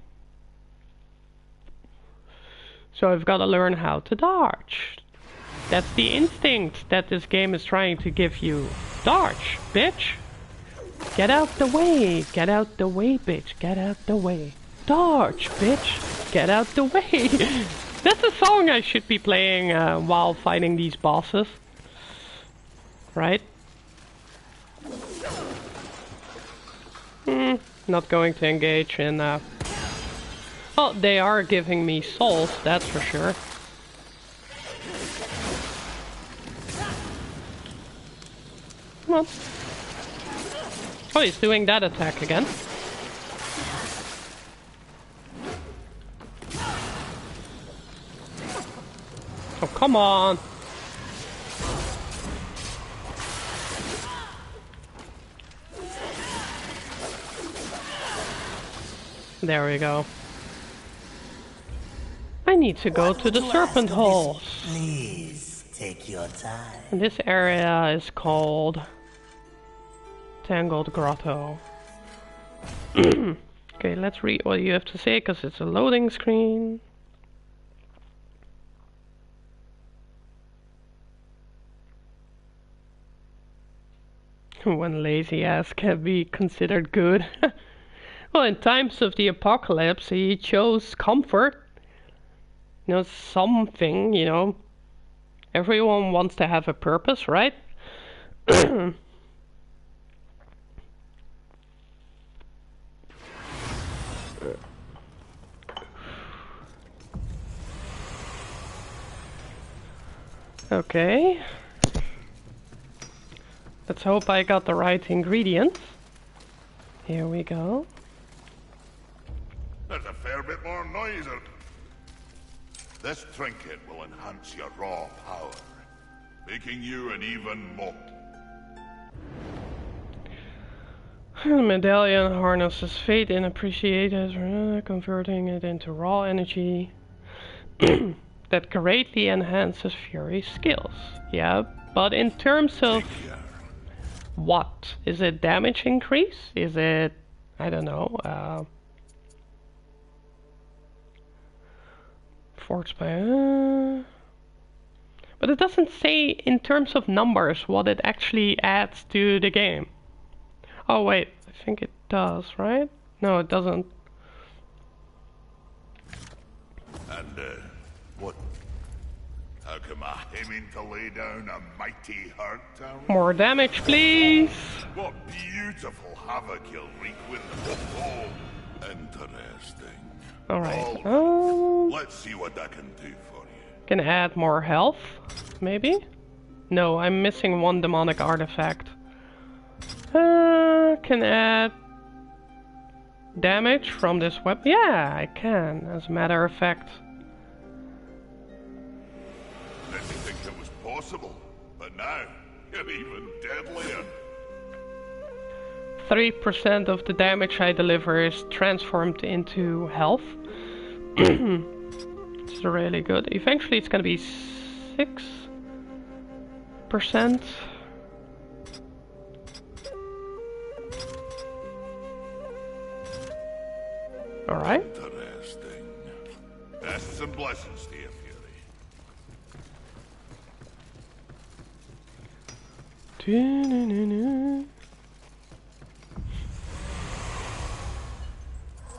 So I've got to learn how to dodge. That's the instinct that this game is trying to give you. Dodge, bitch! Get out the way! Get out the way, bitch! Get out the way! Dodge, bitch! Get out the way! That's a song I should be playing while fighting these bosses. Right? Not going to engage in... Well, they are giving me souls, that's for sure. Come on. Oh, he's doing that attack again. Oh, come on! There we go. I need to go to the serpent halls. Please take your time. And this area is called Tangled Grotto. Okay, let's read what you have to say because it's a loading screen. When lazy ass can be considered good. Well, in times of the apocalypse, he chose comfort. You know, something, you know. Everyone wants to have a purpose, right? Okay. Let's hope I got the right ingredients. Here we go. There's a fair bit more noise out. This trinket will enhance your raw power, making you an even more... The medallion harnesses fate and appreciates converting it into raw energy that greatly enhances Fury's skills. Yeah, but in terms of what? Is it damage increase? Is it, I don't know, forged by... But it doesn't say in terms of numbers what it actually adds to the game. Oh wait, I think it does, right? No, it doesn't. And, what? How come I aiming to lay down a mighty hurt tower? More damage, please! What beautiful havoc you'll wreak with... Oh, interesting. Alright, Let's see what I can do for you. can add more health, maybe? No, I'm missing one demonic artifact. Can add damage from this weapon? Yeah, I can, as a matter of fact. Didn't think it was possible, but now you're even deadlier. 3% of the damage I deliver is transformed into health. It's really good. Eventually it's gonna be 6%. Alright. Interesting. Bests and blessings to you, Fury.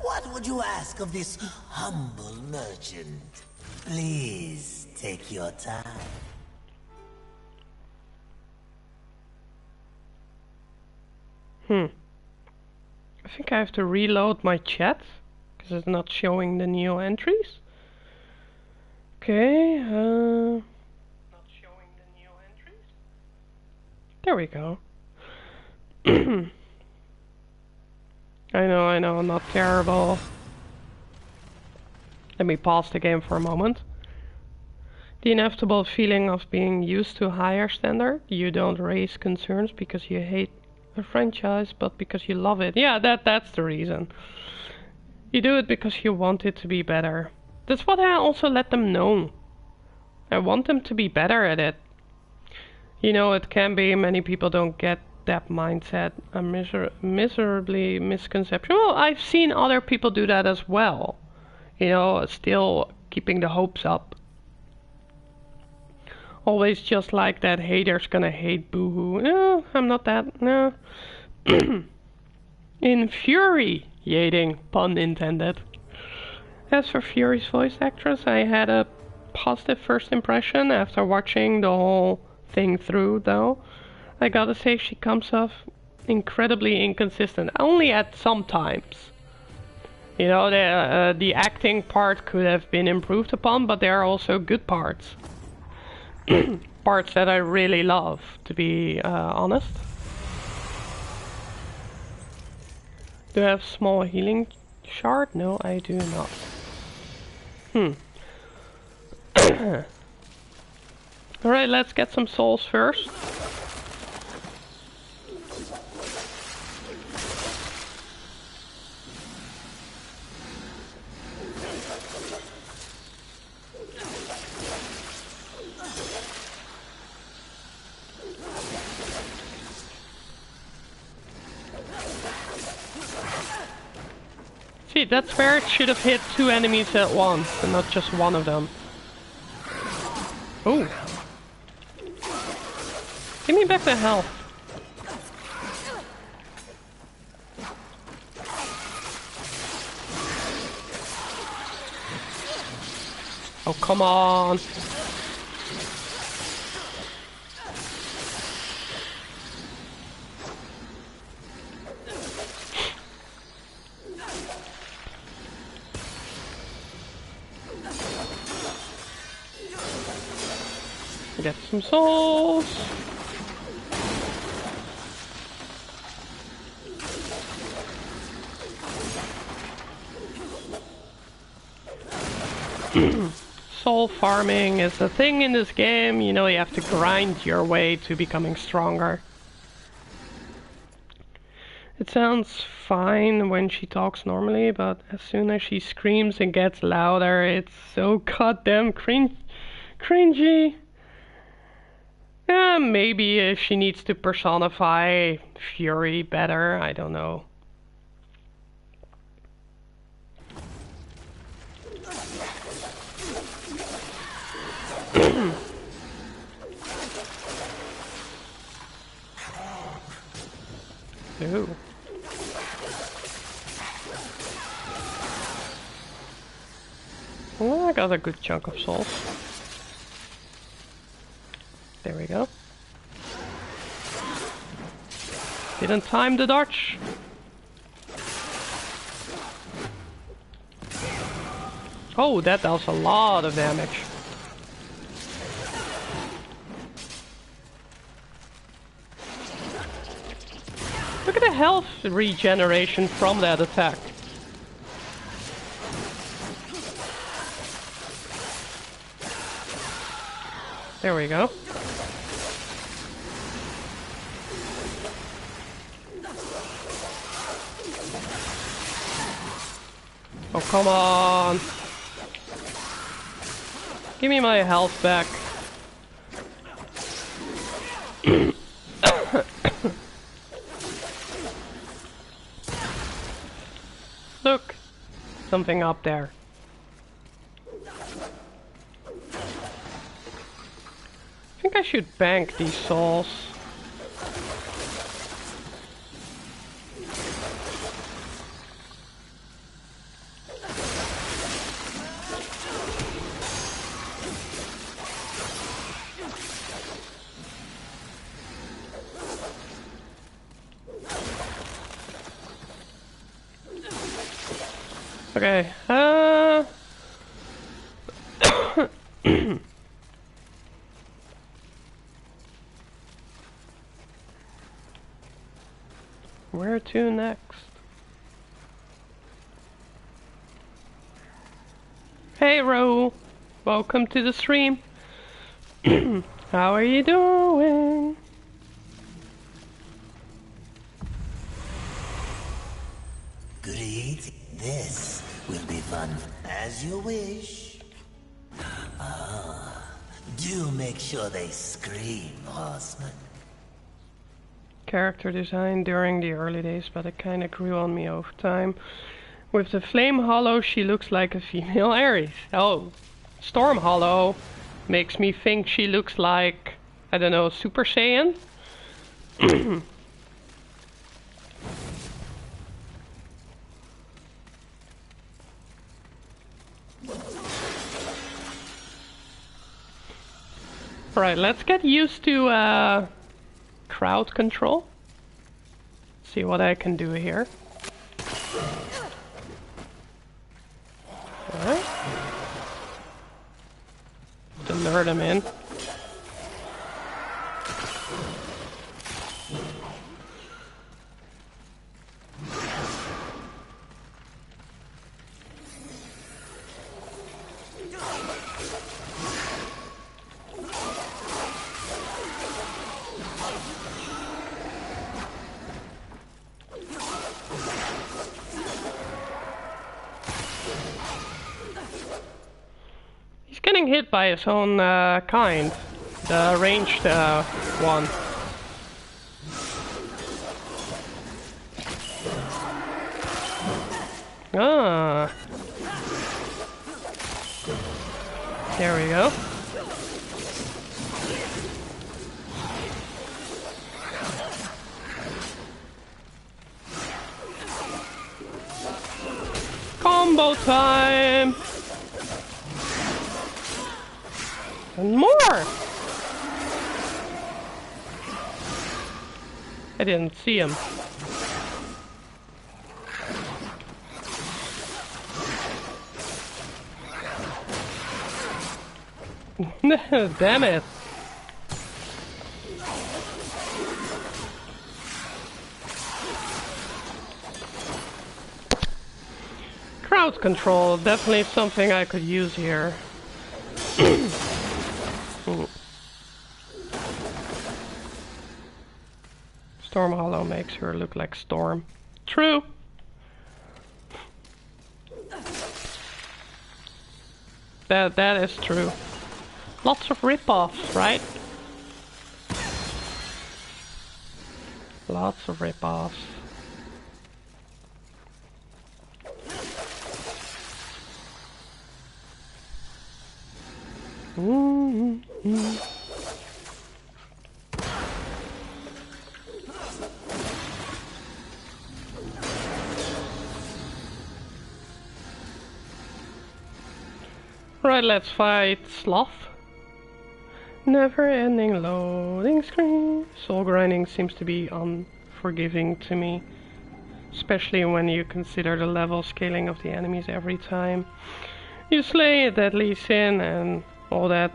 What would you ask of this humble merchant? Please take your time. I think I have to reload my chat because it's not showing the new entries. Okay, not showing the new entries. There we go. I know, not terrible. Let me pause the game for a moment. The inevitable feeling of being used to a higher standard. You don't raise concerns because you hate a franchise, but because you love it. Yeah, that's the reason. You do it because you want it to be better. That's what I also let them know. I want them to be better at it. You know, it can be many people don't get that mindset, a miserably misconception. Well, I've seen other people do that as well. You know, still keeping the hopes up. Always just like that hater's gonna hate, boo-hoo. No, I'm not that, no. Infuriating, pun intended. As for Fury's voice actress, I had a positive first impression after watching the whole thing through, though. I gotta say she comes off incredibly inconsistent, only at some times. You know, the acting part could have been improved upon, but there are also good parts. Parts that I really love, to be honest. Do I have small healing shard? No, I do not. Alright, let's get some souls first. See, that's where it should have hit 2 enemies at once, and not just one of them. Oh! Give me back the health. Oh, come on! Get some souls. Soul farming is a thing in this game. You know, you have to grind your way to becoming stronger. It sounds fine when she talks normally, but as soon as she screams and gets louder, it's so goddamn cringy. Yeah, maybe if she needs to personify Fury better, I don't know. Ooh. Well, I got a good chunk of souls. There we go. Didn't time the dodge. Oh, that does a lot of damage. Look at the health regeneration from that attack. There we go. Oh, come on. Give me my health back. Look, something up there. I think I should bank these souls. Okay, where to next? Hey Ro, welcome to the stream. How are you doing? Great. This will be fun. As you wish. Do make sure they scream, horseman. Character design during the early days, but it kinda grew on me over time. With the Flame Hollow, she looks like a female Ares. Oh, Storm Hollow makes me think she looks like, I don't know, Super Saiyan? Right, let's get used to crowd control. See what I can do here. Alright. To lure them in. Getting hit by his own kind, the ranged one. Ah, there we go. Combo time! And more! I didn't see him. Damn it! Crowd control, definitely something I could use here. Storm Hollow makes her look like Storm. True. That is true. Lots of rip-offs, right? Lots of rip-offs. Right, let's fight Sloth. Never-ending loading screen. Soul grinding seems to be unforgiving to me, especially when you consider the level scaling of the enemies every time you slay a deadly sin and all that.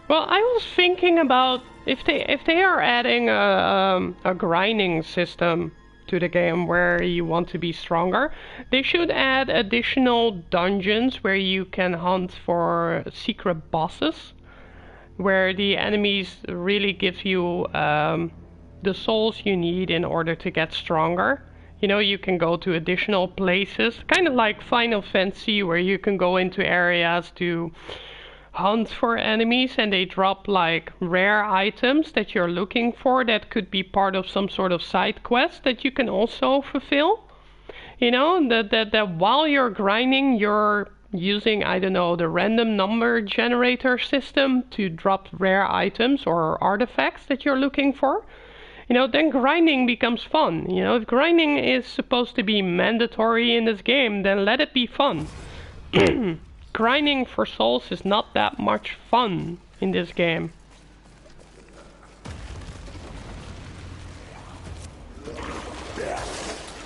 Well, I was thinking about if they are adding a grinding system to the game where you want to be stronger, they should add additional dungeons where you can hunt for secret bosses, where the enemies really give you the souls you need in order to get stronger. You know, you can go to additional places, kind of like Final Fantasy, where you can go into areas to hunt for enemies and they drop like rare items that you're looking for that could be part of some sort of side quest that you can also fulfill. You know, that while you're grinding, you're using, I don't know, the random number generator system to drop rare items or artifacts that you're looking for. You know, then grinding becomes fun. You know, if grinding is supposed to be mandatory in this game, then let it be fun. Grinding for souls is not that much fun in this game.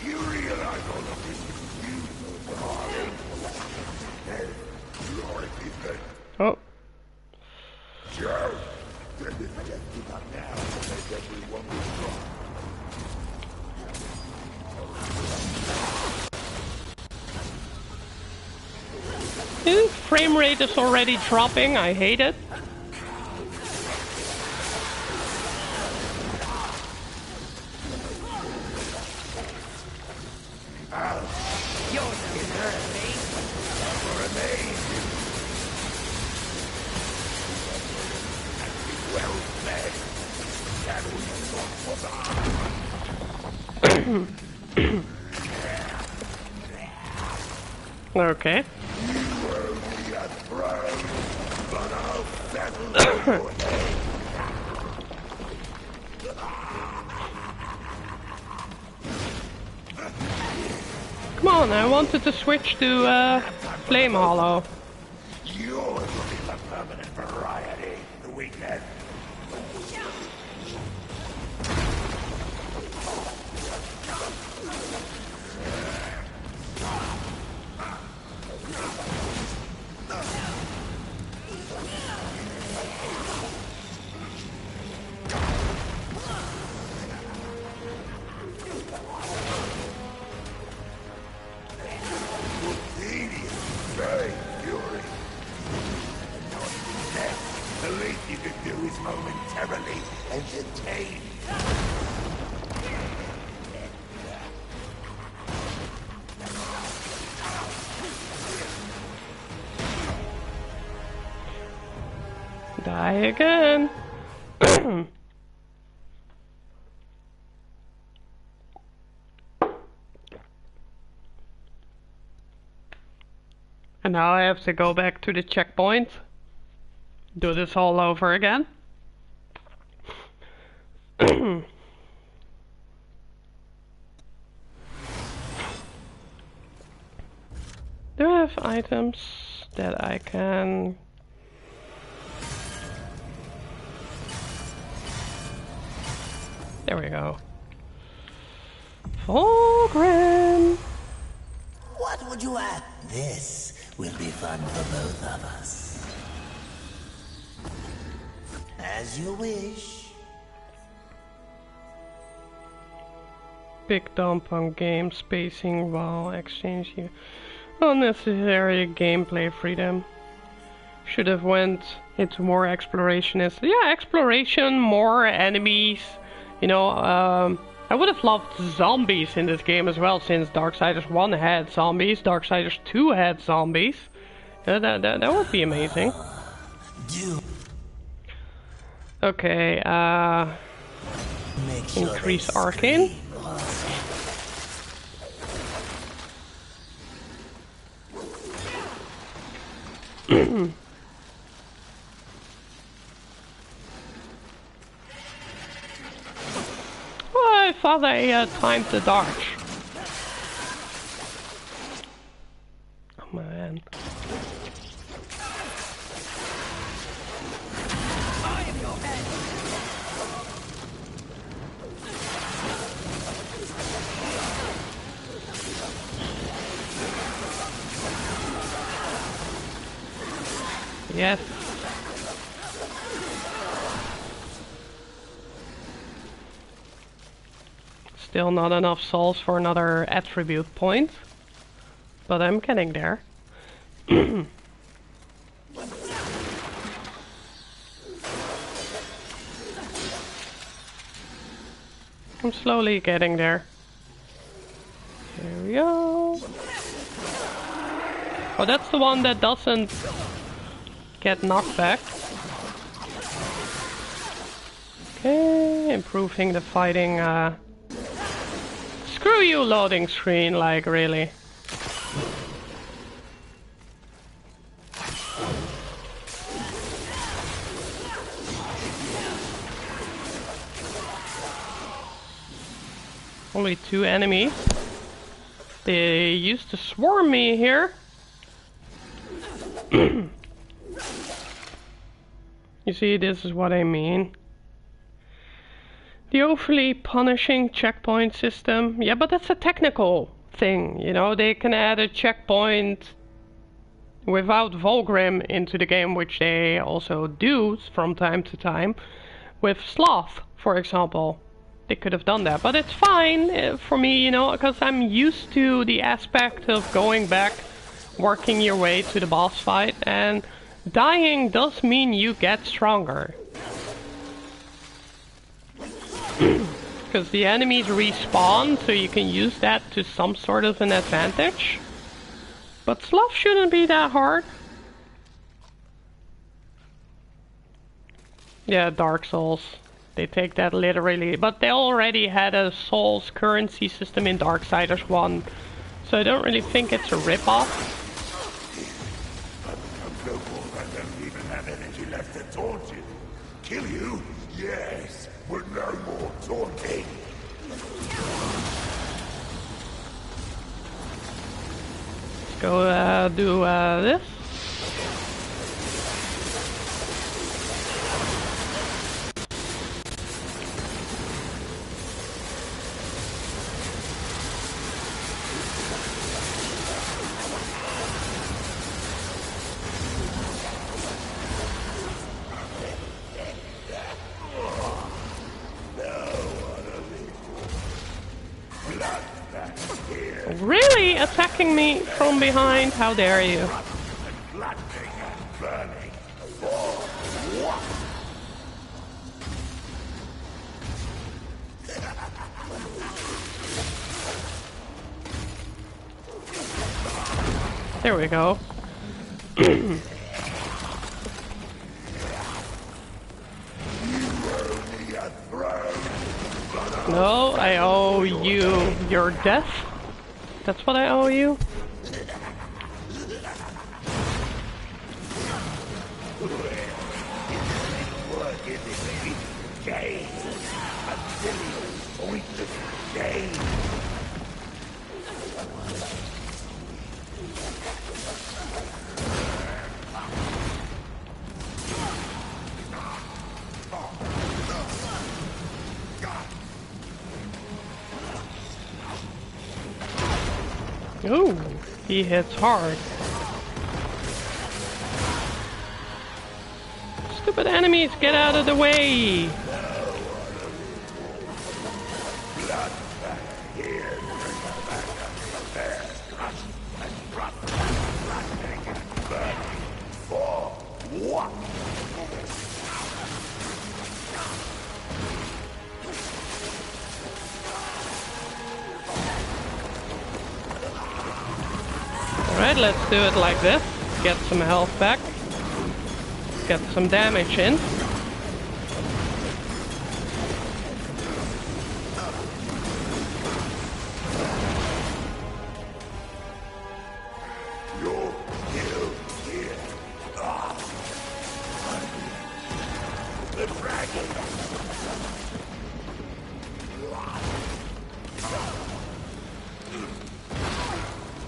You realize all of this is darling? Oh. Joe, then this just give up now and make everyone withdraw. Frame rate is already dropping, I hate it. Okay. Come on, I wanted to switch to Flame Hollow. You're looking for permanent variety, the weakness. you can do is momentarily entertain. Die again. And now I have to go back to the checkpoint. Do this all over again. Do I have items that I can... There we go. Fulgrim! What would you add? This will be fun for both of us. As you wish. Big dump on game spacing while exchanging unnecessary gameplay freedom. Should have went into more exploration. Yeah, exploration, more enemies. You know, I would have loved zombies in this game as well, since Darksiders 1 had zombies, Darksiders 2 had zombies. That would be amazing. Okay, increase arcane. I thought I timed the dodge. Oh man. Yes. Still not enough souls for another attribute point, but I'm getting there. I'm slowly getting there. Here we go. Oh, that's the one that doesn't get knocked back. Okay, improving the fighting. Screw you, loading screen, like, really. Only 2 enemies. They used to swarm me here. You see, this is what I mean. The overly punishing checkpoint system. Yeah, but that's a technical thing, you know. They can add a checkpoint without Fulgrim into the game, which they also do from time to time. With Sloth, for example. They could have done that, but it's fine for me, you know, because I'm used to the aspect of going back, working your way to the boss fight, and dying does mean you get stronger. Because the enemies respawn, so you can use that to some sort of an advantage. But Sloth shouldn't be that hard. Yeah, Dark Souls. They take that literally. But they already had a Souls currency system in Darksiders 1. So I don't really think it's a rip-off. I don't even have energy left to taunt you. Kill you? Yes, but no more taunting. Let's go do this. Really attacking me from behind? How dare you? There we go. No, I owe you your death. That's what I owe you. Ooh, he hits hard. Stupid enemies, get out of the way! Alright, let's do it like this. Get some health back. Get some damage in.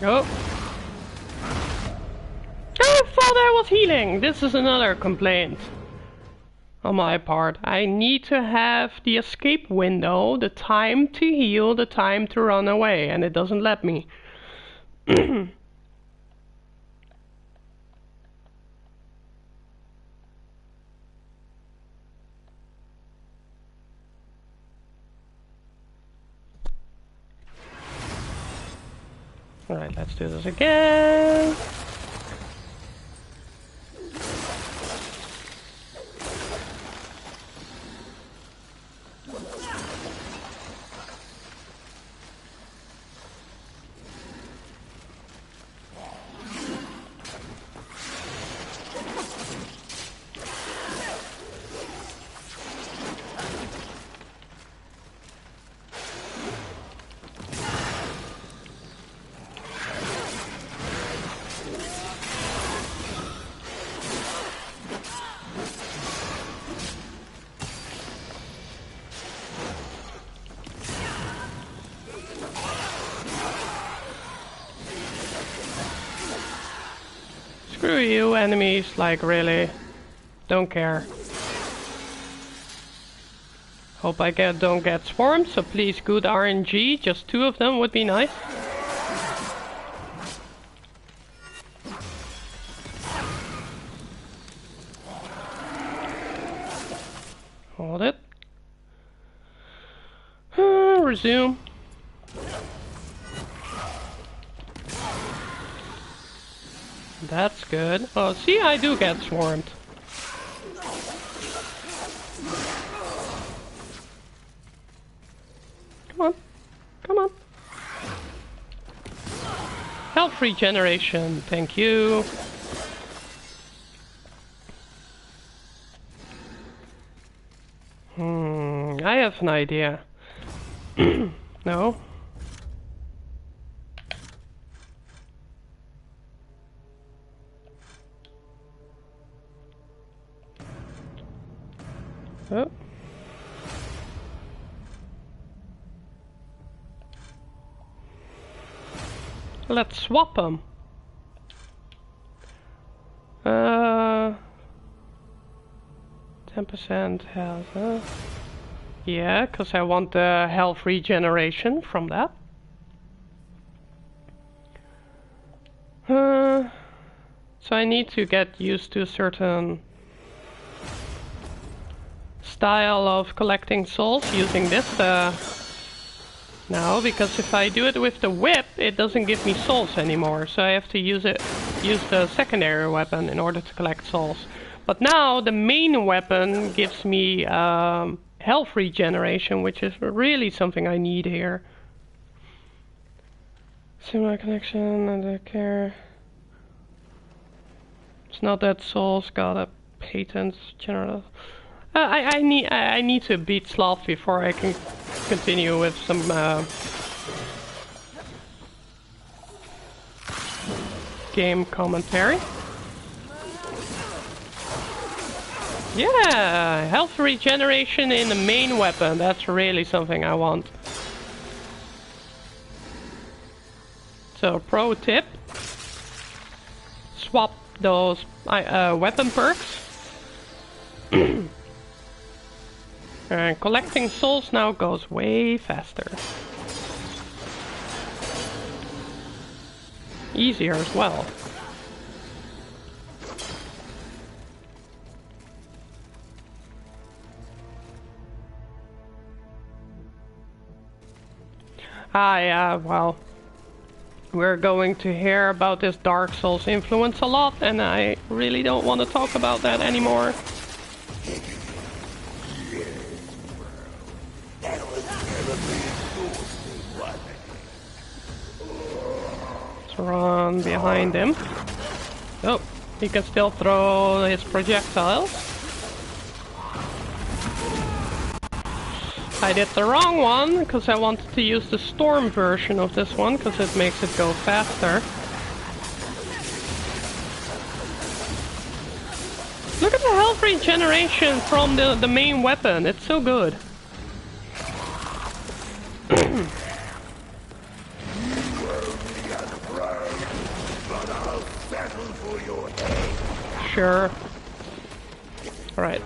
Oh. I thought I was healing. This is another complaint on my part. I need to have the escape window, the time to heal, the time to run away, and it doesn't let me. Alright, let's do this again. Screw you, enemies, like really. Don't care. Hope I don't get swarmed, so please good RNG, just 2 of them would be nice. Hold it. Resume. That's good. Oh, see, I do get swarmed. Come on. Come on. Health regeneration. Thank you. I have an idea. No? Oh. Let's swap them. 10% health, huh? Yeah, because I want the health regeneration from that. So I need to get used to a certain style of collecting souls using this now, because if I do it with the whip, it doesn't give me souls anymore, so I have to use the secondary weapon in order to collect souls. But now the main weapon gives me health regeneration, which is really something I need here. Similar connection, under care. It's not that Soul's got a patent general. I need to beat Sloth before I can continue with some game commentary. Yeah, health regeneration in the main weapon. That's really something I want. So, pro tip: swap those weapon perks. And collecting souls now goes way faster. Easier as well. Yeah, well, we're going to hear about this Dark Souls influence a lot, and I really don't want to talk about that anymore. Let's run behind him. Oh, he can still throw his projectiles. I did the wrong one, because I wanted to use the storm version of this one, because it makes it go faster. Look at the health regeneration from the main weapon, it's so good. Sure. Alright.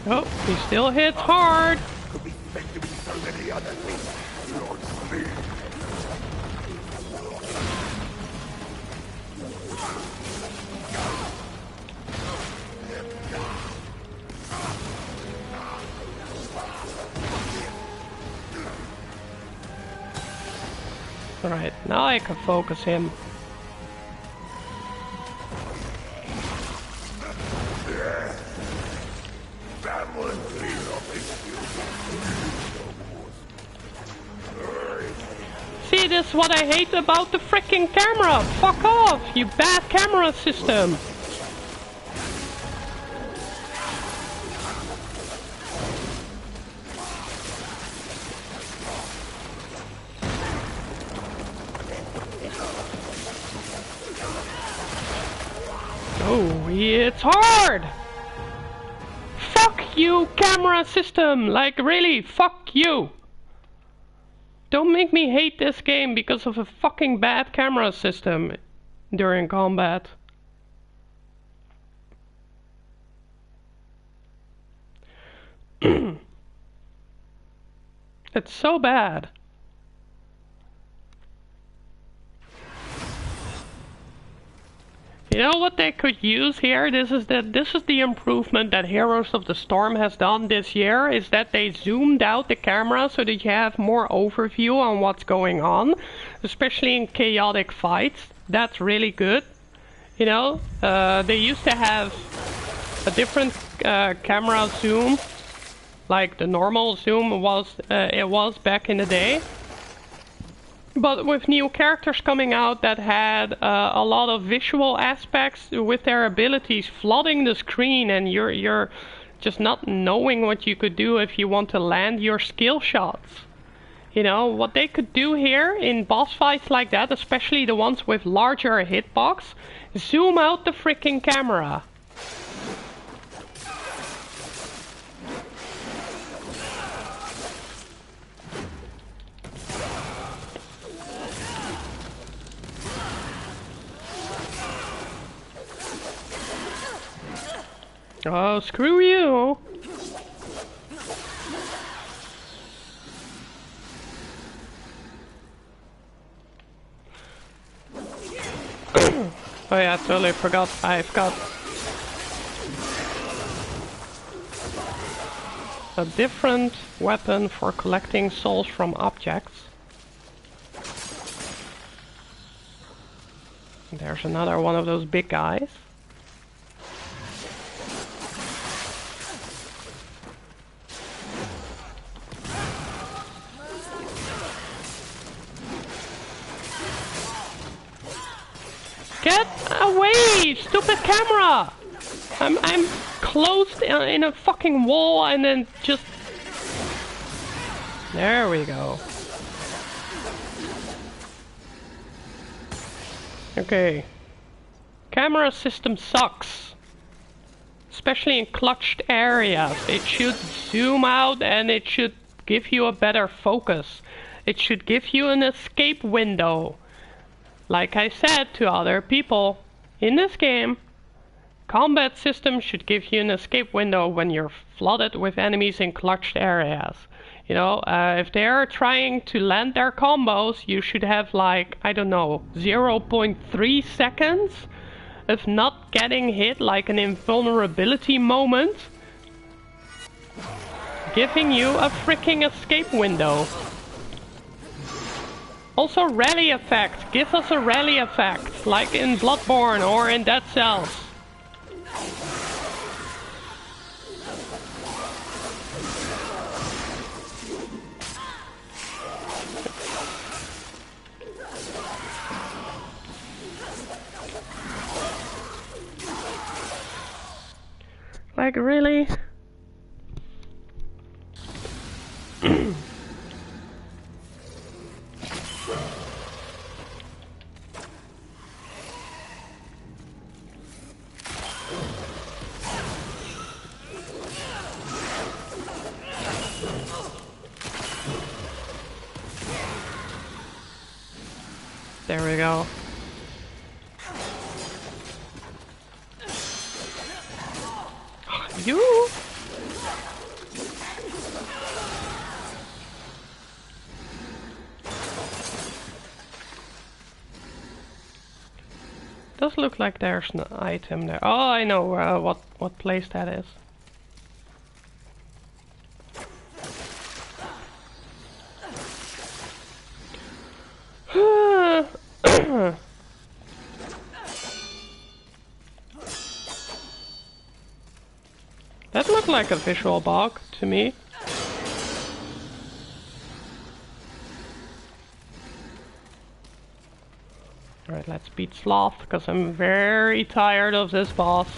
Oh, he still hits hard. Could be meant to be so many other things. Lord Sleep. Alright, now I can focus him. See, this is what I hate about the freaking camera! Fuck off, you bad camera system! Oh, it's hard! Fuck you, camera system! Like, really, fuck you! Don't make me hate this game because of a fucking bad camera system during combat. It's so bad. You know what they could use here? This is the improvement that Heroes of the Storm has done this year, is that they zoomed out the camera so that you have more overview on what's going on, especially in chaotic fights. That's really good. You know, they used to have a different camera zoom, like the normal zoom was back in the day. But with new characters coming out that had a lot of visual aspects with their abilities flooding the screen, and you're just not knowing what you could do if you want to land your skill shots. You know, what they could do here in boss fights like that, especially the ones with larger hitbox, zoom out the freaking camera. Oh, screw you! Oh yeah, totally forgot. I've got a different weapon for collecting souls from objects. There's another one of those big guys. Get away, stupid camera! I'm closed in a fucking wall and then just... There we go. Okay. Camera system sucks. Especially in clutched areas. It should zoom out and it should give you a better focus. It should give you an escape window. Like I said to other people in this game, combat system should give you an escape window when you're flooded with enemies in clutched areas. You know, if they're trying to land their combos, you should have like, I don't know, 0.3 seconds of not getting hit, like an invulnerability moment, giving you a freaking escape window. Also rally effect, give us a rally effect, like in Bloodborne or in Dead Cells. Like, really? There we go. You? Does look like there's an item there. Oh, I know what place that is. That looked like a visual bug to me. Alright, let's beat Sloth, because I'm very tired of this boss.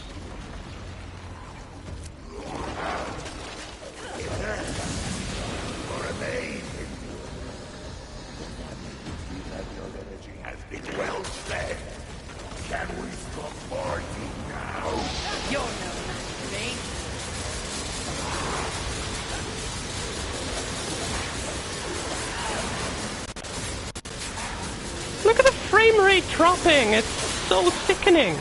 Look at the frame rate dropping, it's so sickening.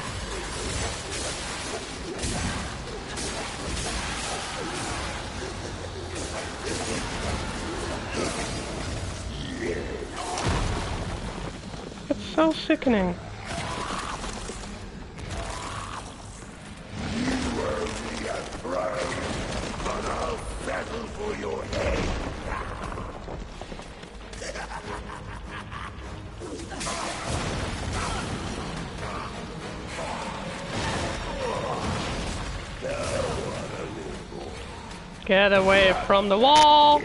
It's so sickening. Get away from the wall!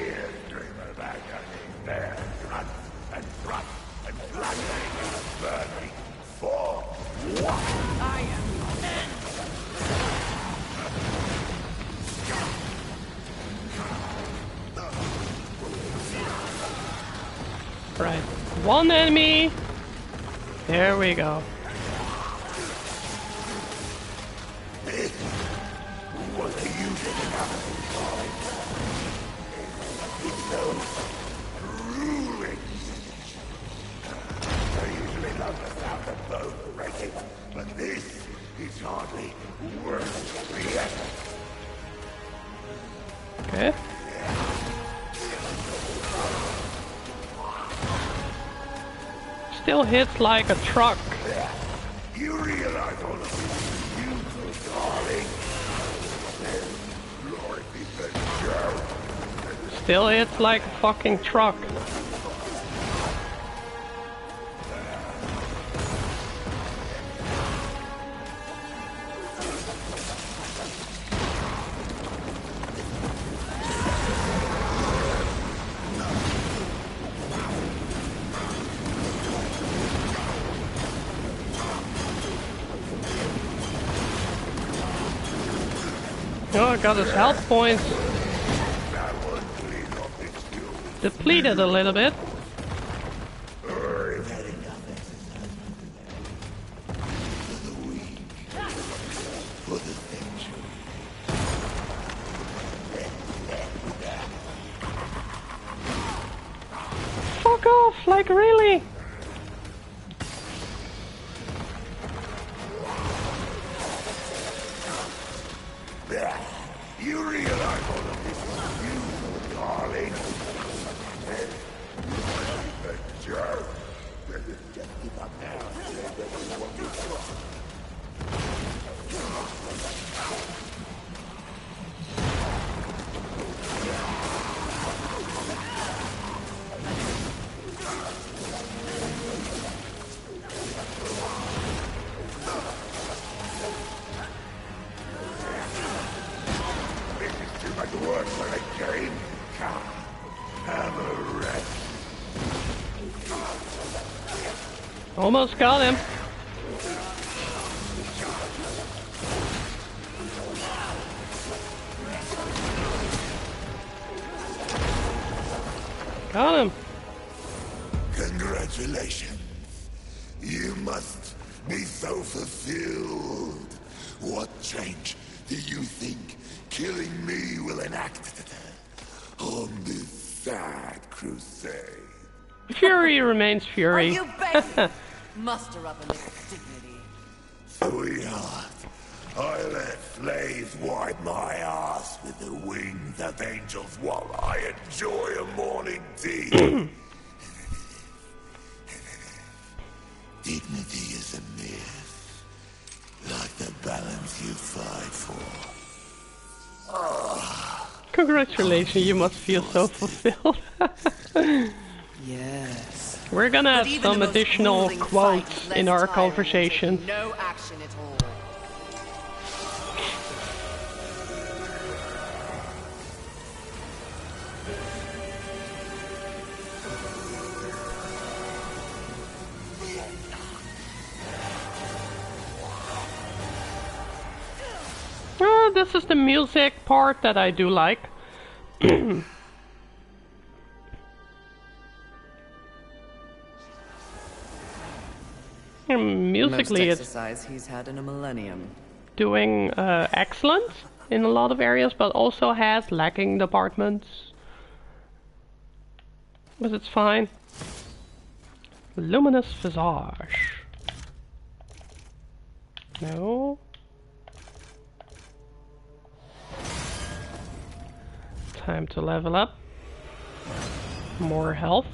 Right, one enemy. There we go. But this is hardly worth the effort. Okay. Still hits like a truck. You realize all of this, you darling. Lord be the joke. Still hits like a fucking truck. Oh, I got his health points depleted a little bit. Fuck off, like really? You realize all of this is you, darling? Joe, just give up now. Work for a game? Come, have a rest. Almost got him. Got him. Congratulations. You must be so fulfilled. What change do you think killing me will enact on this sad crusade? Fury remains fury. Are you begging? Muster up a little dignity. Sweetheart, I let slaves wipe my ass with the wings of angels while I enjoy a morning tea. Dignity is a myth, like the balance you fight for. Congratulations, you must feel so fulfilled. Yes. We're gonna But have even some the most additional grueling quotes fight is less in our tiring conversation. than taking no action at all. Oh, this is the music part that I do like. Musically, Most it's exercise he's had in a millennium. doing excellent in a lot of areas, but also has lacking departments. But it's fine. Luminous Visage. No. Time to level up. More health.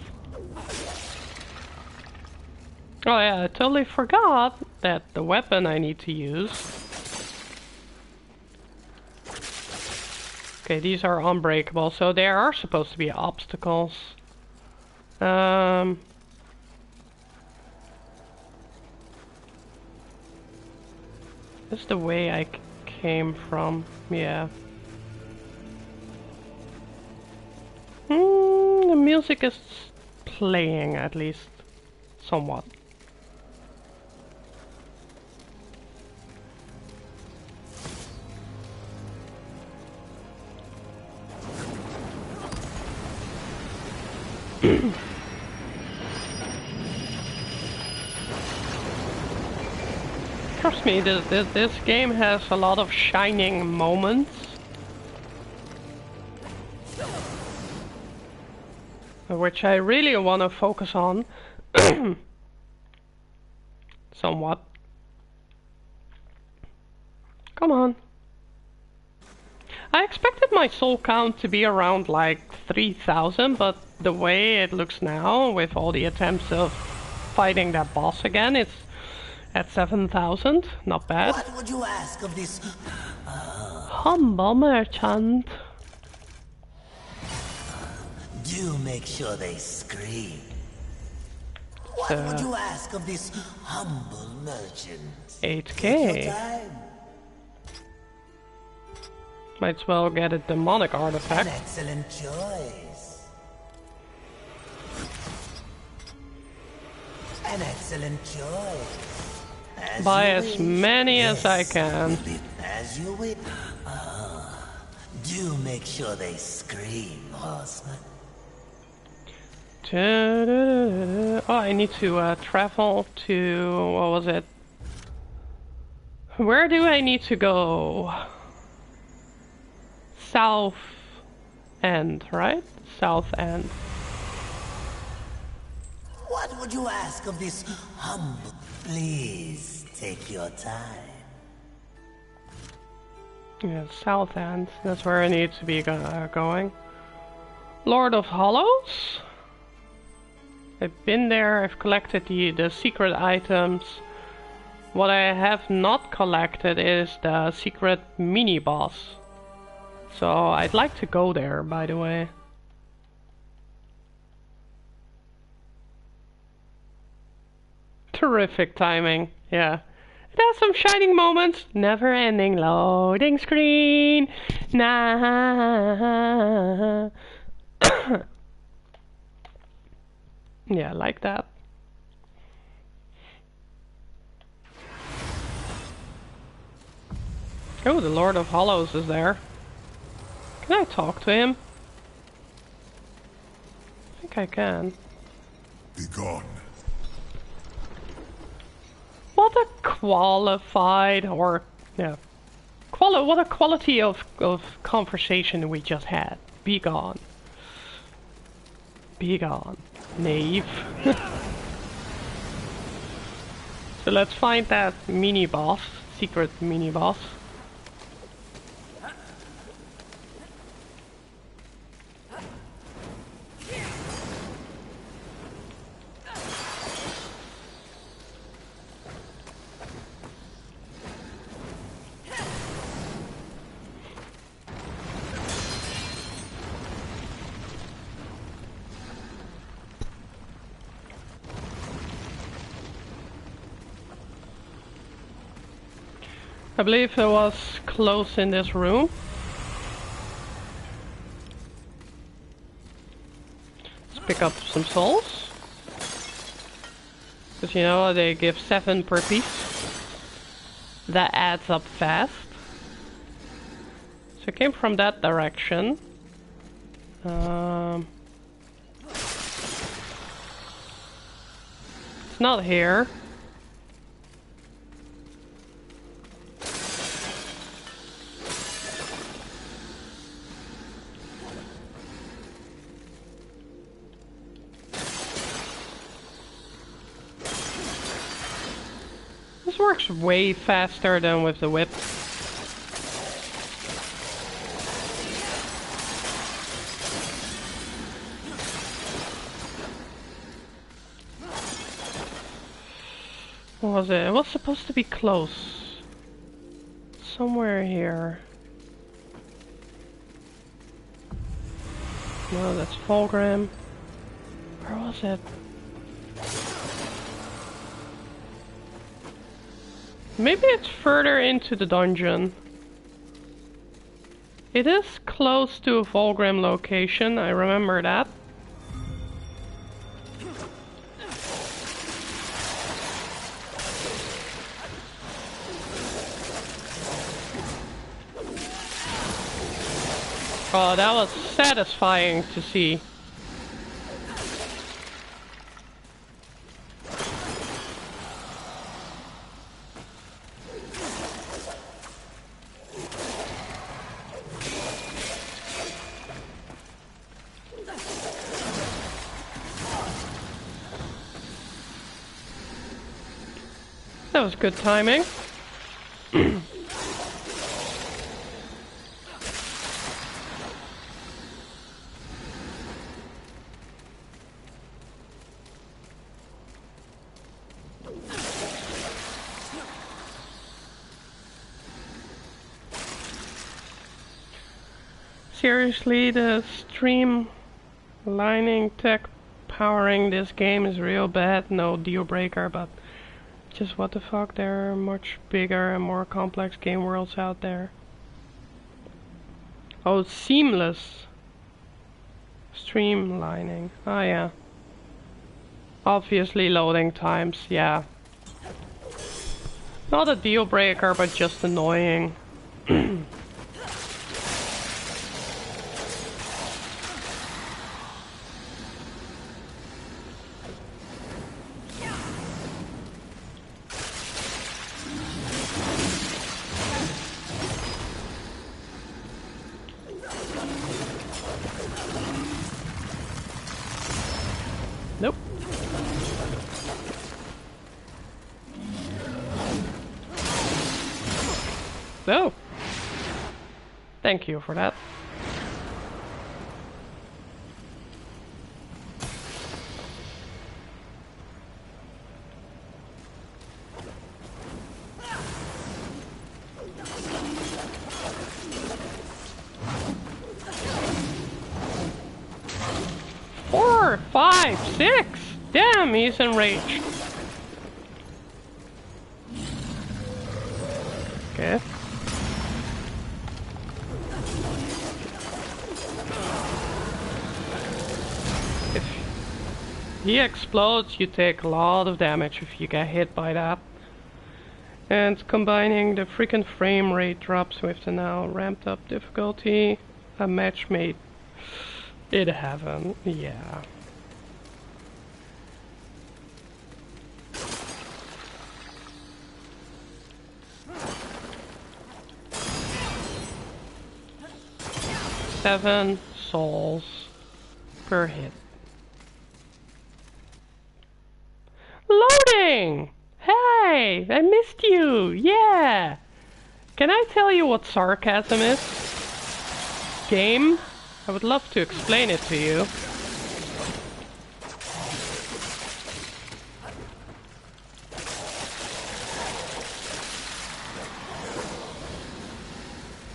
Oh yeah, I totally forgot that the weapon I need to use. Okay, these are unbreakable, so there are supposed to be obstacles. This is the way I came from, yeah. The music is playing, at least, somewhat. Trust me, this game has a lot of shining moments. Which I really want to focus on. Somewhat. Come on. I expected my soul count to be around like 3,000, but the way it looks now, with all the attempts of fighting that boss again, it's at 7,000. Not bad. What would you ask of this Humble merchant. Do make sure they scream. What would you ask of this humble merchant? 8K. Your time. Might as well get a demonic An artifact. excellent choice. An excellent choice. Buy as many as I can. As you wish. Ah. Do make sure they scream, horseman. Oh, I need to travel to... what was it? Where do I need to go? South End, right? South End. What would you ask of this humble? Please take your time. Yeah, South End. That's where I need to be going. Lord of Hollows? I've been there, I've collected the secret items. What I have not collected is the secret mini-boss. So I'd like to go there, by the way. Terrific timing, yeah. It has some shining moments. Never ending loading screen. Nah. Yeah, like that. Oh, the Lord of Hollows is there. Can I talk to him? I think I can. Be gone. What a qualified, or yeah, what a quality of conversation we just had. Be gone. Be gone, knave. So let's find that mini boss, secret mini boss. I believe it was close in this room. Let's pick up some souls. Because you know, they give 7 per piece. That adds up fast. So I came from that direction. It's not here. This works way faster than with the whip. What was it? It was supposed to be close. Somewhere here. No, that's Fulgrim. Where was it? Maybe it's further into the dungeon. It is close to a Fulgrim location, I remember that. Oh, that was satisfying to see. That was good timing. Seriously, the streamlining tech powering this game is real bad. No deal breaker, but just what the fuck, there are much bigger and more complex game worlds out there. Oh, seamless streamlining. Oh yeah. Obviously loading times, yeah. Not a deal breaker, but just annoying. So, thank you for that. Four, five, six! Damn, he's enraged. Okay. If he explodes, you take a lot of damage if you get hit by that. And combining the freaking frame rate drops with the now ramped up difficulty, a match made in heaven, yeah. Seven souls per hit. Loading! Hey, I missed you! Yeah! Can I tell you what sarcasm is? Game? I would love to explain it to you.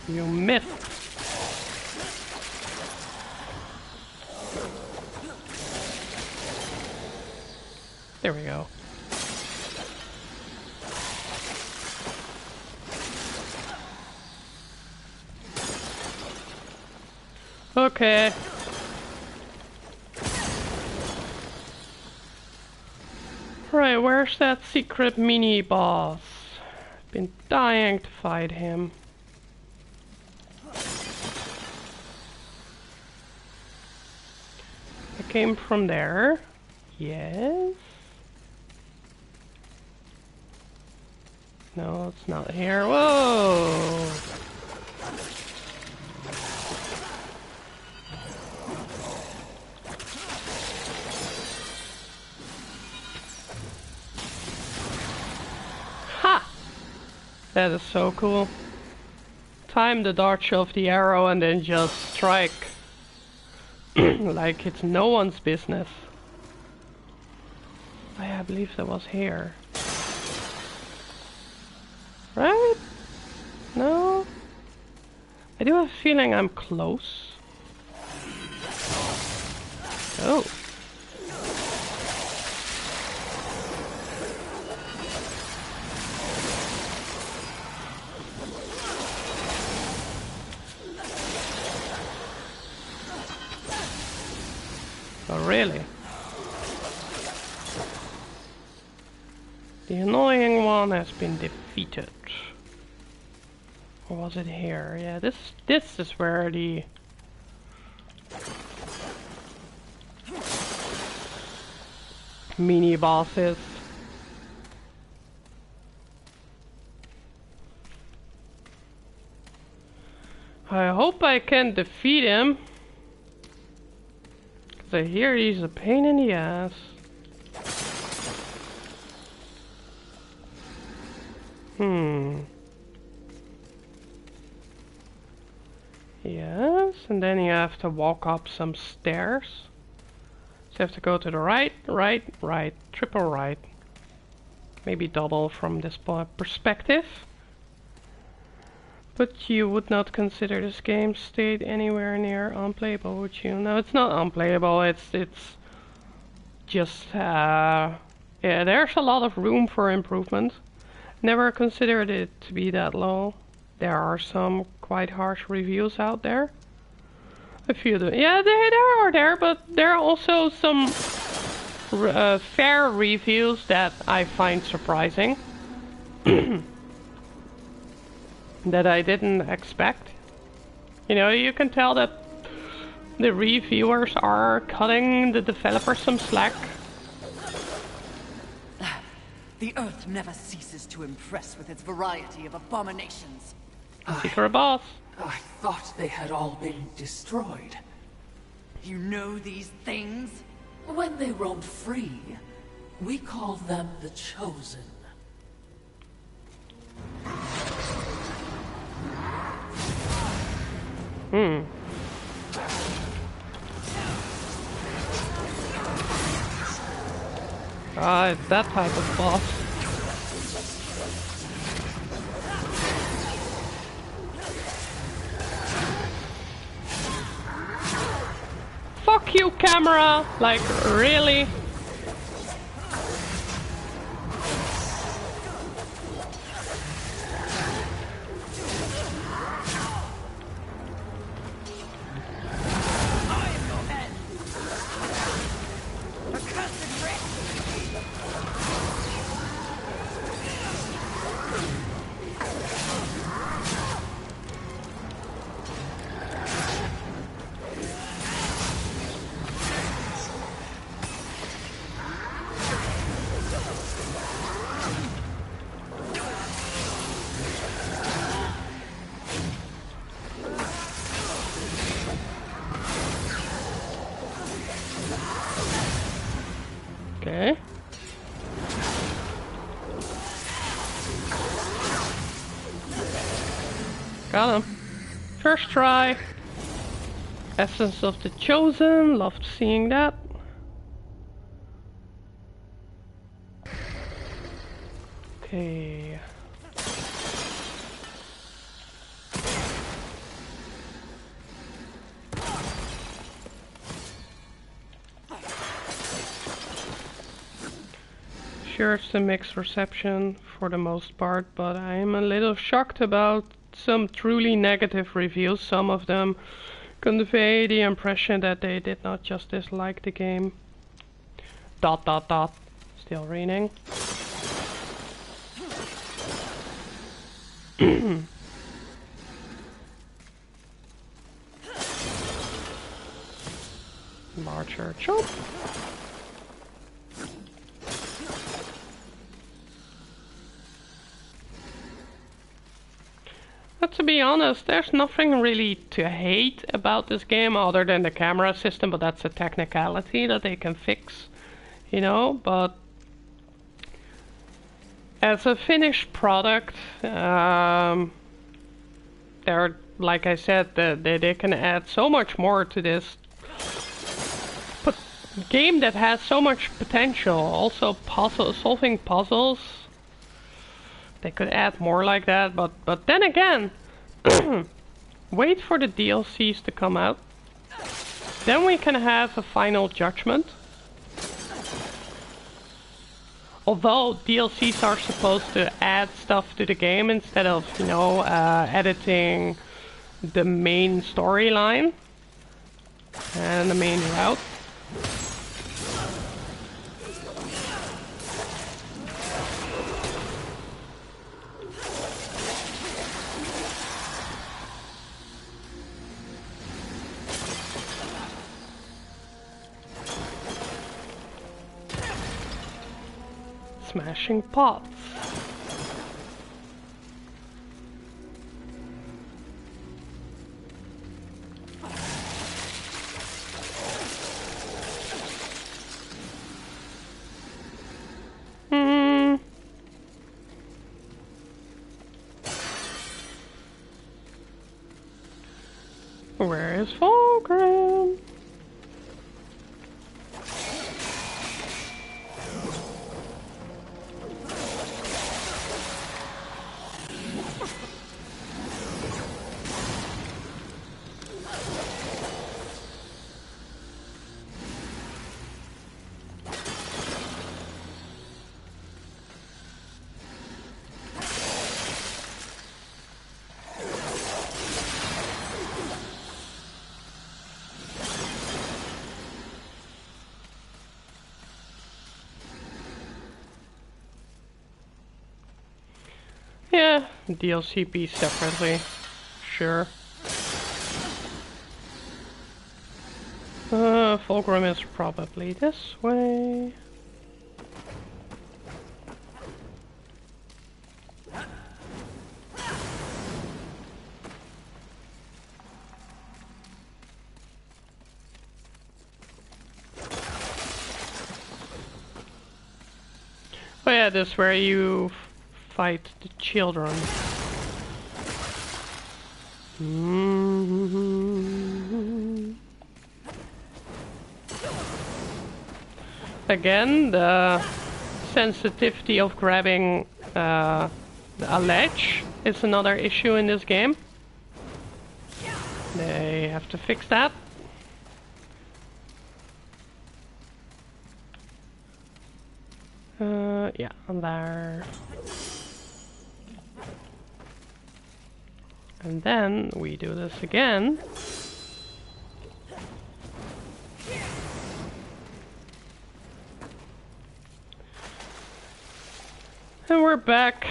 You missed. There we go. Okay. Right, where's that secret mini boss? Been dying to fight him. I came from there. Yes. No, it's not here. Whoa! Ha! That is so cool. Time the dodge of the arrow and then just strike. Like it's no one's business. I believe that was here. Right? No? I do have a feeling I'm close. Oh. Oh, really? The annoying one has been defeated. Or was it here? Yeah, this is where the mini boss is. I hope I can defeat him. Cause I hear he's a pain in the ass. Yes, and then you have to walk up some stairs. So you have to go to the right, right, right, triple right. Maybe double from this perspective. But you would not consider this game state anywhere near unplayable, would you? No, it's not unplayable, it's just, yeah, there's a lot of room for improvement. Never considered it to be that low. There are some quite harsh reviews out there. A few of them, yeah, there are there, but there are also some fair reviews that I find surprising. That I didn't expect. You know, you can tell that the reviewers are cutting the developers some slack. The Earth never ceases to impress with its variety of abominations. Secret boss. I thought they had all been destroyed. You know these things? When they roamed free, we called them the Chosen. Ah, it's that type of boss. Fuck you, camera! Like, really? Okay. Got him. First try. Essence of the Chosen. Loved seeing that. Okay. Sure, it's a mixed reception for the most part, but I am a little shocked about some truly negative reviews. Some of them convey the impression that they did not just dislike the game. ... Still raining. Larger chop. But to be honest, there's nothing really to hate about this game other than the camera system, but that's a technicality that they can fix, you know, but as a finished product, they're, like I said, they can add so much more to this game that has so much potential. Also solving puzzles. They could add more like that, but then again, wait for the DLCs to come out. Then we can have a final judgment. Although DLCs are supposed to add stuff to the game instead of, you know, editing the main storyline and the main route. Smashing pots. Where is Fulgrim? Yeah, DLC piece separately. Sure. Fulgrim is probably this way. Oh yeah, this is where you fight the children. again, the sensitivity of grabbing a ledge is another issue in this game. They have to fix that. Yeah, and there. And then we do this again. And we're back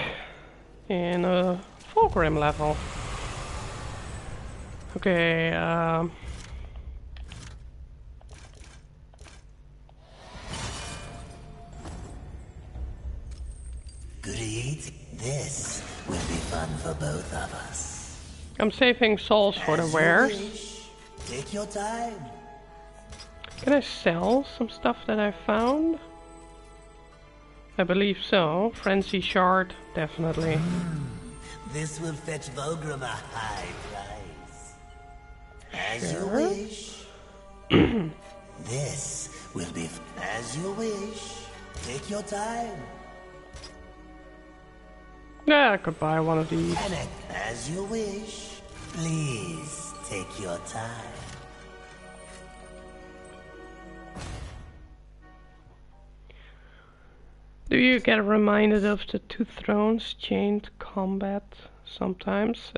in a Fulgrim level. Okay, Great. This will be fun for both of us. I'm saving souls for the wares. Wish. Take your time. Can I sell some stuff that I found? I believe so. Frenzy shard, definitely. This will fetch Vulgrim a high price. As you Sure. wish. This will be as you wish. Take your time. Yeah, I could buy one of these. And as you wish. Please take your time. Do you get reminded of the Two Thrones chained combat sometimes?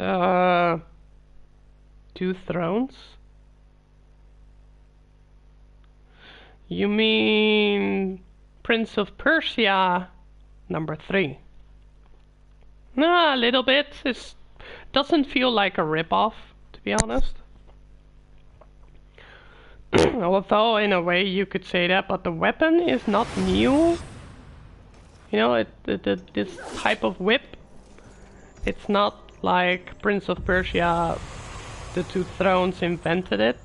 Two Thrones? You mean Prince of Persia #3? No, a little bit. It doesn't feel like a ripoff, to be honest. Although in a way you could say that, but the weapon is not new. You know, this type of whip, it's not like Prince of Persia, the Two Thrones invented it.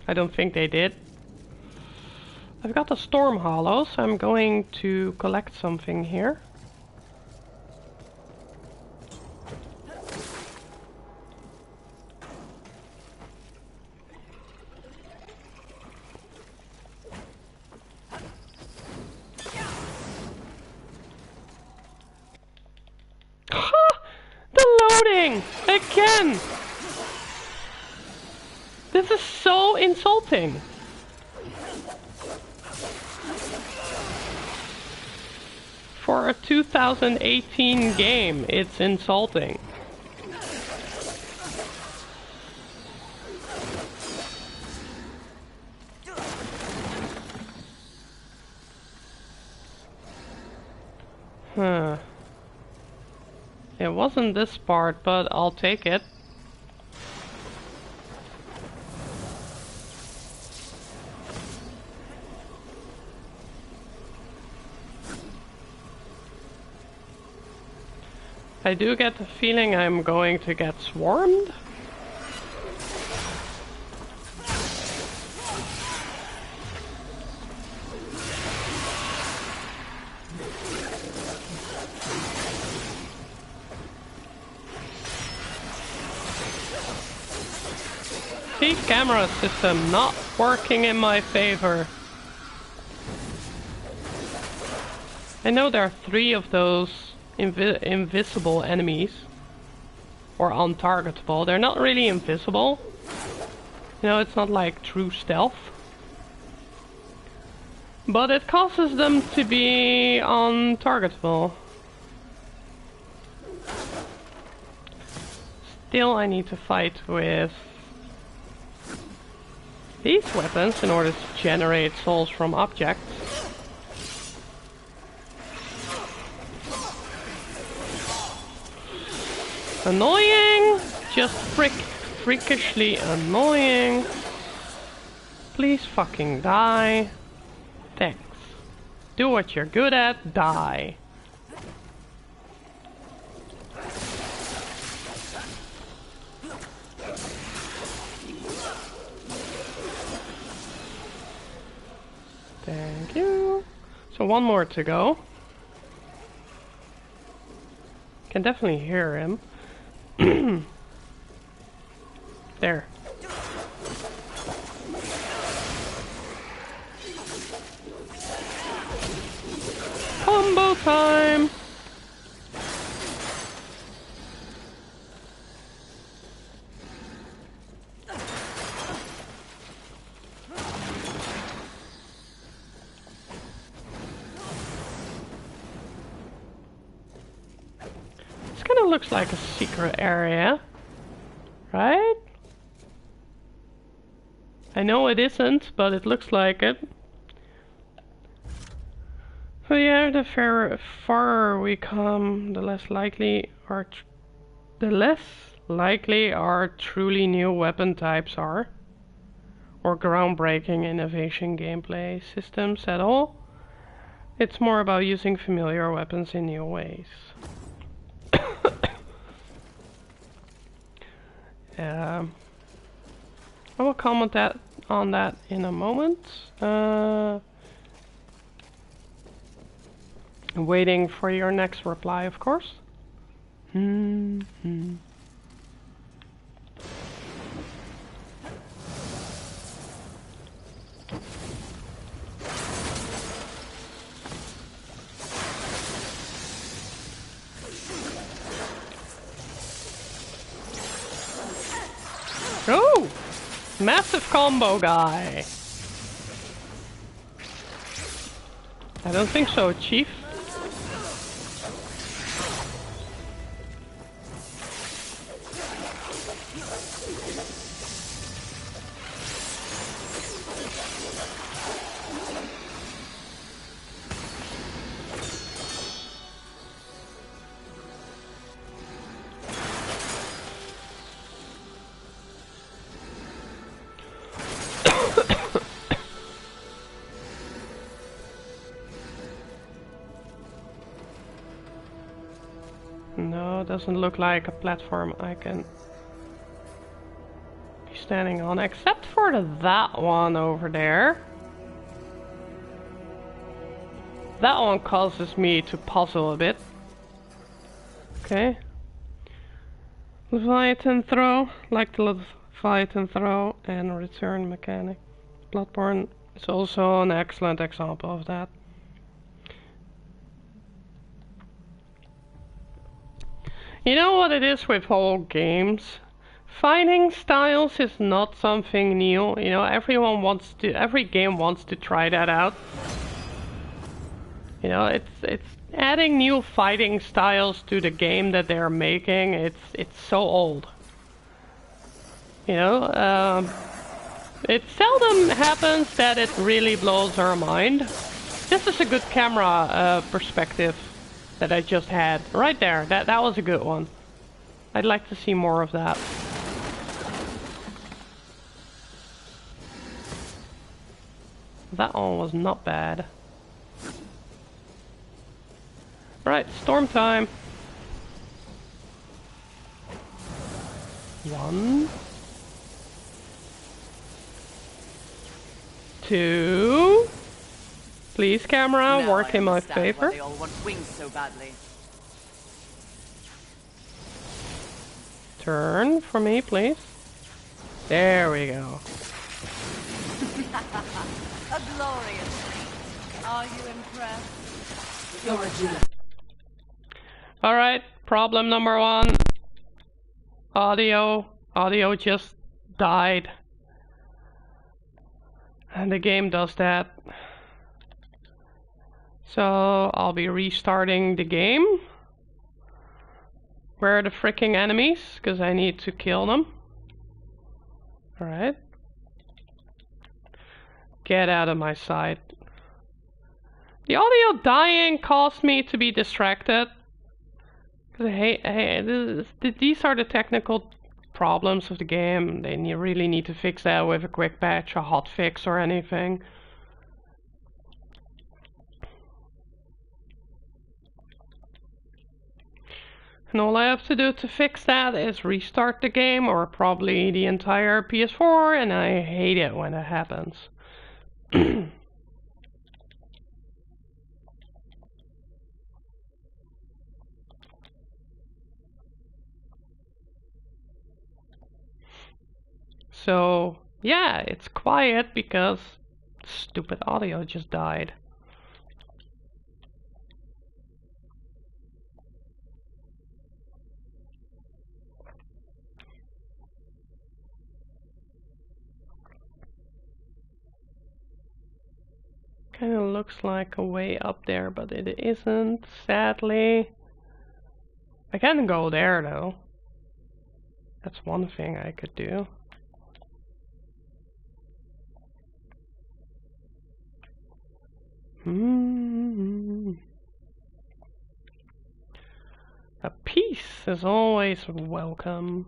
I don't think they did. I've got a Storm Hollow, so I'm going to collect something here. Again! This is so insulting. For a 2018 game, it's insulting. Huh. It wasn't this part, but I'll take it. I do get the feeling I'm going to get swarmed. See, camera system not working in my favor. I know there are 3 of those invisible enemies, or untargetable. They're not really invisible. You know, it's not like true stealth. But it causes them to be untargetable. Still, I need to fight with these weapons in order to generate souls from objects. Annoying! Just freakishly annoying. Please fucking die. Thanks. Do what you're good at, die. Thank you. So one more to go. Can definitely hear him. There. time! This kind of looks like a secret area, right? I know it isn't, but it looks like it. So yeah, the farther we come, the less likely our truly new weapon types are, or groundbreaking innovation gameplay systems at all. It's more about using familiar weapons in new ways. I will comment on that in a moment. Waiting for your next reply, of course. Oh! Massive combo guy! I don't think so, Chief. No, doesn't look like a platform I can be standing on, except for that one over there. That one causes me to puzzle a bit. Okay. Leviathan throw, like the Leviathan throw and return mechanic. Bloodborne is also an excellent example of that. You know what it is with whole games? Fighting styles is not something new. You know, every game wants to try that out. You know, it's adding new fighting styles to the game that they're making. It's so old. You know, it seldom happens that it really blows our mind. This is a good camera perspective that I just had. Right there, that was a good one. I'd like to see more of that. That one was not bad. Right, storm time. 1, 2. Please, camera, Now work I in my understand why favor. they all want wings so badly. Turn for me, please. There we go. A glorious thing. Are you impressed? You're a Jew. Alright, problem number 1. Audio. Audio just died. And the game does that. So I'll be restarting the game. Where are the freaking enemies? Because I need to kill them. Alright. Get out of my sight. The audio dying caused me to be distracted. These are the technical problems of the game. They really need to fix that with a quick patch, a hot fix or anything. And all I have to do to fix that is restart the game, or probably the entire PS4, and I hate it when it happens. So, yeah, it's quiet because stupid audio just died. Kind of looks like a way up there, but it isn't, sadly. I can go there though. That's one thing I could do. A piece is always welcome.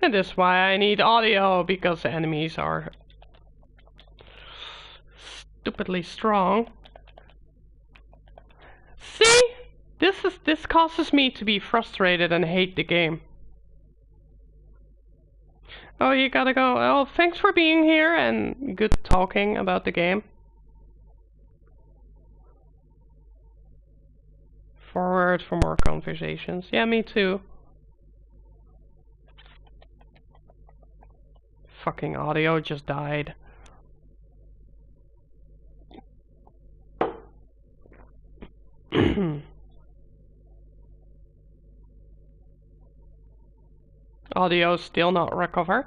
And that's why I need audio, because enemies are stupidly strong. See? This causes me to be frustrated and hate the game. Oh, you gotta go. Oh, thanks for being here and good talking about the game. Forward for more conversations. Yeah, me too. Fucking audio just died. Audio still not recovered.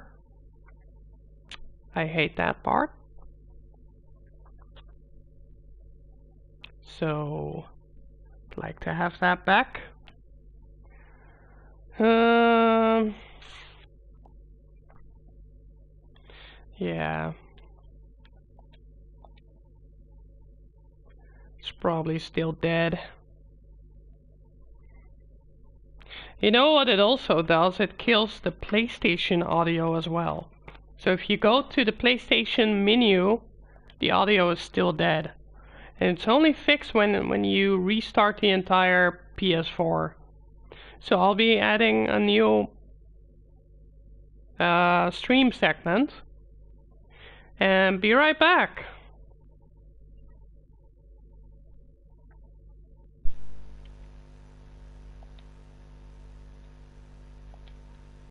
I hate that part. So, I'd like to have that back. Yeah. It's probably still dead. You know what it also does? It kills the PlayStation audio as well. So if you go to the PlayStation menu, the audio is still dead. And it's only fixed when you restart the entire PS4. So I'll be adding a new stream segment. And be right back.